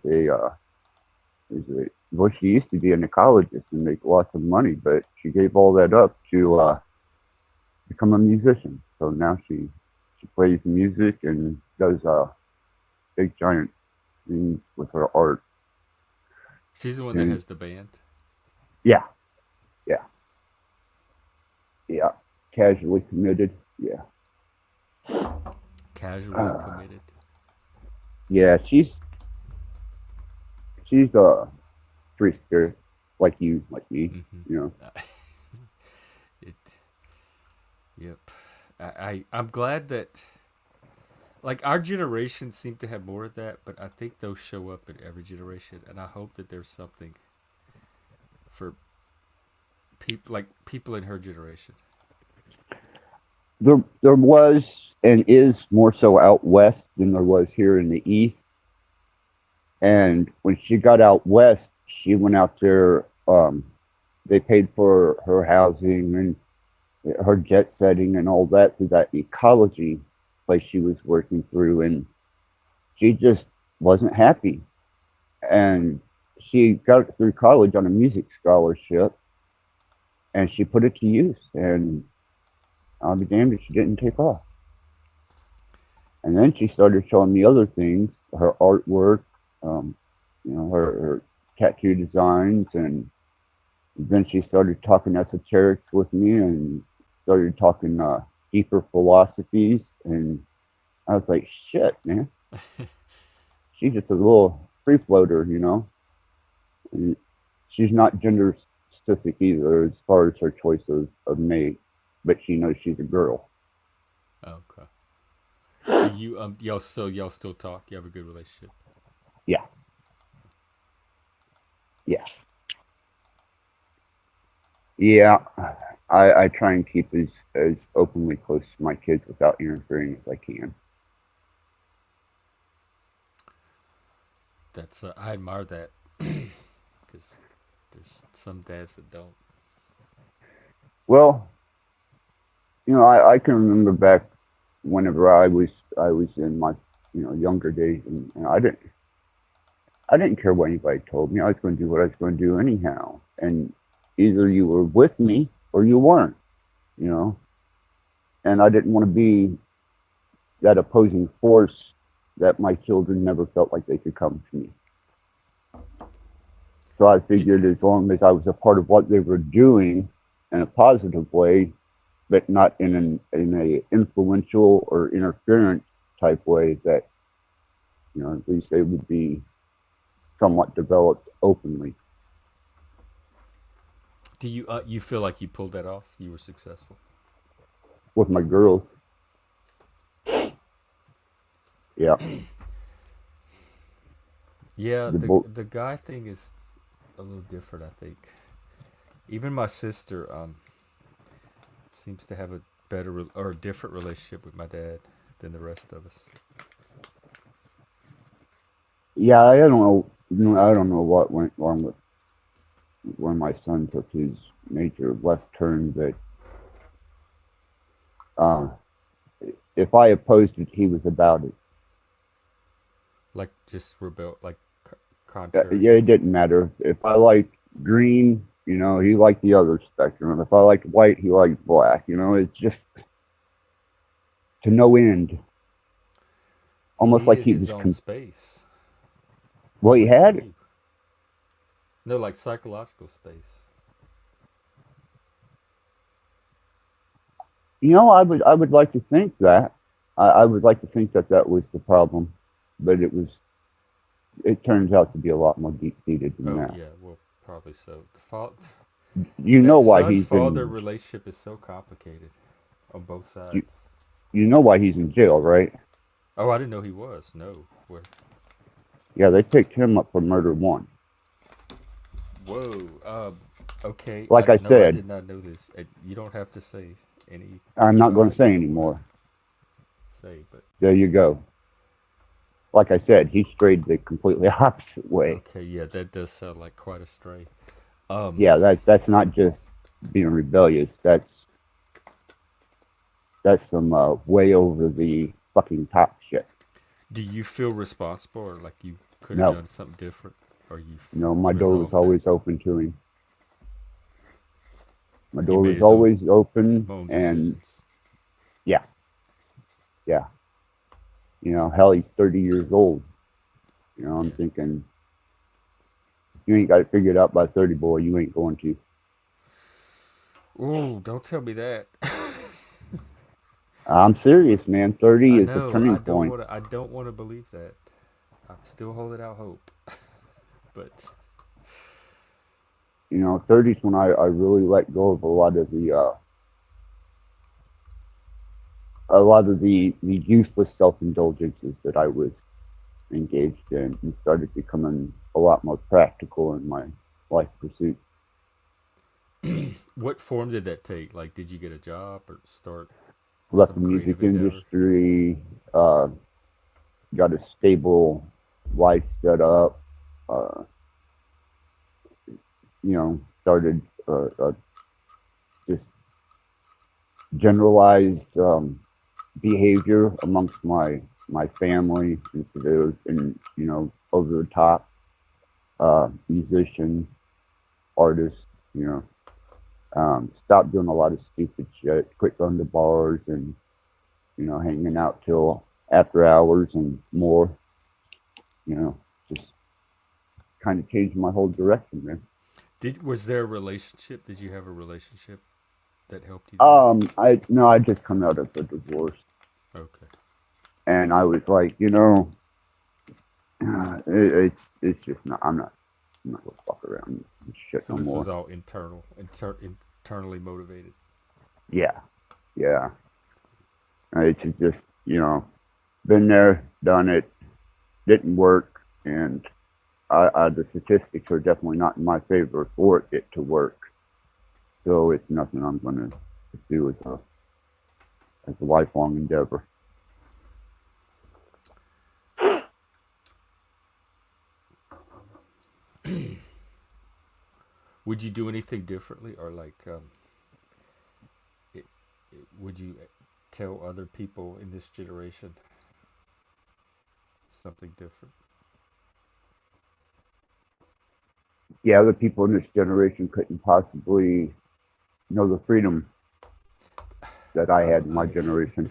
well, she used to be an ecologist and make lots of money, but she gave all that up to become a musician. So now she plays music and does big giant things with her art.
She's the one that has the band?
Yeah. Casually committed. Yeah.
Casually committed.
Yeah, she's free spirit, like you, like me.
Mm-hmm.
You know.
Yep. I'm glad that, like, our generation seemed to have more of that, but I think those show up in every generation, and I hope that there's something for people in her generation.
There was and is more so out west than there was here in the east. And when she got out west, she went out there. They paid for her housing and her jet setting and all that through that ecology place she was working through, and she just wasn't happy. And she got through college on a music scholarship, and she put it to use, and I'll be damned if she didn't take off. And then she started showing me other things, her artwork, her tattoo designs, and then she started talking esoterics with me and started talking deeper philosophies, and I was like, shit, man. She's just a little free floater, you know. And she's not gender specific either as far as her choice of mate, but she knows she's a girl.
Okay. Y'all still talk? You have a good relationship?
Yeah. Yeah, I try and keep as openly close to my kids without interfering as I can.
That's I admire that, because there's some dads that don't.
Well, I can remember back whenever I was in my younger days, and I didn't care what anybody told me. I was going to do what I was going to do anyhow, and either you were with me or you weren't, and I didn't want to be that opposing force that my children never felt like they could come to me. So I figured as long as I was a part of what they were doing in a positive way, but not in a influential or interference type way, that at least they would be somewhat developed openly.
Do you feel like you pulled that off? You were successful
with my girls? Yeah.
Yeah, the guy thing is a little different, I think. Even my sister seems to have a better or a different relationship with my dad than the rest of us.
Yeah, I don't know what went wrong with when my son took his major left turn, but Uh, if I opposed it, he was about it.
Like just rebel, like
Yeah, it
contrarians.
didn't matter. If I liked green, he liked the other spectrum. If I liked white, he liked black. It's just to no end.
He
Almost like
needed
he
his
was.
own space
Well, he
away from
had.
you. No, like psychological space.
I would like to think that. I would like to think that that was the problem, but it turns out to be a lot more deep seated than
Oh
that.
yeah, well probably so. The fault
You know
that
why
son
he's
father
in.
relationship is so complicated on both
You,
sides.
you know why he's in jail, right?
Oh, I didn't know he was. No. Where?
Yeah, they picked him up for murder one.
Whoa. Okay.
Like I
No, I
said,
did not know this. You don't have to say any.
I'm not going to
Anybody
say
you don't want
anymore.
to say, but
There you go. Like I said, he strayed the completely opposite way.
okay. Yeah, that does sound like quite a stray.
Yeah, that's not just being rebellious. That's some way over the fucking top shit.
Do you feel responsible, or like you could have
No,
done something different, or you've
my door was
resolved that?
always open to him. My
He
door
made
was
his own
always open,
own
and
decisions.
yeah, yeah. Hell, he's 30 years old. I'm
Yeah.
thinking, you ain't got it figured out by 30, boy. You ain't going to.
Ooh, don't tell me that.
I'm serious, man. 30
I
is the
know.
turning point.
I don't want to believe that. I'm still holding out hope. But
30 is when I really let go of a lot of the useless self-indulgences that I was engaged in, and started becoming a lot more practical in my life pursuit.
what form did that take? Like, did you get a job or start
Left
some
the music
creative endeavor?
industry, uh, got a stable life set up, uh, started just generalized behavior amongst my family instead of over the top musicians, artists. Stopped doing a lot of stupid shit. Quit going to bars and hanging out till after hours and more. Just kind of changed my whole direction, man.
Was there a relationship? Did you have a relationship that helped you do that?
I no, I just come out of a divorce,
Okay.
and I was like, it's just not. I'm not gonna fuck around and shit
So
no
this was
more.
all internally motivated.
Yeah, yeah. It's just been there, done it, didn't work, and the statistics are definitely not in my favor for it to work. So it's nothing I'm going to pursue as a lifelong endeavor.
Would you do anything differently, or like, would you tell other people in this generation something different?
Yeah, the people in this generation couldn't possibly know the freedom that I had in my generation.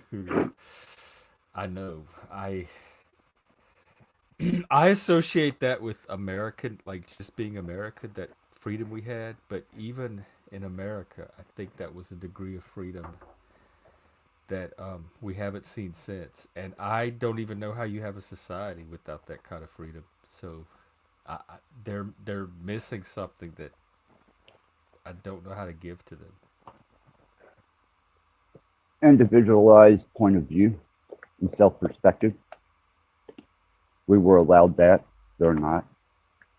I know. I associate that with American, like just being American, that freedom we had. But even in America, I think that was a degree of freedom that we haven't seen since. And I don't even know how you have a society without that kind of freedom. So they're missing something that I don't know how to give to them.
Individualized point of view and self-perspective. We were allowed that. They're not.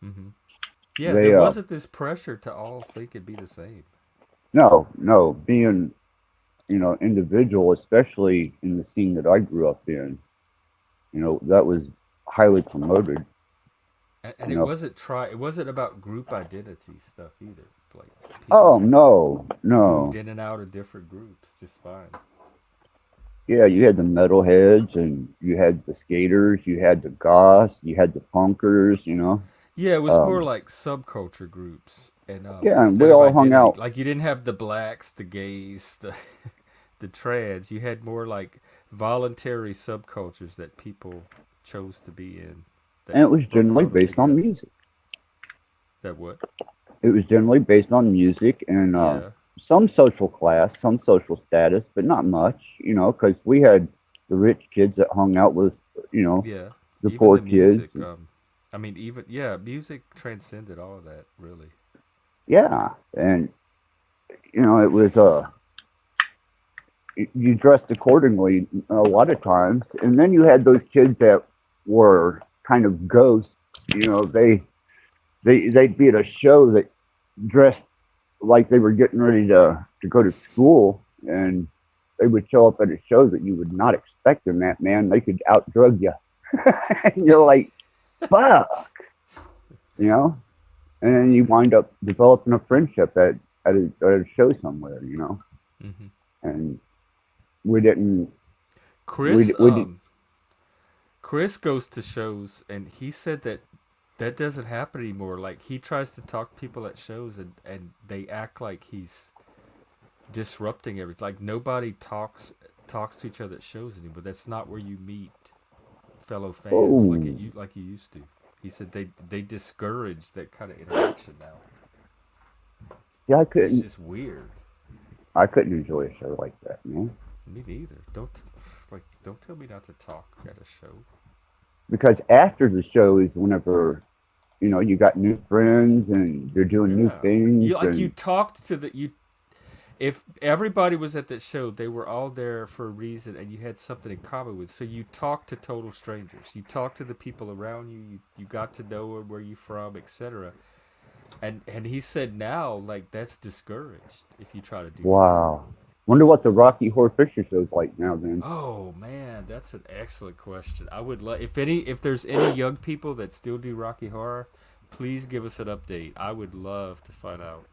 Hmm. Yeah,
They
there wasn't this pressure to all think and be the same.
no, being individual, especially in the scene that I grew up in, that was highly promoted.
And
You
it
know,
wasn't it wasn't about group identity stuff either. Like
oh
people
no,
moved
no,
in and out of different groups just fine.
Yeah, you had the metalheads, and you had the skaters, you had the goths, you had the punkers.
Yeah, it was more
Um,
like subculture groups, and
yeah, and
instead
we
of
all hung
identity,
out.
like you didn't have the blacks, the gays, the the trans. You had more like voluntary subcultures that people chose to be in that
And it was generally
huddled
based on
together.
music.
That what?
It was generally based on music and
Yeah,
some social class, some social status, but not much, because we had the rich kids that hung out with, you know,
yeah.
the
Even
poor
the
kids.
music. I mean, even yeah, music transcended all of that. Really.
Yeah, and it was you dressed accordingly a lot of times, and then you had those kids that were kind of ghosts. They'd be at a show that dressed like they were getting ready to go to school, and they would show up at a show that you would not expect them at, man. They could outdrug you. And you're like, fuck, you know? And then you wind up developing a friendship at a show somewhere,
Hmm.
and we didn't,
Chris,
we did,
Chris goes to shows, and he said that that doesn't happen anymore. Like he tries to talk people at shows, and they act like he's disrupting everything. Like nobody talks to each other at shows anymore. That's not where you meet fellow fans like
oh,
like you used to. He said they discourage that kind of interaction now.
yeah,
It's just weird.
I couldn't enjoy a show like that, man.
Me neither. Don't tell me not to talk at a show.
Because after the show is whenever, you got new friends and you're doing new
Yeah.
things,
You
and
talked to the you if everybody was at that show, they were all there for a reason, and you had something in common with. So you talked to total strangers. You talked to the people around you. You got to know where you from, etc. And he said now, like that's discouraged if you try to do that.
wow. Wonder what the Rocky Horror Picture Show's like now, then.
Oh man, that's an excellent question. I would love if there's any young people that still do Rocky Horror, please give us an update. I would love to find out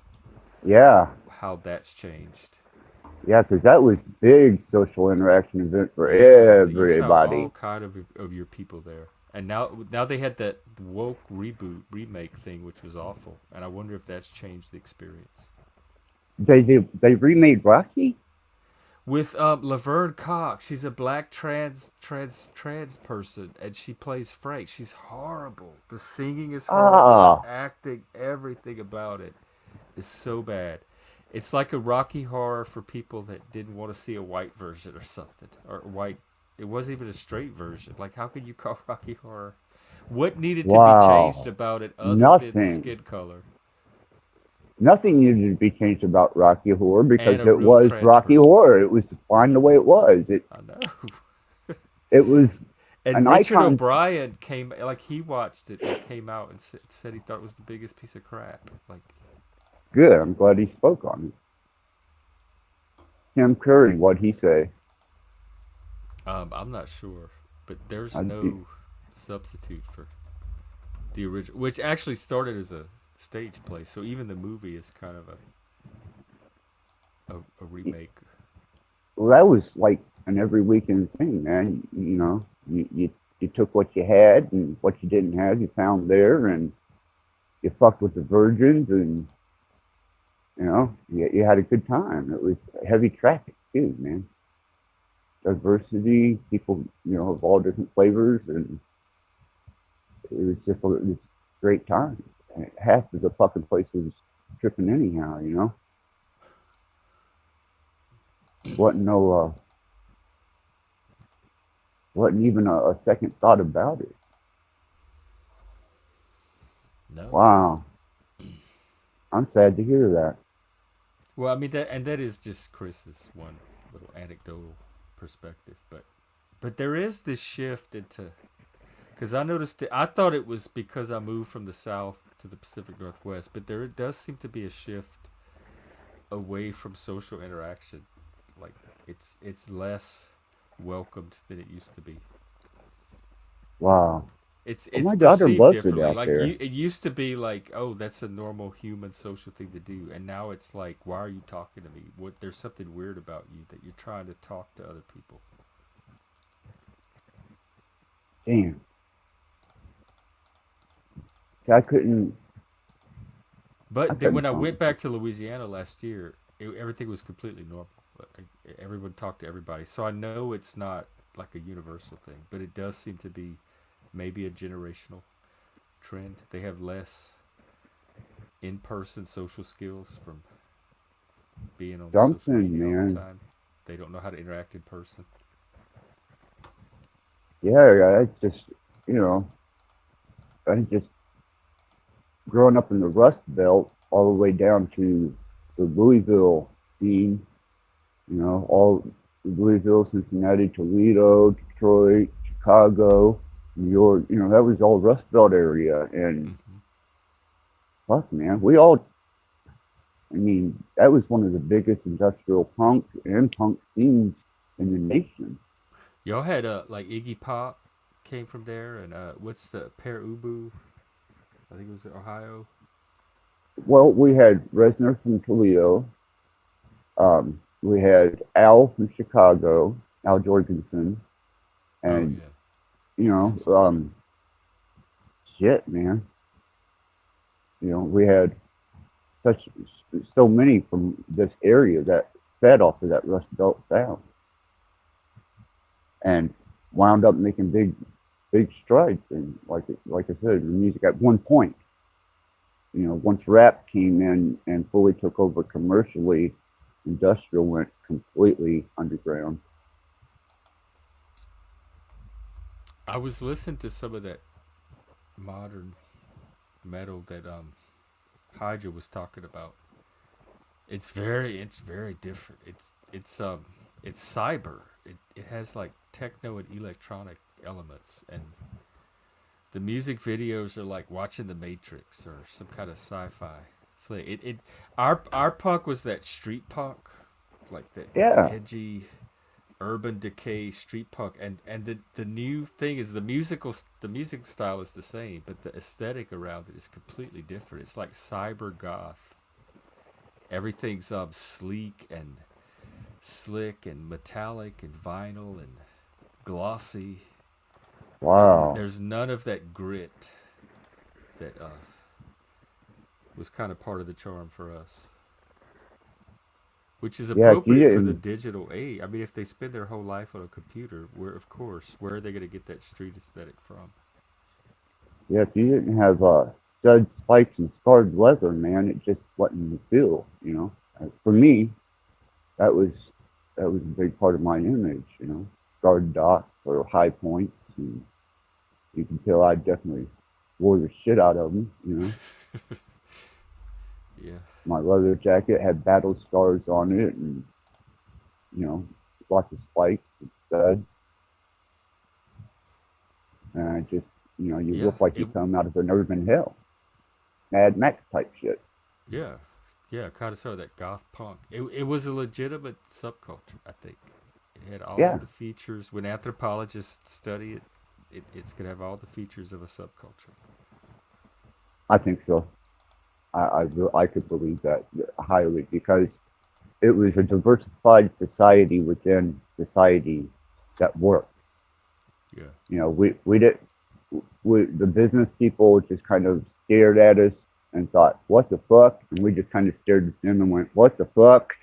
Yeah,
how that's changed.
yeah, because that was big social interaction event for
Yeah, you found all
everybody.
kind of your people there, and now they had that woke reboot remake thing, which was awful, and I wonder if that's changed the experience.
They remade Rocky.
With Laverne Cox, she's a black trans person, and she plays Frank. She's horrible. The singing is horrible. The
Ah,
acting, everything about it is so bad. It's like a Rocky Horror for people that didn't want to see a white version or something, or white. It wasn't even a straight version. Like, how could you call Rocky Horror? What needed to be changed
wow.
about it other than the
Nothing.
skin color
Nothing needed to be changed about Rocky Horror because
and a
it
real
was
trans
Rocky
person?
Horror. It was fine the way it was. It
I know.
it was
And
an
Richard
icon.
O'Brien came, like he watched it and came out and said he thought it was the biggest piece of crap. Like,
Good. I'm glad he spoke on it. Tim Curry, what'd he say?
I'm not sure, but there's
I'd be,
no substitute for the original, which actually started as a stage play. So even the movie is kind of a remake.
well, that was like an every weekend thing, man. You took what you had and what you didn't have, you found there, and you fucked with the virgins, and you had a good time. It was heavy traffic too, man. Diversity, people, of all different flavors, and it was just it was a great time. And half of the fucking place was tripping anyhow. Wasn't no wasn't even a second thought about it.
No.
Wow, I'm sad to hear that.
Well, I mean that is just Chris's one little anecdotal perspective, but there is this shift into because I noticed it. I thought it was because I moved from the South to the Pacific Northwest, but there does seem to be a shift away from social interaction. Like it's less welcomed than it used to be.
Wow.
It's
My daughter
perceived
loves it
differently.
out
Like
there.
it used to be like, oh, that's a normal human social thing to do, and now it's like, why are you talking to me? What? There's something weird about you that you're trying to talk to other people.
Damn. See, I couldn't. I
But then when
couldn't
I
find
went
it.
back to Louisiana last year, everything was completely normal. Everyone talked to everybody, so I know it's not like a universal thing, but it does seem to be maybe a generational trend. They have less in-person social skills from being on social
Something,
media all the
man.
time. They don't know how to interact in person.
Yeah, I just, you know, I just growing up in the Rust Belt all the way down to the Louisville scene, all Louisville, Cincinnati, Toledo, Detroit, Chicago, New York, that was all Rust Belt area. And
Hmm.
fuck, man, we all, I mean, that was one of the biggest industrial punk and punk scenes in the nation.
Y'all had like Iggy Pop came from there, and what's the Per Ubu? I think it was Ohio.
Well, we had Resner from Toledo. We had Al from Chicago, Al Jorgensen,
Oh
and
yeah,
you know,
yes.
um, shit, man. We had such so many from this area that fed off of that Rust Belt sound and wound up making big strides. And like I said, the music at one point, once rap came in and fully took over commercially, industrial went completely underground.
I was listening to some of that modern metal that Hydra was talking about. It's very different. It's cyber. It has like techno and electronic elements, and the music videos are like watching The Matrix or some kind of sci-fi flick. Our punk was that street punk, like that
Yeah,
edgy urban decay street punk, and the new thing is the music style is the same, but the aesthetic around it is completely different. It's like cyber goth. Everything's sleek and slick and metallic and vinyl and glossy, and
wow.
there's none of that grit that was kind of part of the charm for us, which is
Yeah, you
appropriate for the
didn't.
digital age. I mean, if they spend their whole life on a computer, where are they going to get that street aesthetic from?
Yeah, if you didn't have stud spikes and scarred leather, man, it just wasn't feel. For me, that was that was a big part of my image. Scarred dots or high points, and you can tell I definitely wore the shit out of them.
Yeah,
My leather jacket had battle scars on it, and you know, lots of spikes and studs, and I just, you
yeah,
look like you come out of an urban hell, Mad Max type shit.
yeah, yeah. Kind of sort of that goth punk. It was a legitimate subculture. I think it had all
Yeah,
of the features. When anthropologists study it, it's gonna have all the features of a subculture.
I think so. I could believe that highly because it was a diversified society within society that worked.
Yeah,
We did the business people just kind of stared at us and thought, "What the fuck?" And we just kind of stared at them and went, "What the fuck?"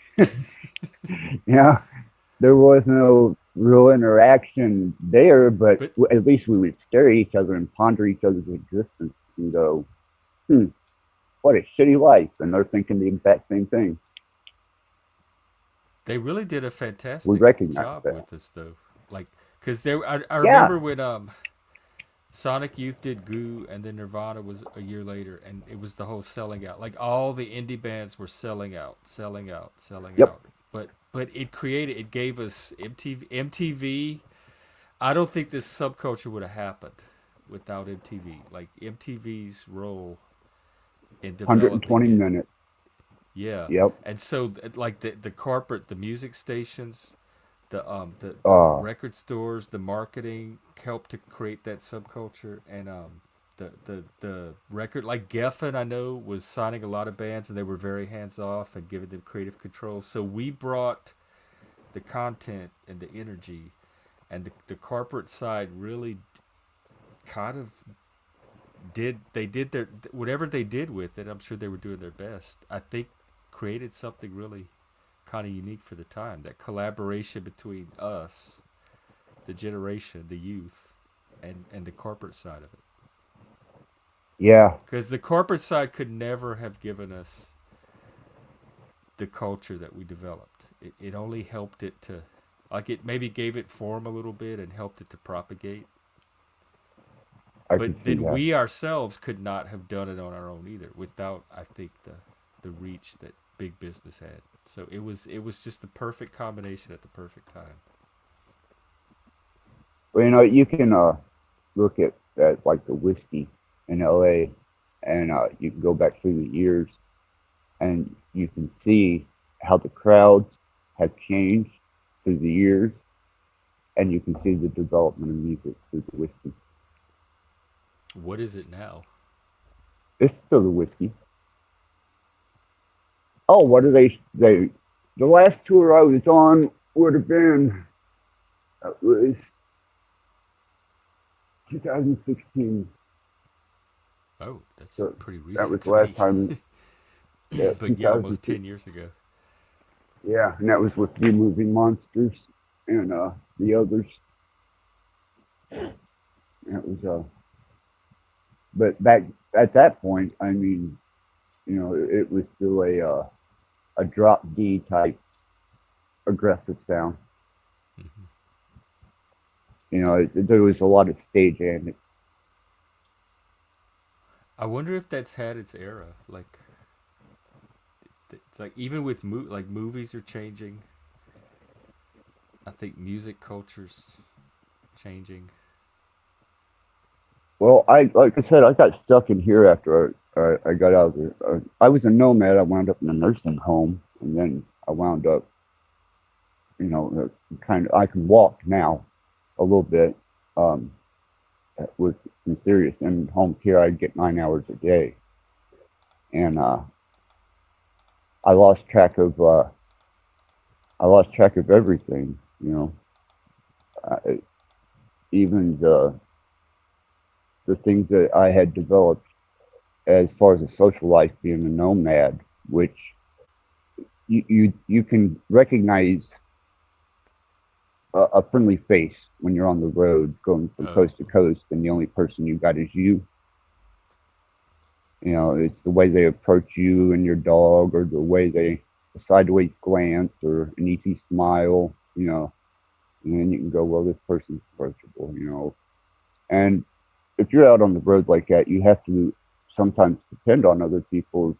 Yeah, there was no real interaction there, but
but
at least we would stare at each other and ponder each other's existence and go, "Hmm, what a shitty life," and they're thinking the exact same thing.
they really did a
We
fantastic
recognize
job
that.
with us, though. Like, cause I
Yeah,
remember when Sonic Youth did Goo, and then Nirvana was a year later, and it was the whole selling out. Like all the indie bands were selling out, selling out, selling
yep,
out. But it gave us MTV. MTV. I don't think this subculture would have happened without MTV. Like MTV's role in
120
developing it.
minutes.
Yeah,
Yep.
and so like the corporate, the music stations, the
Uh,
record stores, the marketing helped to create that subculture, and the record like Geffen I know was signing a lot of bands, and they were very hands off and giving them creative control. So we brought the content and the energy, and the corporate side really kind of did their whatever they did with it. I'm sure they were doing their best. I think created something really kind of unique for the time. That collaboration between us, the generation, the youth, and the corporate side of it.
Yeah,
Because the corporate side could never have given us the culture that we developed. It only helped it to, like, it maybe gave it form a little bit and helped it to propagate.
I can
But
see
then
that.
we ourselves could not have done it on our own either, without, I think, the reach that big business had. So it was just the perfect combination at the perfect time.
Well, you can look at like the whiskey in LA, and you can go back through the years, and you can see how the crowds have changed through the years, and you can see the development of music through the whiskey.
What is it now?
It's still the whiskey. Oh, what are they? The last tour I was on would have been, was 2016.
Oh, that's
So
pretty recent.
that was
to
the last
me.
time. Yeah,
But yeah, almost
2016.
10 years ago.
Yeah, and that was with the Moving Monsters and the others. That was but back at that point, I mean, it was still a drop D type aggressive sound.
Hmm.
There was a lot of stage antics.
I wonder if that's had its era. Like, it's like even with like movies are changing. I think music culture's changing.
Well, like I said, I got stuck in here after I got out of the. I was a nomad. I wound up in a nursing home, and then I wound up, kind of. I can walk now, a little bit. With some serious in home care, I'd get 9 hours a day, and I lost track of everything. Even the things that I had developed as far as a social life, being a nomad, which you can recognize a friendly face when you're on the road going from coast to coast, and the only person you got is you. It's the way they approach you and your dog, or the way a sideways glance, or an easy smile, and then you can go, well, this person's approachable. And if you're out on the road like that, you have to sometimes depend on other people's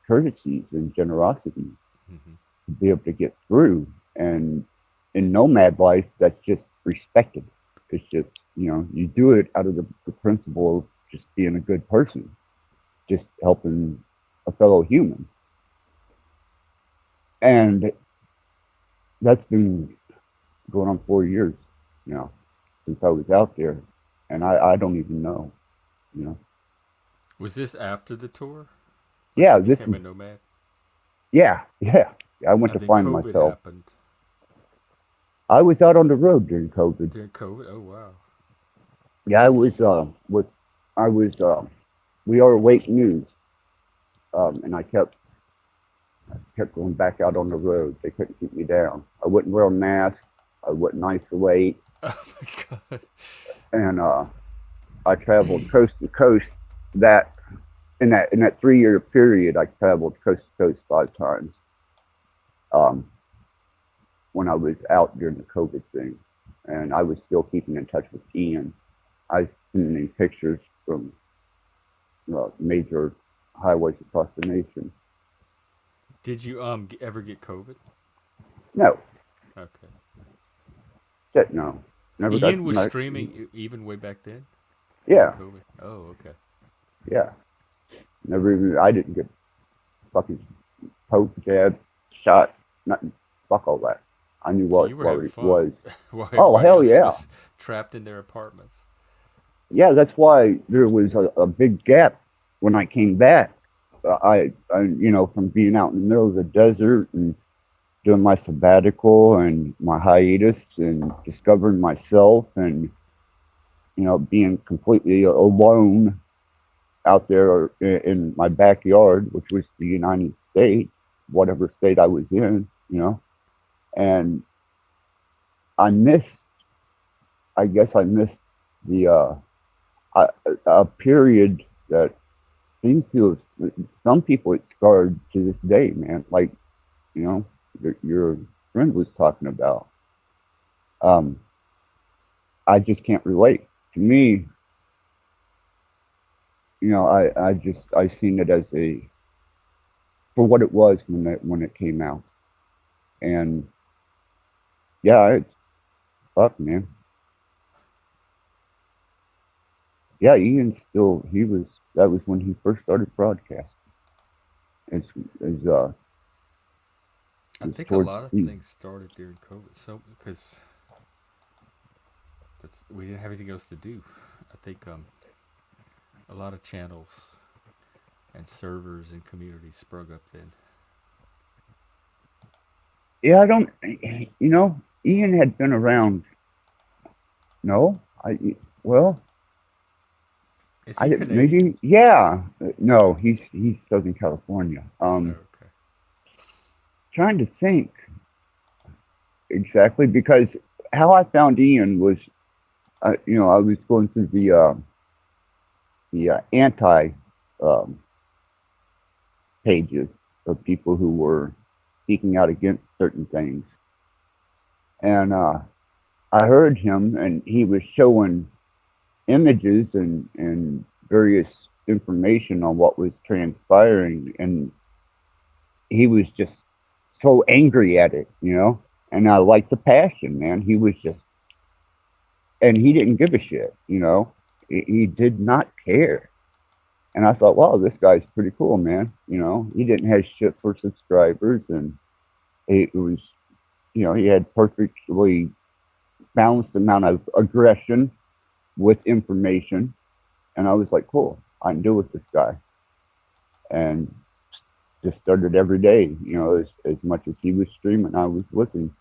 courtesies and generosity to be able to get through. And in nomad life, that's just respected. It's just, you do it out of the principle of just being a good person, just helping a fellow human. And that's been going on 4 years now since I was out there. And I don't even know.
Was this after the tour?
Yeah,
You became a nomad?
Yeah. I went
And
to
then
find
COVID
myself.
happened.
I was out on the road during COVID.
During COVID? Oh, wow.
Yeah, I was we are Awake News, and I kept going back out on the road. They couldn't keep me down. I wouldn't wear a mask. I wouldn't isolate,
Oh, my God.
and I traveled coast to coast. In that 3-year period, I traveled coast to coast 5 times. When I was out during the COVID thing, and I was still keeping in touch with Ian. I sent him pictures from major highways across the nation.
Did you ever get COVID?
No,
Okay.
no, never.
Ian was streaming even way back then?
Yeah,
COVID. Oh, okay.
yeah. Never even. I didn't get fucking poked, jabbed, shot. Nothing. Fuck all that. I knew
So
what
you were having
it
fun.
was.
While
Oh,
everybody
hell
else
yeah.
was trapped in their apartments.
Yeah, that's why there was a big gap when I came back. I from being out in the middle of the desert and doing my sabbatical and my hiatus and discovering myself, and being completely alone out there in my backyard, which was the United States, whatever state I was in, and I missed, I guess I missed the, a period that seems to have, some people it's scarred to this day, man. Like, your friend was talking about. I just can't relate. To me, I seen it as for what it was when it came out. And yeah, it's fuck, man. Yeah, Ian that was when he first started broadcasting. It's
I think a lot of things started during COVID, so because we didn't have anything else to do. I think a lot of channels and servers and communities sprung up then.
Yeah, I don't. Ian had been around. No, well,
Is he Canadian?
maybe yeah. No, he's Southern California.
Oh, okay.
Trying to think exactly, because how I found Ian was, I was going through the anti pages of people who were speaking out against certain things, and I heard him, and he was showing images and various information on what was transpiring, and he was just so angry at it, and I liked the passion, man. He was just, and he didn't give a shit, he did not care. And I thought, wow, this guy's pretty cool, man. He didn't have shit for subscribers, and it was, he had perfectly balanced amount of aggression with information. And I was like, cool, I can deal with this guy. And just started every day, as much as he was streaming, I was with him,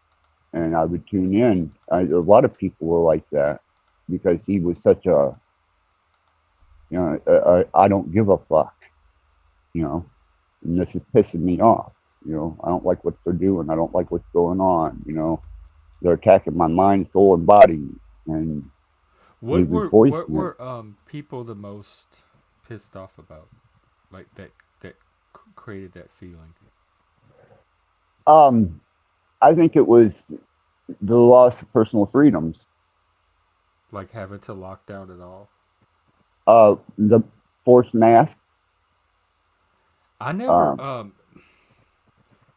and I would tune in. A lot of people were like that because he was such a, I don't give a fuck, and this is pissing me off. I don't like what they're doing. I don't like what's going on. They're attacking my mind, soul, and body. And
what were people the most pissed off about, like that created that feeling?
I think it was the loss of personal freedoms.
Like having to lock down at all.
The forced mask.
I never.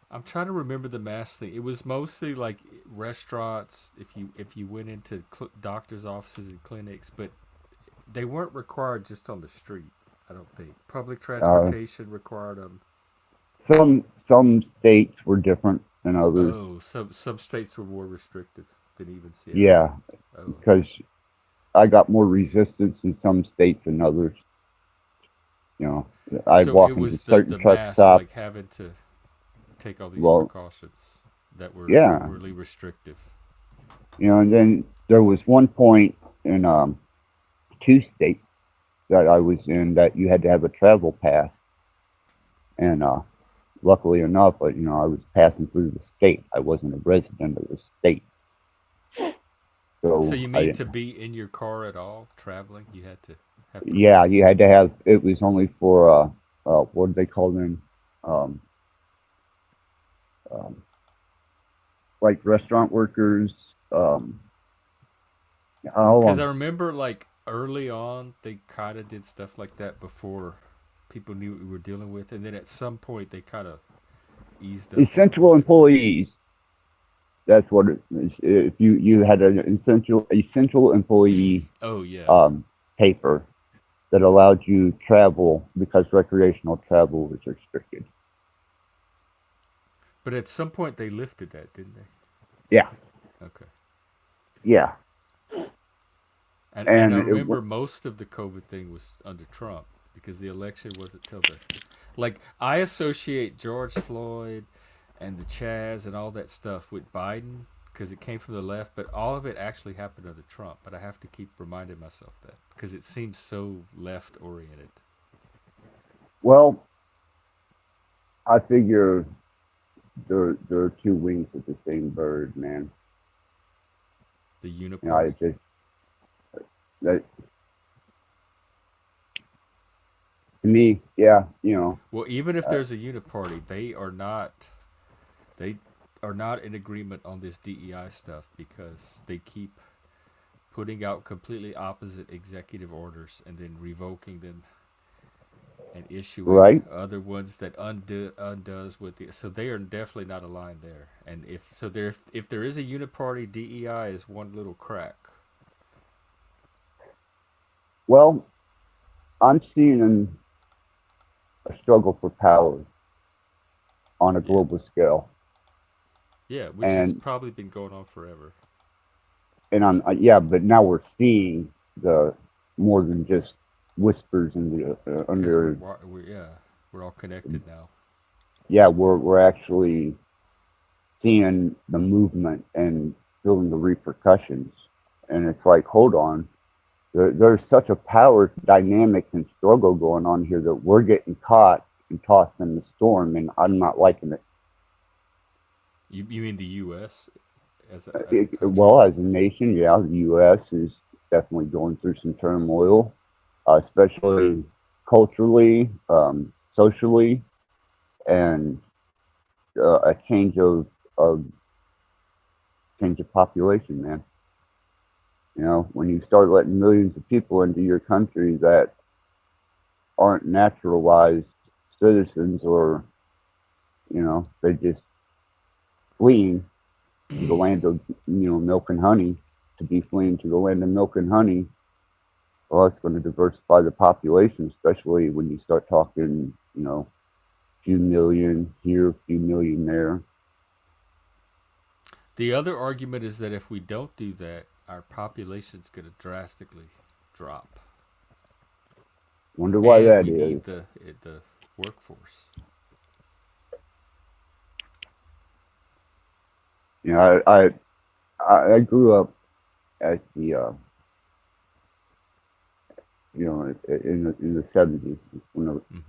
I'm trying to remember the mask thing. It was mostly like restaurants. If you went into doctors' offices and clinics, but they weren't required just on the street. I don't think public transportation required them.
Some states were different than others.
Oh, some states were more restrictive than even Seattle.
Yeah, because I got more resistance in some states than others. I'd walk into certain truck stops,
like having to take all these precautions that were really restrictive.
And then there was one point in 2 states that I was in that you had to have a travel pass, and luckily enough, I was passing through the state. I wasn't a resident of the state.
So you mean to be in your car at all, traveling? You had to have permission?
Yeah, you had to have, it was only for, what do they call them? Like restaurant workers.
Because I remember like early on, they kind of did stuff like that before people knew what we were dealing with. And then at some point, they kind of eased up.
Essential employees. That's what it is. If you had an essential employee paper that allowed you travel because recreational travel was restricted.
But at some point they lifted that, didn't they?
Yeah.
Okay.
Yeah.
And I remember most of the COVID thing was under Trump because the election wasn't till I associate George Floyd and the Chaz and all that stuff with Biden because it came from the left, but all of it actually happened under Trump. But I have to keep reminding myself that because it seems so left oriented.
Well, I figure there are two wings of the same bird, man.
The
You know,
uniparty.
that to me, yeah,
Well, even if there's a uniparty, they are not in agreement on this DEI stuff because they keep putting out completely opposite executive orders and then revoking them and issuing
right.
other ones that undoes with the. So they are definitely not aligned there. And if there is a uniparty, DEI is one little crack.
Well, I'm seeing a struggle for power on a global scale,
Yeah, which has
and
probably been going on forever.
I'm yeah, but now we're seeing the more than just whispers in the
Because
under.
we're all connected now.
Yeah, we're actually seeing the movement and feeling the repercussions, and it's like, hold on, there's such a power dynamics and struggle going on here that we're getting caught and tossed in the storm, and I'm not liking it.
You mean the U.S. as a country?
Well, as a nation, yeah, the U.S. is definitely going through some turmoil, especially culturally, socially, and a of change of population, man. You know, when you start letting millions of people into your country that aren't naturalized citizens, or they just fleeing to the land of milk and honey, to be fleeing to the land of milk and honey, well, it's going to diversify the population, especially when you start talking, few million here, few million there.
The other argument is that if we don't do that, our population's going to drastically drop.
Wonder why
and
that
we
is.
need the workforce.
I grew up at the in the 70s,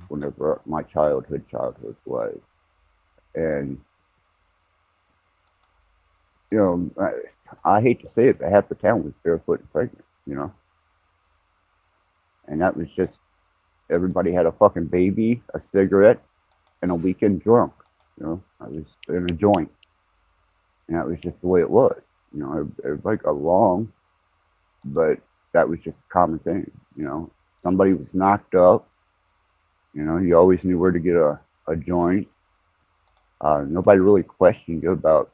whenever my childhood was, and I hate to say it, but half the town was barefoot and pregnant, and that was just, everybody had a fucking baby, a cigarette, and a weekend drunk. I was in a joint, and that was just the way it was. Everybody got along, but that was just a common thing. Somebody was knocked up, you always knew where to get a joint. Nobody really questioned you about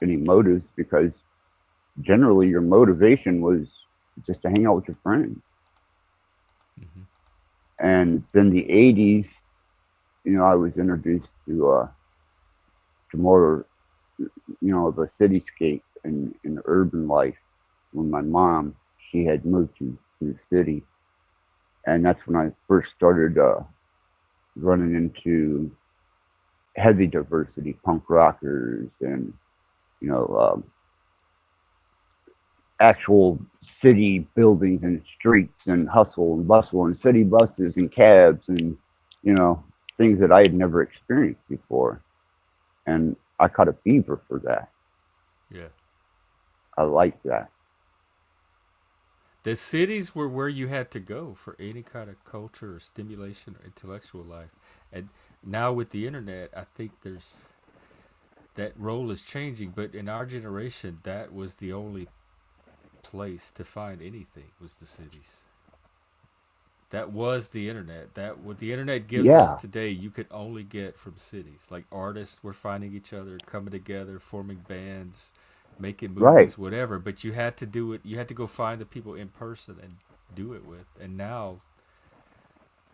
any motives, because generally your motivation was just to hang out with your friends.
Mm-hmm.
And then the 80s, I was introduced to more, of a cityscape and urban life when my mom, she had moved to the city. And that's when I first started running into heavy diversity, punk rockers, and actual city buildings and streets and hustle and bustle and city buses and cabs and things that I had never experienced before, and I caught a fever for that.
Yeah,
I liked that.
The cities were where you had to go for any kind of culture or stimulation or intellectual life, and now with the internet, I think that role is changing. But in our generation, that was the only place to find anything, was the cities. That was the internet. That what the internet gives us today, you could only get from cities. Like artists were finding each other, coming together, forming bands, making movies, whatever. But you had to do it. You had to go find the people in person and do it with. And now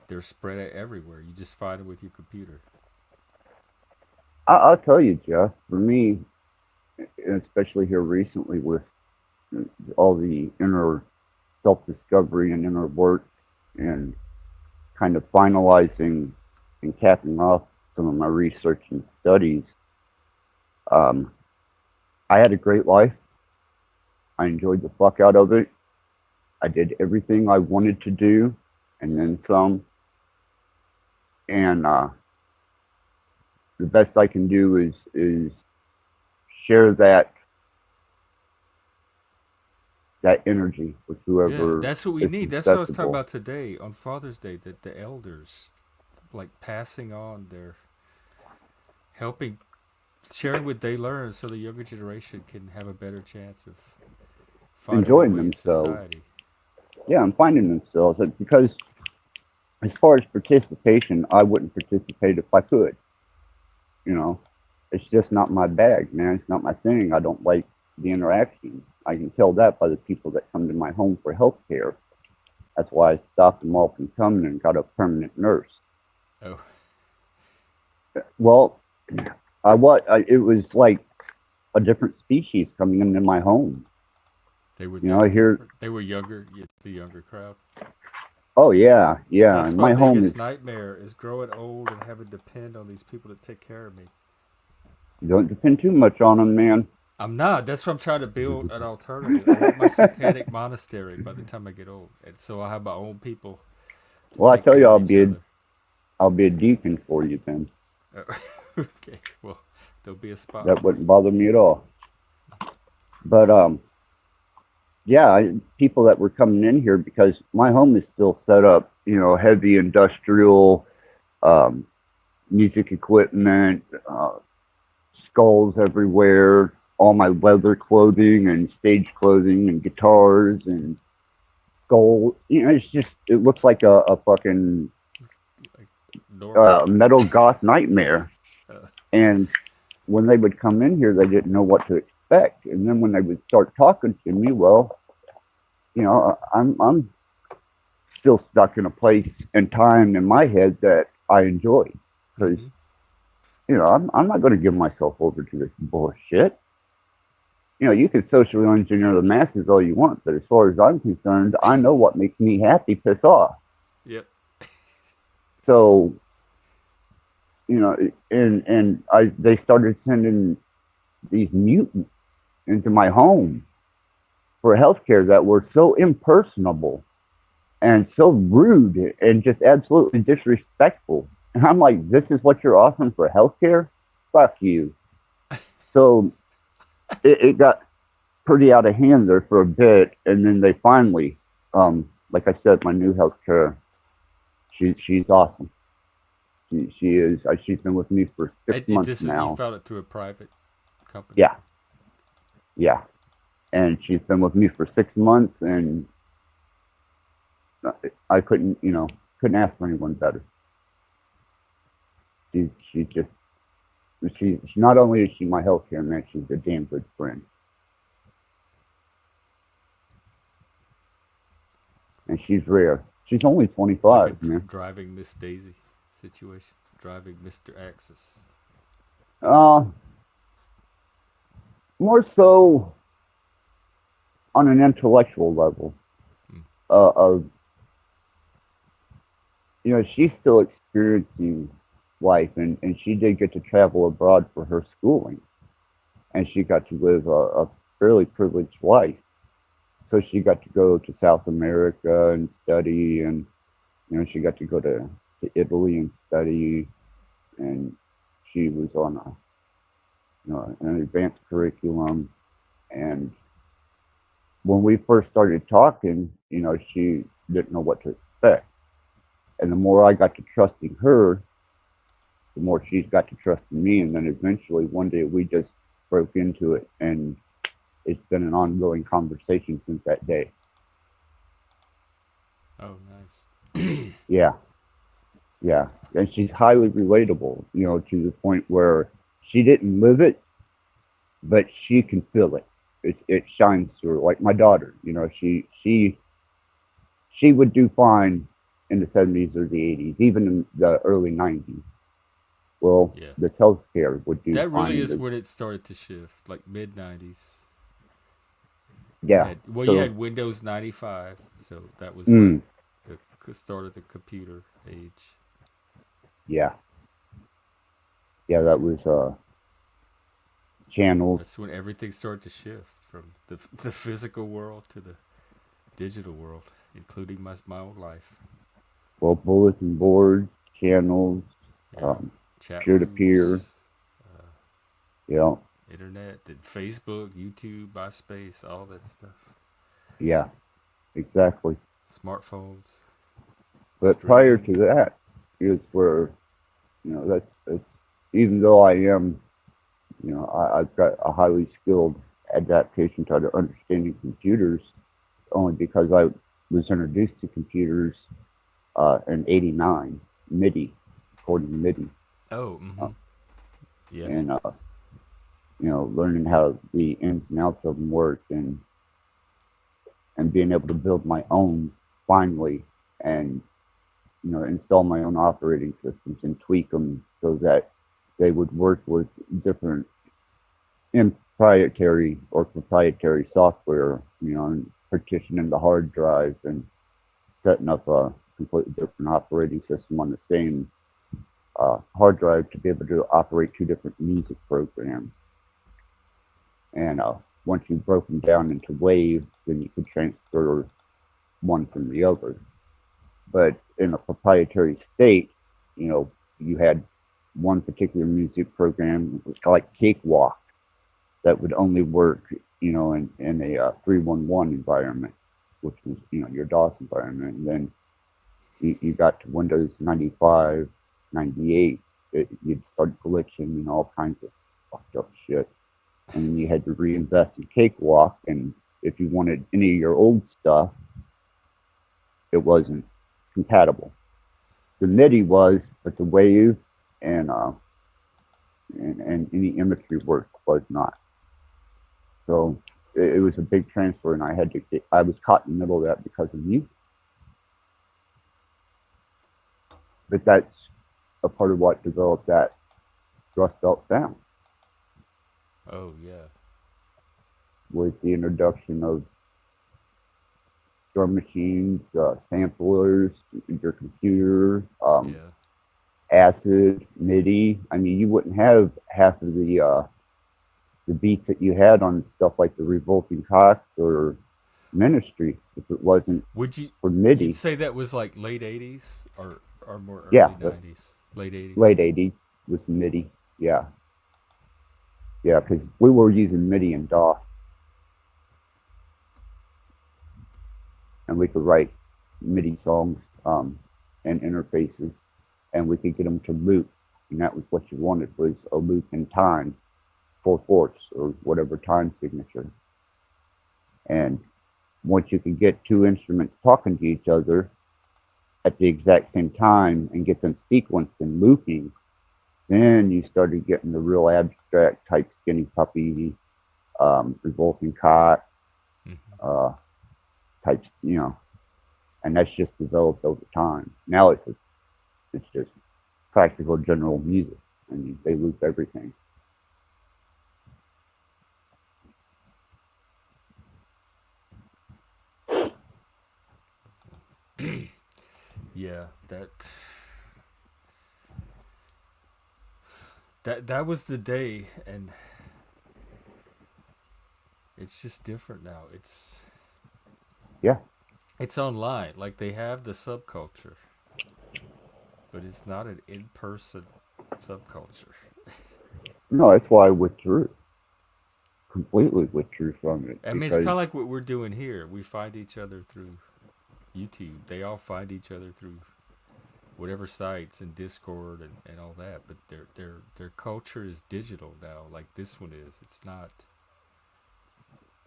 they're spread everywhere. You just find them with your computer.
I'll tell you, Jeff. For me, especially here recently with all the inner self-discovery and inner work, and kind of finalizing and capping off some of my research and studies, I had a great life. I enjoyed the fuck out of it. I did everything I wanted to do, and then some. And the best I can do is share that energy with
Yeah,
whoever
that's what we
is
need. That's what I was talking
susceptible.
about today on Father's Day. That the elders, like passing on their helping, sharing what they learn, so the younger generation can have a better chance of finding their
Enjoying
way in
themselves.
society.
Yeah, and finding themselves. Because as far as participation, I wouldn't participate if I could. You know, it's just not my bag, man. It's not my thing. I don't like the interaction. I can tell that by the people that come to my home for health care. That's why I stopped them all from coming and got a permanent nurse.
Oh,
Well, it was like a different species coming into my home.
they were
You know, I
that
hear,
different. They were younger. It's the younger crowd.
oh yeah, yeah,
That's
and
my
my home is
biggest nightmare is growing old and having to depend on these people to take care of me.
don't depend too much on them, man.
I'm not. That's why I'm trying to build an alternative. I want my satanic monastery by the time I get old, and so I have my own people to
Well, I
take
tell
care
you,
of each other.
I'll be a deacon for you then.
Okay, well, there'll be a spot
That
for me.
wouldn't bother me at all. But yeah, people that were coming in here because my home is still set up, you know, heavy industrial, um, music equipment, skulls everywhere, all my leather clothing and stage clothing and guitars and gold. You know, it looks like a fucking
Like Norman.
metal goth nightmare.
Uh,
And when they would come in here, they didn't know what to expect. And then when they would start talking to me, well, you know, I'm still stuck in a place and time in my head that I enjoy because
mm-hmm.
you know I'm not going to give myself over to this bullshit. You know, you can socially engineer the masses all you want, but as far as I'm concerned, I know what makes me happy. Piss off.
Yep.
So you know, and they started sending these mutants into my home for healthcare that were so impersonable and so rude and just absolutely disrespectful. And I'm like, this is what you're offering for healthcare? Fuck you. So it got pretty out of hand there for a bit, and then they finally, like I said, my new healthcare, she's awesome. She is. She's been with me for six
And
months
this is you
now.
found it through a private company.
Yeah, yeah, and she's been with me for 6 months, and I couldn't, you know, couldn't ask for anyone better. She's just she not only is she my healthcare man, she's a damn good friend, and she's rare. She's only
Like a
25, man.
driving Miss Daisy situation. Driving Mr. Axis.
Uh, More so on an intellectual level.
Mm.
Of you know, she's still experiencing life, and she did get to travel abroad for her schooling, and she got to live a fairly privileged life. So she got to go to South America and study, and you know, she got to go to Italy and study, and she was on a you know an advanced curriculum. And when we first started talking, you know, she didn't know what to expect. And the more I got to trusting her, the more she's got to trusting me. And then eventually one day we just broke into it, and it's been an ongoing conversation since that day.
Oh, nice.
Yeah, yeah. And she's highly relatable, you know, to the point where she didn't live it, but she can feel it. It shines through. Like my daughter, you know, she would do fine in the 70s or the 80s, even in the early 90s. Well,
Yeah.
the healthcare would do
That
fine.
really is when it started to shift, like mid 90s.
Yeah.
You had Windows 95, so that was
Mm,
like the start of the computer age.
yeah. Yeah, that was channels.
That's when everything started to shift from the physical world to the digital world, including my own life.
Well, bulletin boards, channels,
Yeah, chat
peer-to-peer,
rooms,
you know,
internet, and Facebook, YouTube, MySpace, all that stuff.
yeah, exactly.
Smartphones,
But prior to
streaming.
that is where, that's even though I am, I've got a highly skilled adaptation to understanding computers, only because I was introduced to computers in '89, MIDI, according to MIDI,
Oh,
uh,
yeah.
and learning how the ins and outs of them work, and being able to build my own finally, and install my own operating systems and tweak them so that they would work with different proprietary software, and partitioning the hard drive and setting up a completely different operating system on the same hard drive to be able to operate two different music programs. And once you broke them down into waves, then you could transfer one from the other. But in a proprietary state, you had one particular music program, it was like Cakewalk, that would only work, in a 311 environment, which was, your DOS environment. And then you got to Windows 95, 98, you'd start glitching and all kinds of fucked up shit. And then you had to reinvest in Cakewalk. And if you wanted any of your old stuff, it wasn't compatible. The MIDI was, but the wave and any imagery work was not. So it was a big transfer, and I was caught in the middle of that because of you. But that's a part of what developed that Rust Belt sound,
Oh, yeah.
with the introduction of drum machines, samplers, your computer,
Yeah.
acid, MIDI. I mean, you wouldn't have half of the beats that you had on stuff like the Revolting Cocks or Ministry if it wasn't
Would you
for
you'd
MIDI.
say that was like late '80s or more
Yeah,
early
but
'90s? Late '80s.
late '80s was MIDI. Yeah, yeah, because we were using MIDI and DOS, and we could write MIDI songs and interfaces, and we could get them to loop, and that was what you wanted, was a loop in time, 4/4 or whatever time signature. And once you could get two instruments talking to each other at the exact same time and get them sequenced and looping, then you started getting the real abstract type Skinny Puppy, Revolting Cot
Mm-hmm.
types, and that's just developed over time. Now it's just practical general music. I mean, they loop everything.
Yeah, that was the day, and it's just different now.
Yeah.
It's online. Like, they have the subculture, but it's not an in-person subculture.
No, that's why I withdrew. Completely withdrew from it
I mean, it's
because
kind of like what we're doing here. We find each other through YouTube. They all find each other through whatever sites and Discord and all that. But their culture is digital now, like this one is. It's not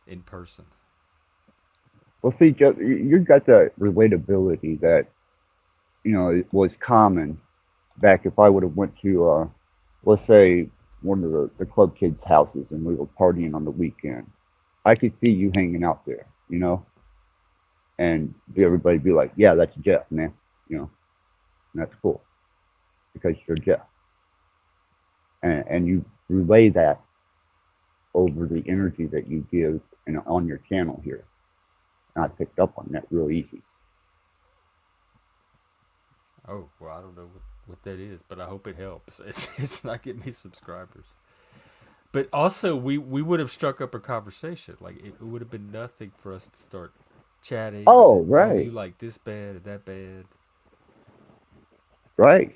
in person.
well, see, Joe, you got that relatability that it was common back. If I would have went to, let's say, one of the club kids' houses and we were partying on the weekend, I could see you hanging out there, and everybody be like, "Yeah, that's Jeff, man," and that's cool because you're Jeff, and you relay that over the energy that you give on your channel here. And I picked up on that real easy.
Oh, well, I don't know what that is, but I hope it helps. It's not getting me subscribers. But also, we would have struck up a conversation. Like it would have been nothing for us to start chatting.
Oh,
Oh, you
right,
like this band or that band.
right.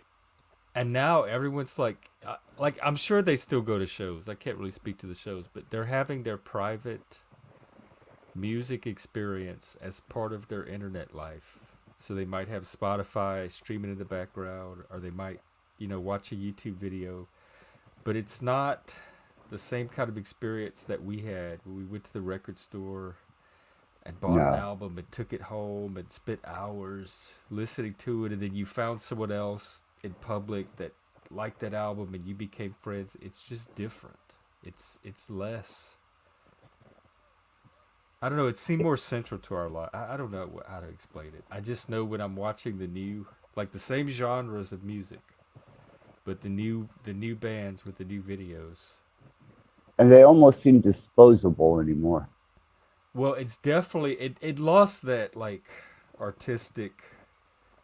And now everyone's like I'm sure they still go to shows. I can't really speak to the shows, but they're having their private music experience as part of their internet life. So they might have Spotify streaming in the background, or they might, watch a YouTube video. But it's not the same kind of experience that we had when we went to the record store and bought an
No,
album and took it home and spent hours listening to it, and then you found someone else in public that liked that album and you became friends. It's just different. It's less. I don't know. It seemed more central to our life. I don't know how to explain it. I just know when I'm watching the same genres of music, but the new bands with the new videos.
and they almost seem disposable anymore.
Well, it's definitely it lost that artistic,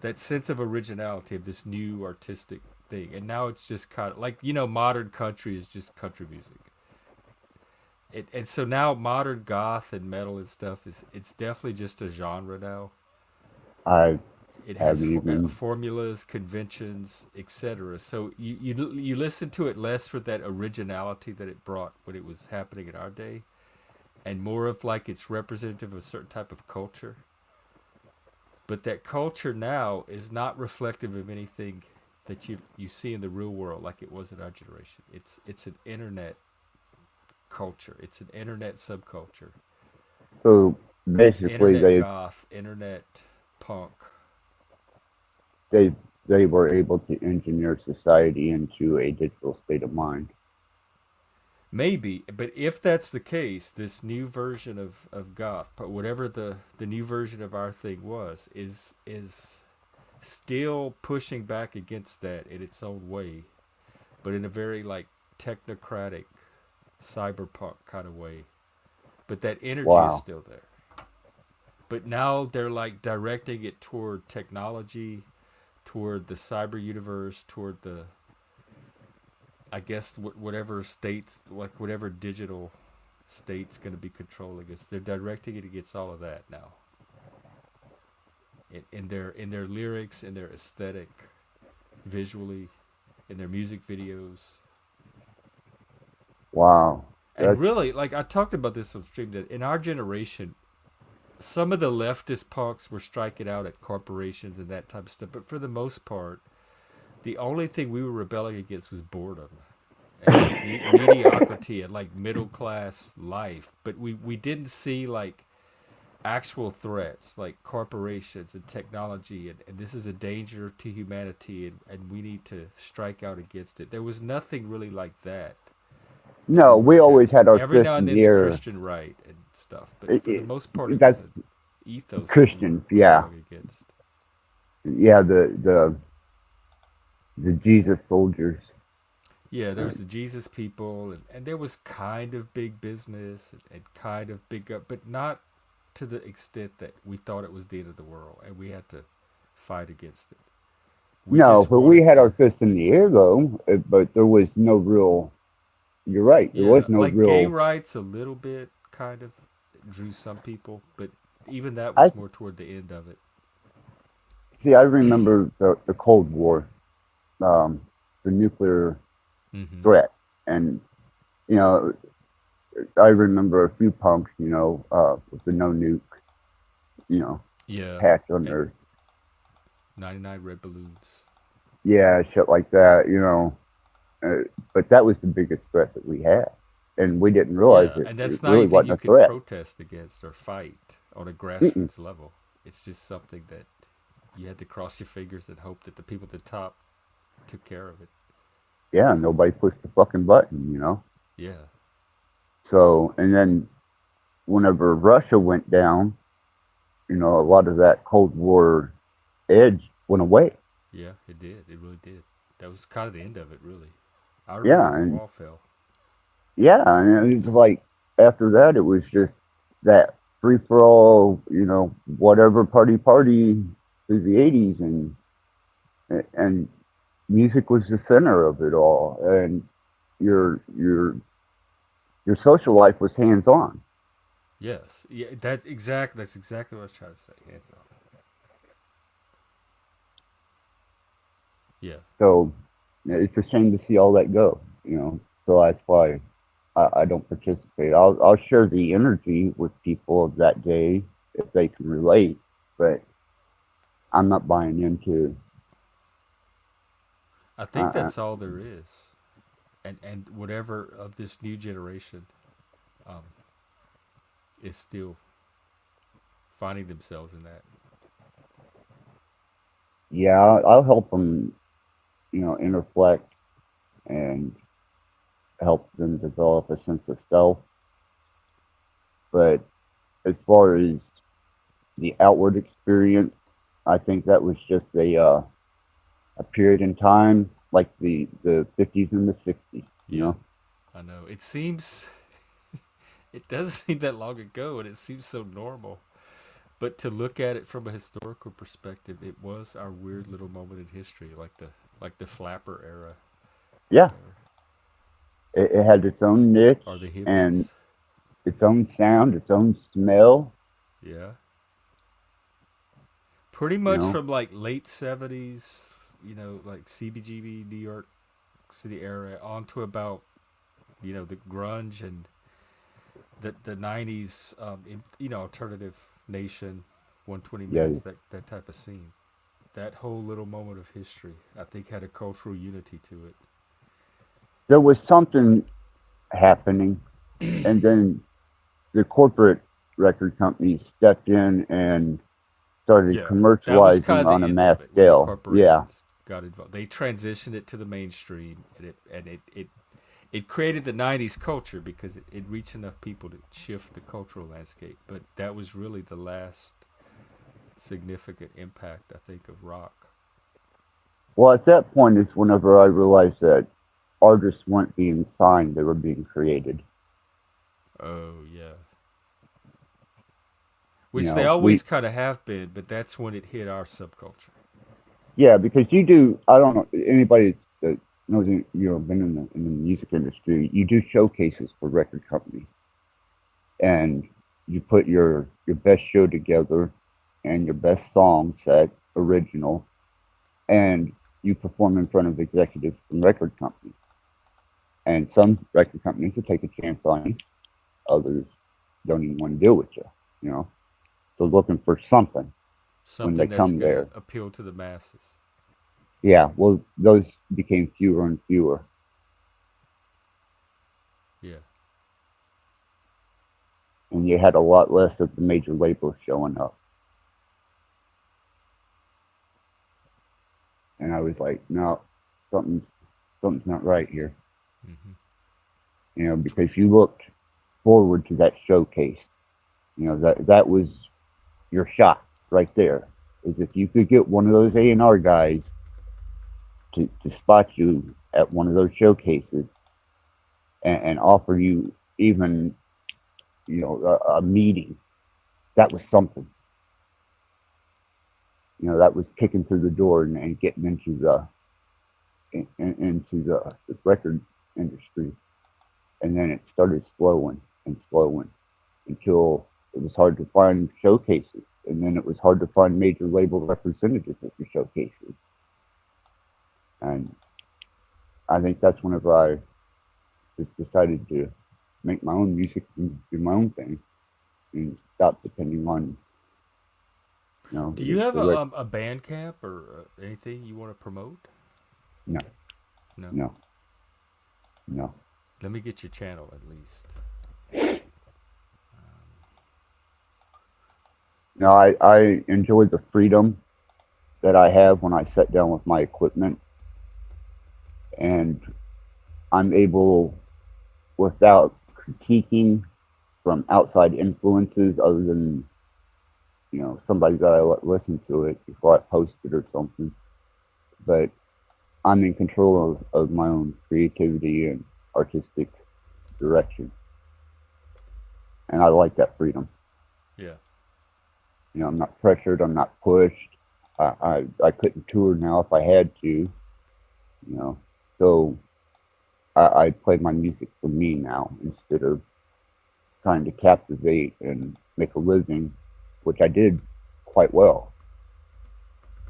that sense of originality of this new artistic thing, and now it's just kind of modern country is just country music. And so now modern goth and metal and stuff it's definitely just a genre now.
I
It has
haven't even.
formulas, conventions, etc. So you listen to it less for that originality that it brought when it was happening in our day, and more of it's representative of a certain type of culture. But that culture now is not reflective of anything that you see in the real world like it was in our generation. It's an internet culture. It's an internet subculture.
So
It's
basically,
internet goth, internet punk.
they they were able to engineer society into a digital state of mind.
Maybe, but if that's the case, this new version of goth, but whatever the new version of our thing was, is still pushing back against that in its own way, but in a very technocratic, cyberpunk kind of way. But that energy is
Wow.
still there. But now they're directing it toward technology, toward the cyber universe, toward the, I guess, whatever states, whatever digital state's going to be controlling us. They're directing it against all of that now. In their lyrics, in their aesthetic, visually, in their music videos.
Wow.
And
That's
really, I talked about this on stream, that in our generation, some of the leftist punks were striking out at corporations and that type of stuff. But for the most part, the only thing we were rebelling against was boredom and mediocrity and middle class life. But we didn't see actual threats like corporations and technology, and this is a danger to humanity, and we need to strike out against it. There was nothing really like that we
no.
were
We always
attacking.
had our
Every
fist
now and
in
then
the
the
air.
Christian right and stuff, but
It,
for the
it,
most part it was
that's
an ethos that we were
Christians. Yeah,
going against.
yeah. The Jesus soldiers.
Yeah, there
Uh,
was the Jesus people, and there was kind of big business and kind of big up, but not to the extent that we thought it was the end of the world, and we had to fight against it. We
no,
just
but we
wanted
had our
to,
fist in the air though. But there was no real. You're right. There was
yeah,
no
gay
real.
rights a little bit kind of drew some people, but even that
I
was more toward the end of it.
see. I remember the Cold War, the nuclear
Mm-hmm.
threat, and you know, I remember a few punks, with the no nuke,
Yeah,
patch on
and
their,
99 red balloons.
yeah, shit like that, but that was the biggest threat that we had, and we didn't realize
Yeah,
it.
and
It
that's not
really
anything
wasn't
you
a
could
threat.
protest against or fight on a
Mm-mm.
grassroots level. It's just something that you had to cross your fingers and hope that the people at the top took care of it.
Yeah, nobody pushed the fucking button.
Yeah,
So, and then whenever Russia went down, a lot of that Cold War edge went away.
yeah, it did. It really did. That was kind of the end of it, really. I remember
Yeah,
when the
and
wall fell.
yeah, and it was like after that, it was just that free for all, whatever party through the '80s, and music was the center of it all, and your your social life was hands on.
Yes. Yeah. That's exactly what I was trying to say. Hands on. Yeah.
So it's a shame to see all that go. So that's why I don't participate. I'll share the energy with people of that day if they can relate, but I'm not buying into.
I think
Uh,
that's all there is, and whatever of this new generation, um, is still finding themselves in that.
yeah, I'll help them, interflect and help them develop a sense of self. But as far as the outward experience, I think that was just a period in time, like the 50s and the 60s.
Yeah. I know. It seems it doesn't seem that long ago, and it seems so normal. But to look at it from a historical perspective, it was our weird little moment in history, like the flapper era,
Yeah,
or,
it had its own niche
or the
and
hippies.
its own sound, its own smell.
Yeah. Pretty
You
much
know,
from like late 70s, like CBGB New York City era onto about, the grunge and the 90s, alternative nation, 120
yeah,
minutes, that type of scene. That whole little moment of history, I think, had a cultural unity to it.
there was something happening, and then the corporate record companies stepped in and started
Yeah, that was kind
commercializing
of
on
the
a
end
mass
of it when the
scale. Yeah,
corporations got involved. They transitioned it to the mainstream, and it created the '90s culture because it reached enough people to shift the cultural landscape. But that was really the last significant impact, I think, of rock.
well, at that point is whenever I realized that artists weren't being signed; they were being created.
Oh yeah,
You
which they
know,
always
we
kind of have been, but that's when it hit our subculture.
Yeah, because you do. I don't know anybody that knows been in the music industry. You do showcases for record companies, and you put your best show together, and your best song set original, and you perform in front of executives from record companies. And some record companies will take a chance on you. Others don't even want to deal with you. You know, so looking for something when they
Something that's
come
gonna
there.
appeal to the masses.
Yeah, well, those became fewer and fewer.
Yeah.
And you had a lot less of the major labels showing up. And I was like, no, something's something's not right here.
Hmm.
Because you looked forward to that showcase. That was your shot right there. Is if you could get one of those A&R guys to spot you at one of those showcases and offer you even a meeting, that was something. That was kicking through the door and getting into the record industry, and then it started slowing and slowing until it was hard to find showcases, and then it was hard to find major label representatives at the showcases, and I think that's whenever I just decided to make my own music and do my own thing and stop depending on
Do you have
the rec-
a band camp or anything you want to promote?
no,
No.
no, no.
Let me get your channel at least.
No, I enjoy the freedom that I have when I sit down with my equipment, and I'm able, without critiquing from outside influences other than somebody that I let listen to it before I post it or something, but I'm in control of my own creativity and artistic direction, and I like that freedom.
Yeah.
I'm not pressured, I'm not pushed. I couldn't tour now if I had to. So I play my music for me now instead of trying to captivate and make a living, which I did quite well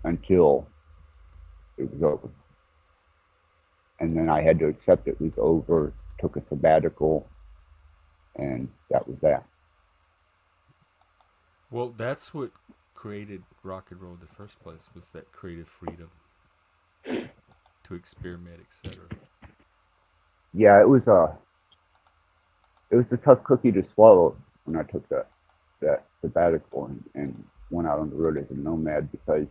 until it was over. And then I had to accept it was over, took a sabbatical, and that was that.
Well, that's what created rock and roll in the first place, was that creative freedom to experiment, etc.
Yeah, it was a tough cookie to swallow when I took that sabbatical and went out on the road as a nomad, because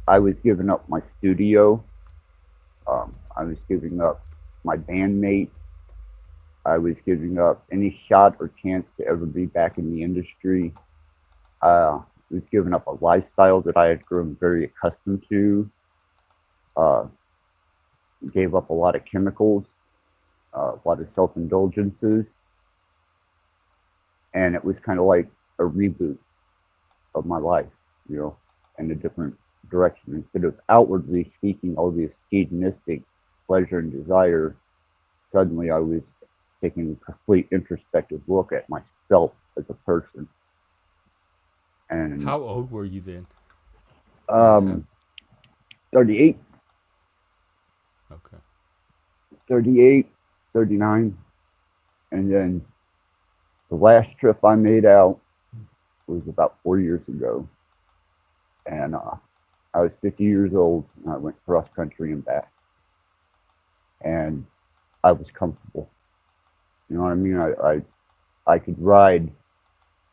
I was giving up my studio. I was giving up my bandmate. I was giving up any shot or chance to ever be back in the industry. I was giving up a lifestyle that I had grown very accustomed to. Uh, Gave up a lot of chemicals, a lot of self-indulgences, and it was kind of like a reboot of my life, in a different direction. Instead of outwardly seeking all this hedonistic pleasure and desire, suddenly I was taking a complete introspective look at myself as a person. And
How old were you then?
38,
Okay.
38, 39, and then the last trip I made out was about 4 years ago, and I was 50 years old, and I went cross country and back, and I was comfortable. You know what I mean? I could ride,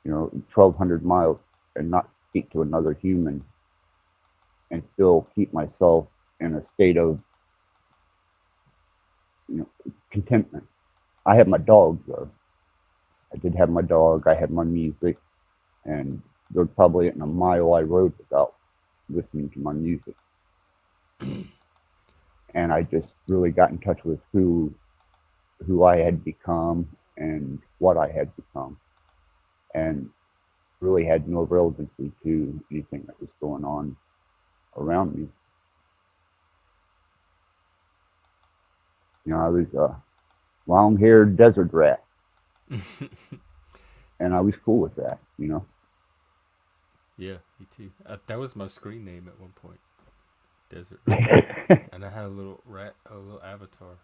1,200 miles and not speak to another human, and still keep myself in a state of, contentment. I had my dog though. I did have my dog. I had my music, and there probably isn't a mile I rode without listening to my music. And I just really got in touch with who I had become and what I had become, and really had no relevancy to anything that was going on around me. I was a long-haired desert rat, and I was cool with that.
Yeah, me too. That was my screen name at one point, Desert Rat. And I had a little avatar.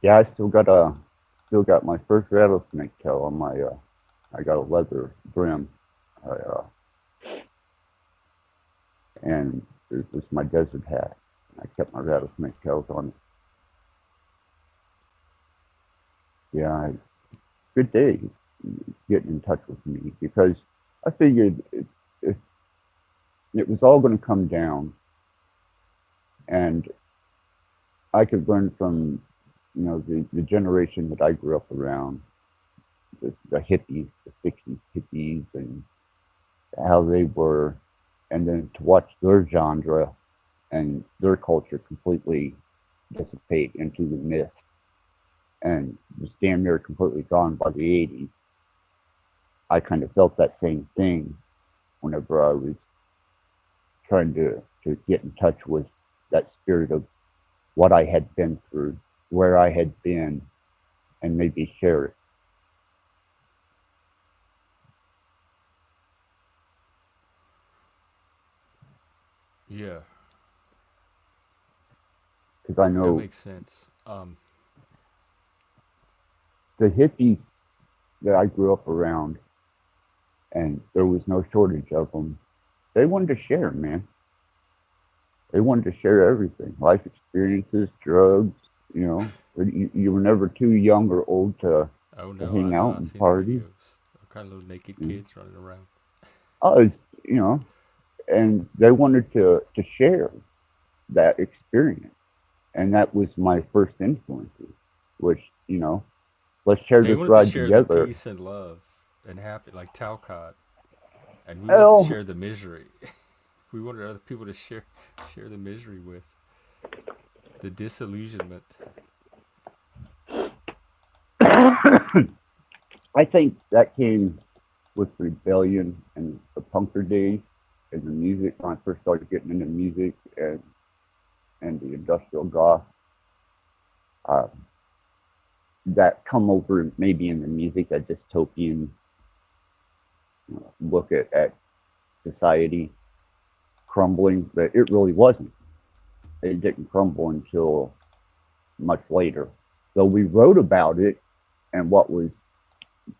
Yeah, I still got my first rattlesnake tail on my. I got a leather brim, and it was my desert hat. I kept my rattlesnake tails on it. Yeah, good day getting in touch with me, because I figured it was all going to come down, and I could learn from the generation that I grew up around, the hippies, the 60s hippies, and how they were, and then to watch their genre and their culture completely dissipate into the mist and was damn near completely gone by the 80s. I kind of felt that same thing whenever I was trying to get in touch with that spirit of what I had been through, where I had been, and maybe share it.
Yeah,
Because I
that
know
makes sense.
the hippies that I grew up around, and there was no shortage of them, they wanted to share, man. They wanted to share everything, life experiences, drugs. You were never too young or old to
Oh no, I
hang
know.
out
I've
and
seen the
party.
videos. All kind of little naked
Yeah.
kids running around.
Oh, and they wanted to share that experience, and that was my first influences. Which let's share
They
this
wanted to
ride
share the
together.
peace and love and happy, like Talcott, and we wanted to
Well,
share the misery. We wanted other people to share the misery with, the disillusionment.
I think that came with rebellion and the punker days and the music when I first started getting into music, and and the industrial goth uh, that come over maybe in the music, that dystopian look at society crumbling, but it really wasn't. It didn't crumble until much later. So we wrote about it and what was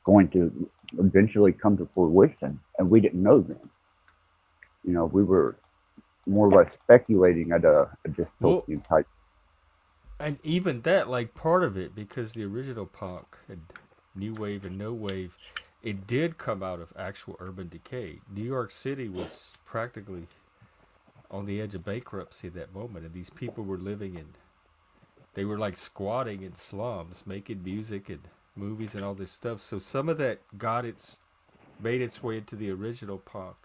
going to eventually come to fruition, and we didn't know then. We were more or less speculating at a
Well,
dystopian type.
and even that, like part of it, because the original punk and new wave and no wave, it did come out of actual urban decay. New York City was practically on the edge of bankruptcy at that moment, and these people were living in, they were like squatting in slums, making music and movies and all this stuff. So some of that made its way into the original punk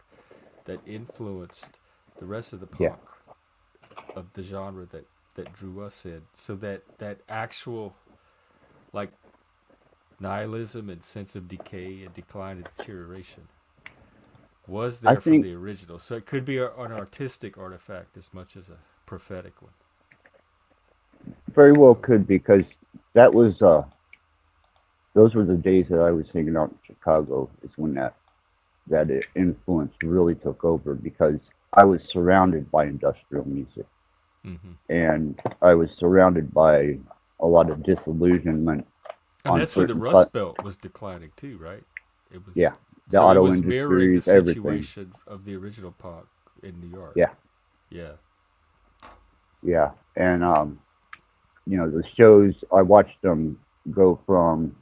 that influenced the rest of the
Yeah,
punk of the genre that drew us in. So that actual like nihilism and sense of decay and decline and deterioration was
I
there from
think
the original. So it could be an artistic artifact as much as a prophetic one.
very well
So
could, because that was those were the days that I was hanging out in Chicago. Is when that influence really took over, because I was surrounded by industrial music,
mm-hmm.
and I was surrounded by a lot of disillusionment
And
on
that's when the
certain
Rust Belt was declining too, right? It
yeah,
was
the
so it
auto
was mirroring the
industries, everything.
situation of the original punk in New York.
Yeah,
Yeah.
yeah, and the shows, I watched them go from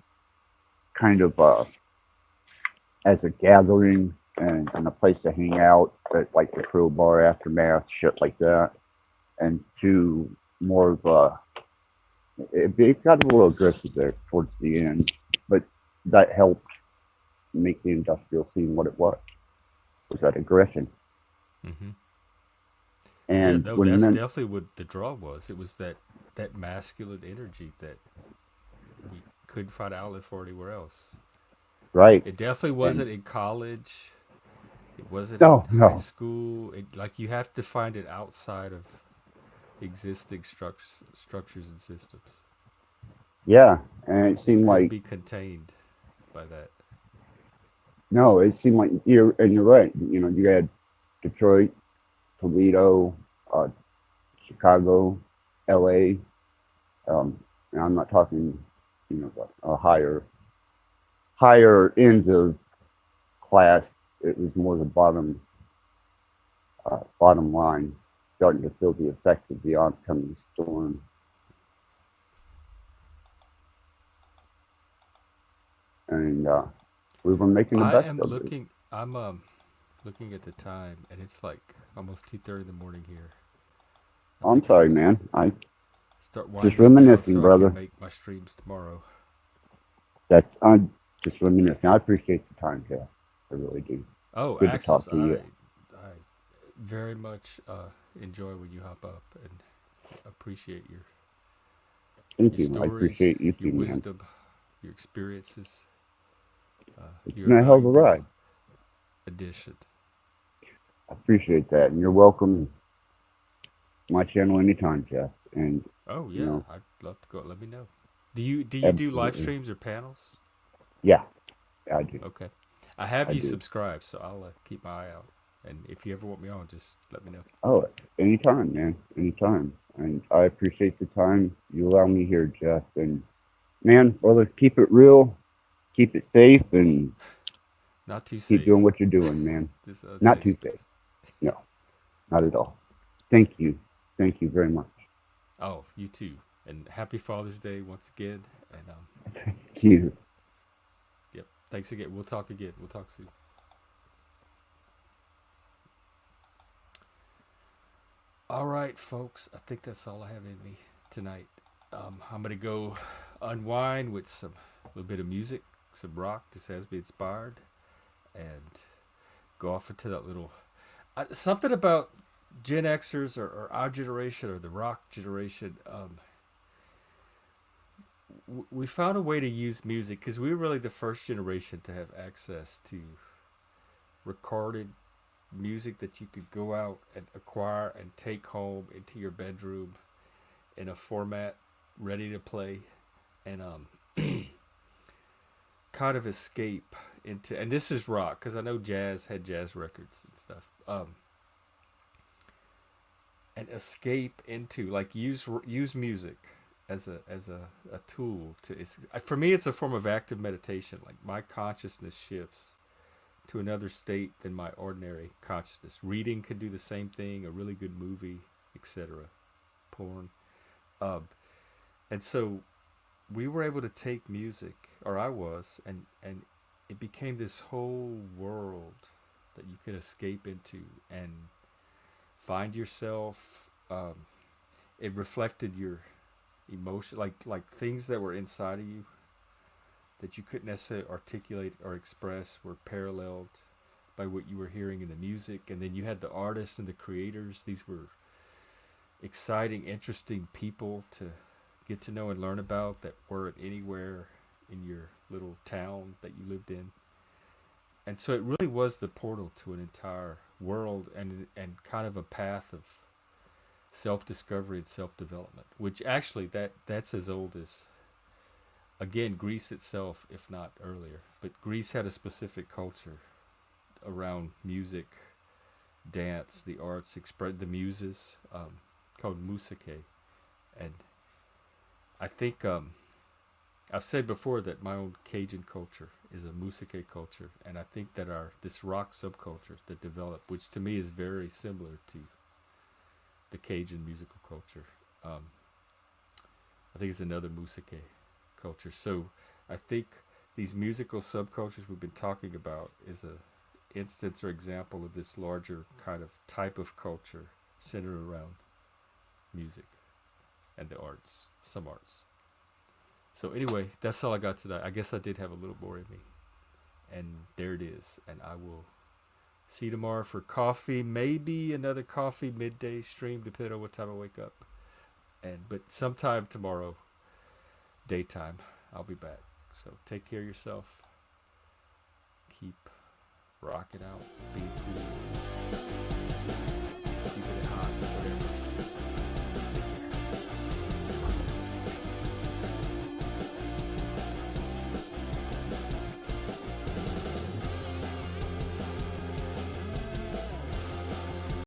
kind of as a gathering and a place to hang out, at like the Crowbar, Aftermath, shit like that, and to more of a, it got a little aggressive there towards the end, but that helped make the industrial scene what it was that aggression.
Mm-hmm. Yeah,
And
no,
when
that's
men,
definitely what the draw was. It was that masculine energy that we couldn't find outlet for anywhere else.
right,
It definitely
and
wasn't in college. It wasn't in
no,
high
no,
school. It like you have to find it outside of existing structures and systems.
yeah, and it
It
seemed
couldn't
like,
be contained by that.
no, it seemed like you're right. You had Detroit, Toledo, uh, Chicago, L.A. And I'm not talking, a higher ends of class. It was more the bottom line, starting to feel the effects of the oncoming storm. And we were making the
I
best
am
of it.
looking. I'm looking at the time, and it's like almost 2:30 in the morning here. I
I'm
think I'm
sorry,
gonna
man. I
start
just
winding down
reminiscing,
so I can
brother.
make my streams tomorrow.
I'm just reminiscing. I appreciate the time, Jeff. I really do.
Oh,
Good to
Axis,
talk to you.
I very much enjoy when you hop up and appreciate
Thank
your
you. I
stories,
appreciate you
your
too, man.
wisdom, your experiences.
It's
You're a
been a hell of a
valuable
ride.
addition.
I appreciate that, and you're welcome to my channel anytime, Jeff. And
Oh
you
yeah,
know,
I'd love to go. Let me know. Do you do live
absolutely,
streams or panels?
yeah, I do.
Okay, I have
I
you
do.
subscribed, so I'll keep my eye out. And if you ever want me on, just let me know.
Oh, anytime, man. Anytime. And I appreciate the time you allow me here, Jeff. And man, brother, keep it real, keep it safe, and
Not too
keep doing
safe.
what you're doing, man.
This
Not
unsafe
too safe.
space.
No, not at all. Thank you. Thank you very much.
Oh, you too. And happy Father's Day once again. And
Thank you.
yep. Thanks again. We'll talk again. We'll talk soon. All right, folks. I think that's all I have in me tonight. I'm gonna go unwind with some a little bit of music, some rock. This has me inspired, and go off into that little something about Gen Xers or our generation or the rock generation. We found a way to use music because we were really the first generation to have access to recorded music that you could go out and acquire and take home into your bedroom in a format ready to play, and kind of escape into, and this is rock because I know jazz had jazz records and stuff, and escape into, like, use music as a tool to, it's, for me it's a form of active meditation. Like, my consciousness shifts to another state than my ordinary consciousness. Reading could do the same thing, a really good movie, etc. Porn. And so we were able to take music, or I was, and it became this whole world that you could escape into and find yourself. It reflected your emotion, like things that were inside of you that you couldn't necessarily articulate or express were paralleled by what you were hearing in the music. And then you had the artists and the creators. These were exciting, interesting people to get to know and learn about that weren't anywhere in your little town that you lived in. And so it really was the portal to an entire world, and kind of a path of self-discovery and self-development, which actually that's as old as, again, Greece itself, if not earlier. But Greece had a specific culture around music, dance, the arts, the muses, called musike. And I think I've said before that my own Cajun culture is a musike culture, and I think that this rock subculture that developed, which to me is very similar to the Cajun musical culture, I think it's another musike culture. So I think these musical subcultures we've been talking about is a instance or example of this larger kind of type of culture centered around music and the arts, some arts. So anyway, that's all I got today. I guess I did have a little more in me. And there it is. And I will see you tomorrow for coffee, maybe another coffee midday stream, depending on what time I wake up. But sometime tomorrow, daytime, I'll be back. So take care of yourself. Keep rocking out, being cool.